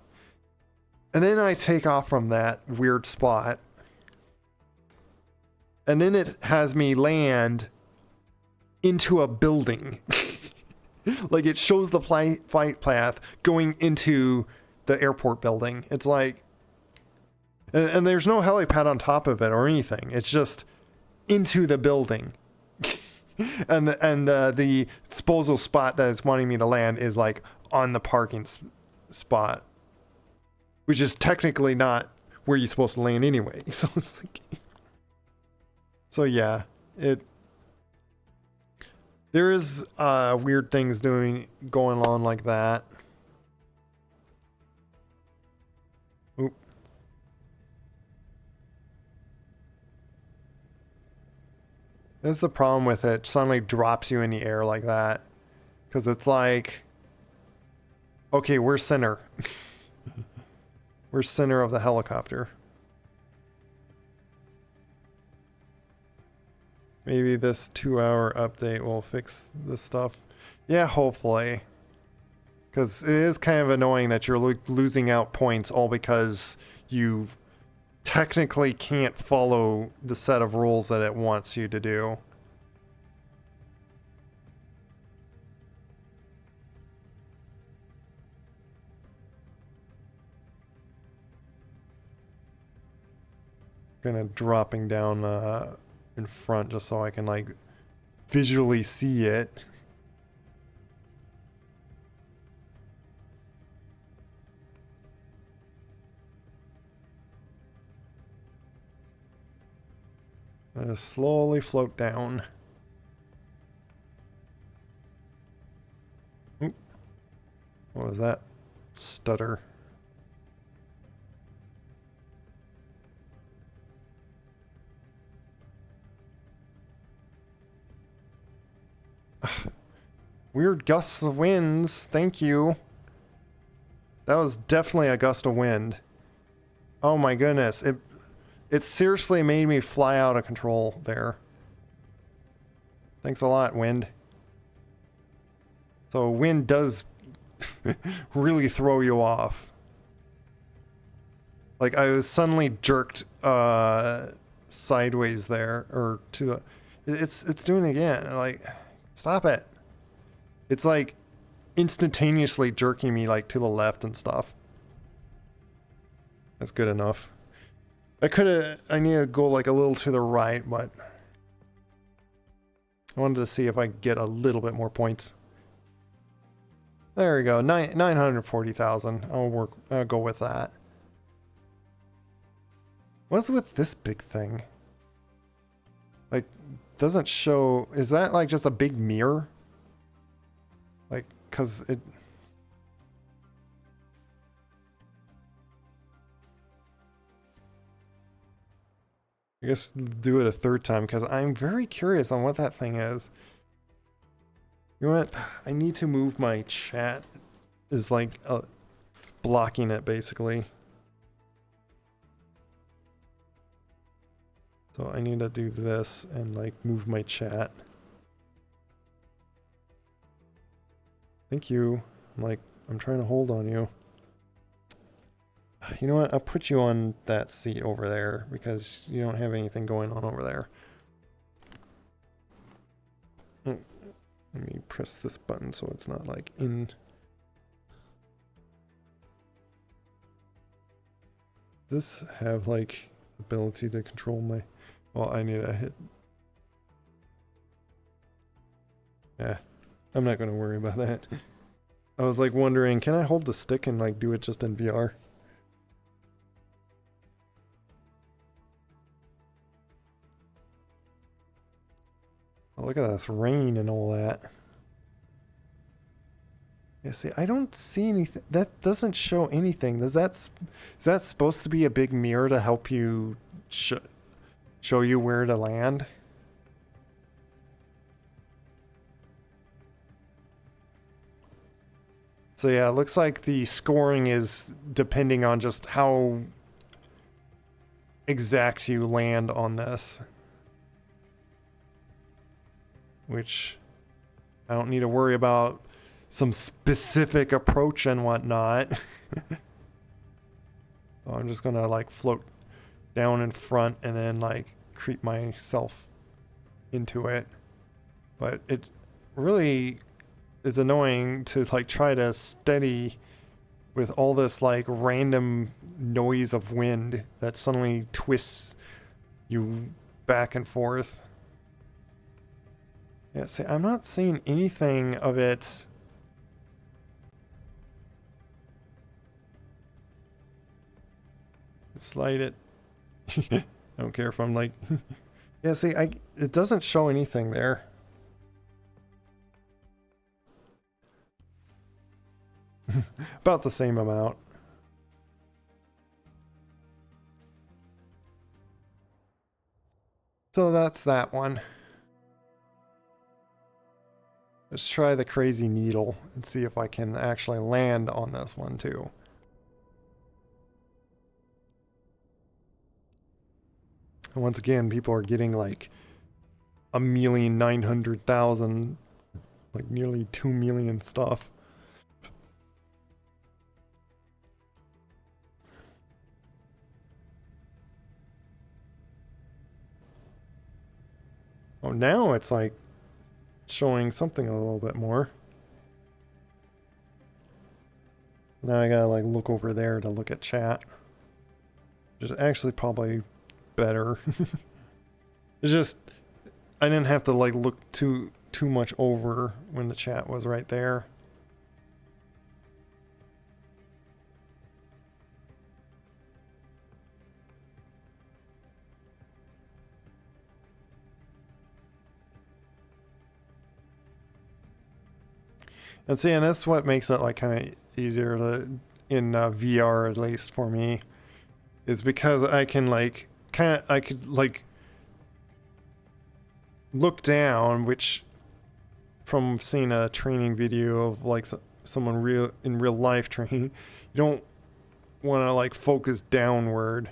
And then I take off from that weird spot. And then it has me land into a building. Like it shows the flight path going into the airport building. It's like, and there's no helipad on top of it or anything. It's just into the building. and the disposal spot that it's wanting me to land is like on the parking spot, which is technically not where you're supposed to land anyway. So it's like, so yeah, there is weird things going on like that. Oop. That's the problem with it. Suddenly drops you in the air like that. Because it's like, okay, we're center. We're center of the helicopter. Maybe this 2-hour update will fix this stuff. Yeah, hopefully. Because it is kind of annoying that you're losing out points all because you technically can't follow the set of rules that it wants you to do. Kind of dropping down in front just so I can like visually see it. Slowly float down. Oop. What was that? Stutter. Weird gusts of winds. Thank you. That was definitely a gust of wind. Oh my goodness. It seriously made me fly out of control there. Thanks a lot, wind. So wind does really throw you off. Like I was suddenly jerked sideways there, or to the. It's doing it again. Like, stop it. It's like instantaneously jerking me like to the left and stuff. That's good enough. I need to go like a little to the right, but I wanted to see if I could get a little bit more points. There we go, 940,000. I'll go with that. What's with this big thing? Like, doesn't show, is that like just a big mirror? Like, cause it... I guess do it a third time because I'm very curious on what that thing is. You know what? I need to move my chat. Is like blocking it basically. So I need to do this and like move my chat. Thank you. I'm trying to hold on you. You know what? I'll put you on that seat over there because you don't have anything going on over there. Let me press this button so it's not like in. Does this have like ability to control my. Well, I need to hit. Yeah, I'm not going to worry about that. I was like wondering, can I hold the stick and like do it just in VR? Oh, look at this rain and all that. Yeah, see, I don't see anything. That doesn't show anything. Is that supposed to be a big mirror to help you show you where to land? So yeah, it looks like the scoring is depending on just how exact you land on this. Which I don't need to worry about some specific approach and whatnot. So I'm just gonna like float down in front and then like creep myself into it. But it really is annoying to like try to steady with all this like random noise of wind that suddenly twists you back and forth. Yeah, see, I'm not seeing anything of it. Slide it. I don't care if I'm like. Yeah, see, it doesn't show anything there. About the same amount. So that's that one. Let's try the crazy needle and see if I can actually land on this one too. And once again, people are getting like 1,900,000, like nearly 2 million stuff. Oh, now it's like showing something a little bit more. Now I gotta like look over there to look at chat. Which is actually probably better. It's just I didn't have to like look too much over when the chat was right there. And see, and that's what makes it like kind of easier to in VR, at least for me, is because I can like I could like look down, which from seeing a training video of like someone in real life training, you don't want to like focus downward,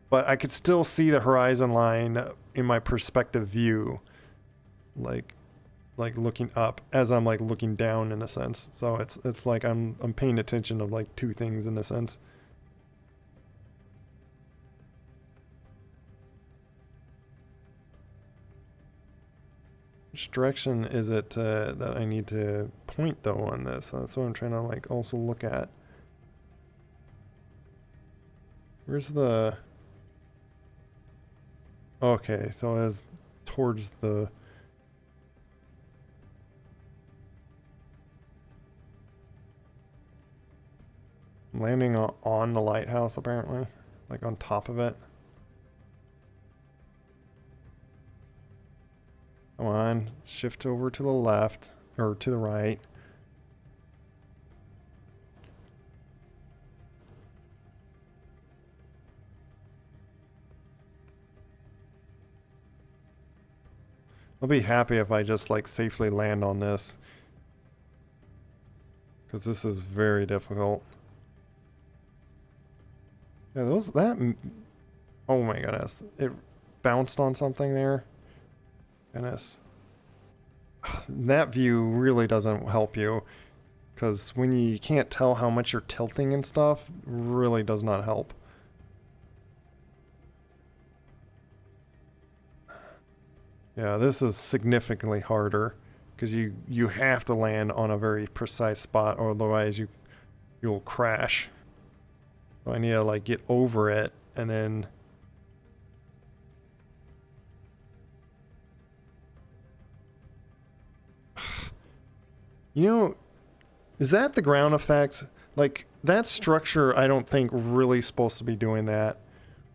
but I could still see the horizon line in my perspective view, like looking up as I'm like looking down in a sense. So it's like I'm paying attention to like two things in a sense. Which direction is it that I need to point though on this? That's what I'm trying to like also look at. Where's the... Okay, so as towards the... I'm landing on the lighthouse apparently, like on top of it. Come on, shift over to the left, or to the right. I'll be happy if I just like safely land on this. Because this is very difficult. Yeah, oh my goodness. It bounced on something there. Goodness. That view really doesn't help you. Because when you can't tell how much you're tilting and stuff, really does not help. Yeah, this is significantly harder. Because you have to land on a very precise spot, or otherwise you'll crash. So I need to like get over it and then you know, is that the ground effect? Like that structure I don't think really supposed to be doing that.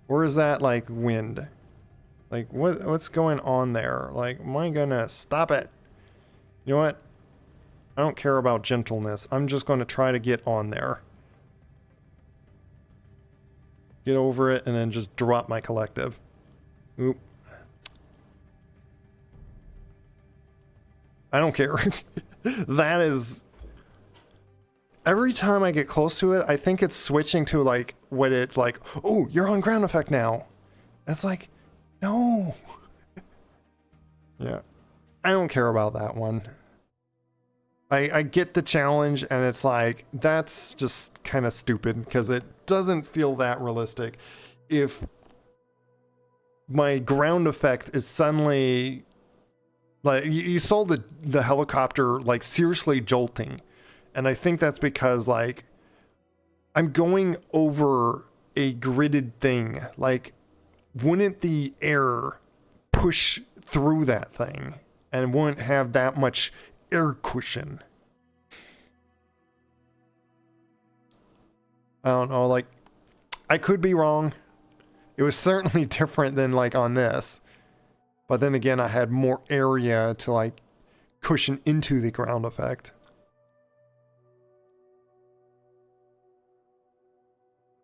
Or is that like wind? Like what's going on there? Like my goodness, stop it. You know what? I don't care about gentleness. I'm just going to try to get on there. Get over it and then just drop my collective. Oop. I don't care. That is... Every time I get close to it, I think it's switching to like what it like, oh, you're on ground effect now. It's like, no. Yeah. I don't care about that one. I get the challenge and it's like, that's just kind of stupid because it doesn't feel that realistic. If my ground effect is suddenly like you saw the helicopter like seriously jolting, and I think that's because like I'm going over a gridded thing. Like, wouldn't the air push through that thing and wouldn't have that much air cushion? I don't know, like I could be wrong. It was certainly different than like on this. But then again, I had more area to like cushion into the ground effect.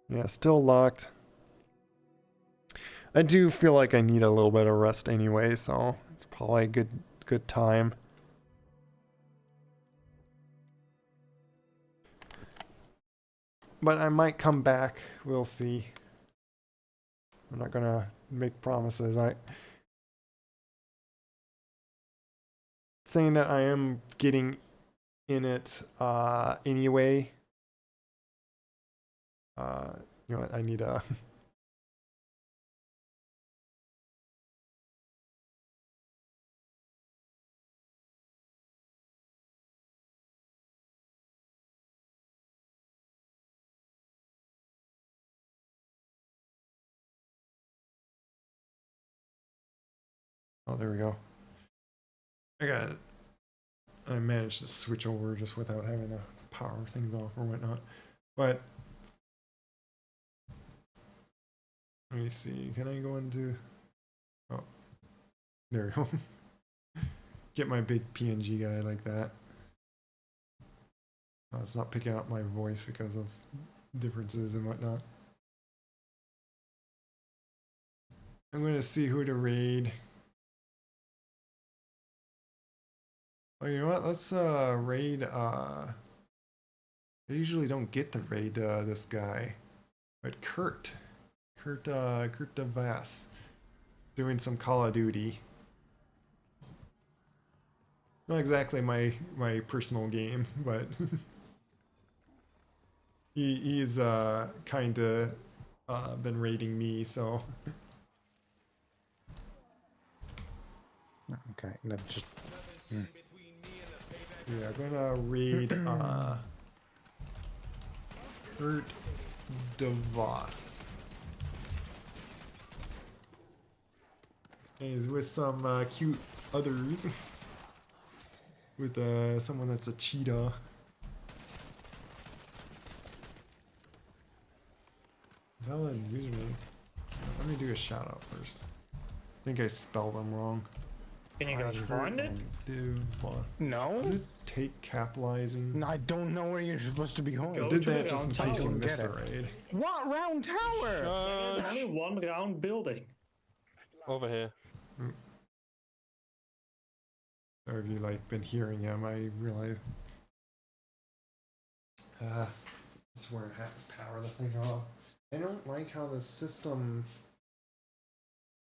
Yeah, still locked. I do feel like I need a little bit of rest anyway, so it's probably a good time. But I might come back. We'll see. I'm not gonna make promises. Saying that I am getting in it anyway. You know what? I need a. Oh, there we go. I got it. I managed to switch over just without having to power things off or whatnot. But let me see. Can I go into? Oh, there we go. Get my big PNG guy like that. It's not picking up my voice because of differences and whatnot. I'm gonna see who to raid. Oh, you know what? Let's raid. I usually don't get to raid this guy, but Kurt DeVas, doing some Call of Duty. Not exactly my personal game, but he's kind of been raiding me, so. Okay, no, just. Yeah, I'm gonna raid Kurt DeVos. And he's with some cute others. With someone that's a cheetah. Valid username. Let me do a shout out first. I think I spelled them wrong. Can you guys find it? No. Does it take capitalizing? No, I don't know where you're supposed to be going. Go I did to that the just in round case you tower. missed the Get it. raid. What round tower? There's only one round building. Over here. or have you like been hearing him? I realize. That's where I have to power the thing off. I don't like how the system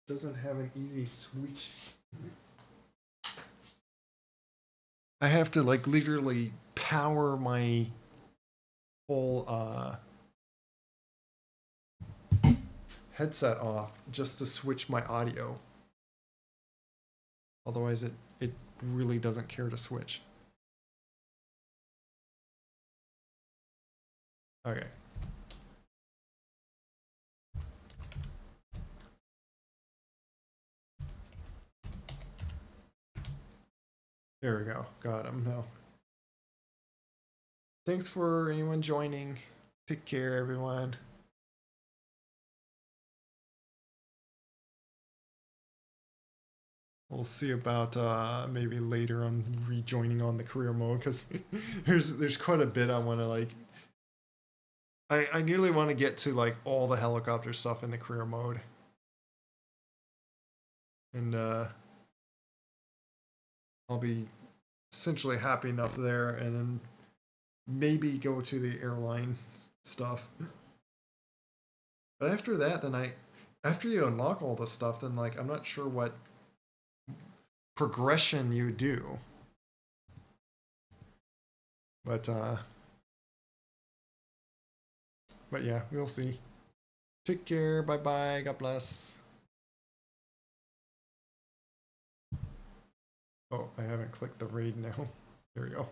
doesn't have an easy switch. I have to like literally power my whole headset off just to switch my audio. Otherwise it really doesn't care to switch. Okay. There we go. Got him now. Thanks for anyone joining. Take care, everyone. We'll see about maybe later on rejoining on the career mode because there's quite a bit I want to like. I nearly want to get to like all the helicopter stuff in the career mode, and I'll be essentially happy enough there, and then maybe go to the airline stuff. But after that, then after you unlock all the stuff, then like I'm not sure what progression you do. But yeah, we'll see. Take care. Bye bye. God bless. Oh, I haven't clicked the raid now. There we go.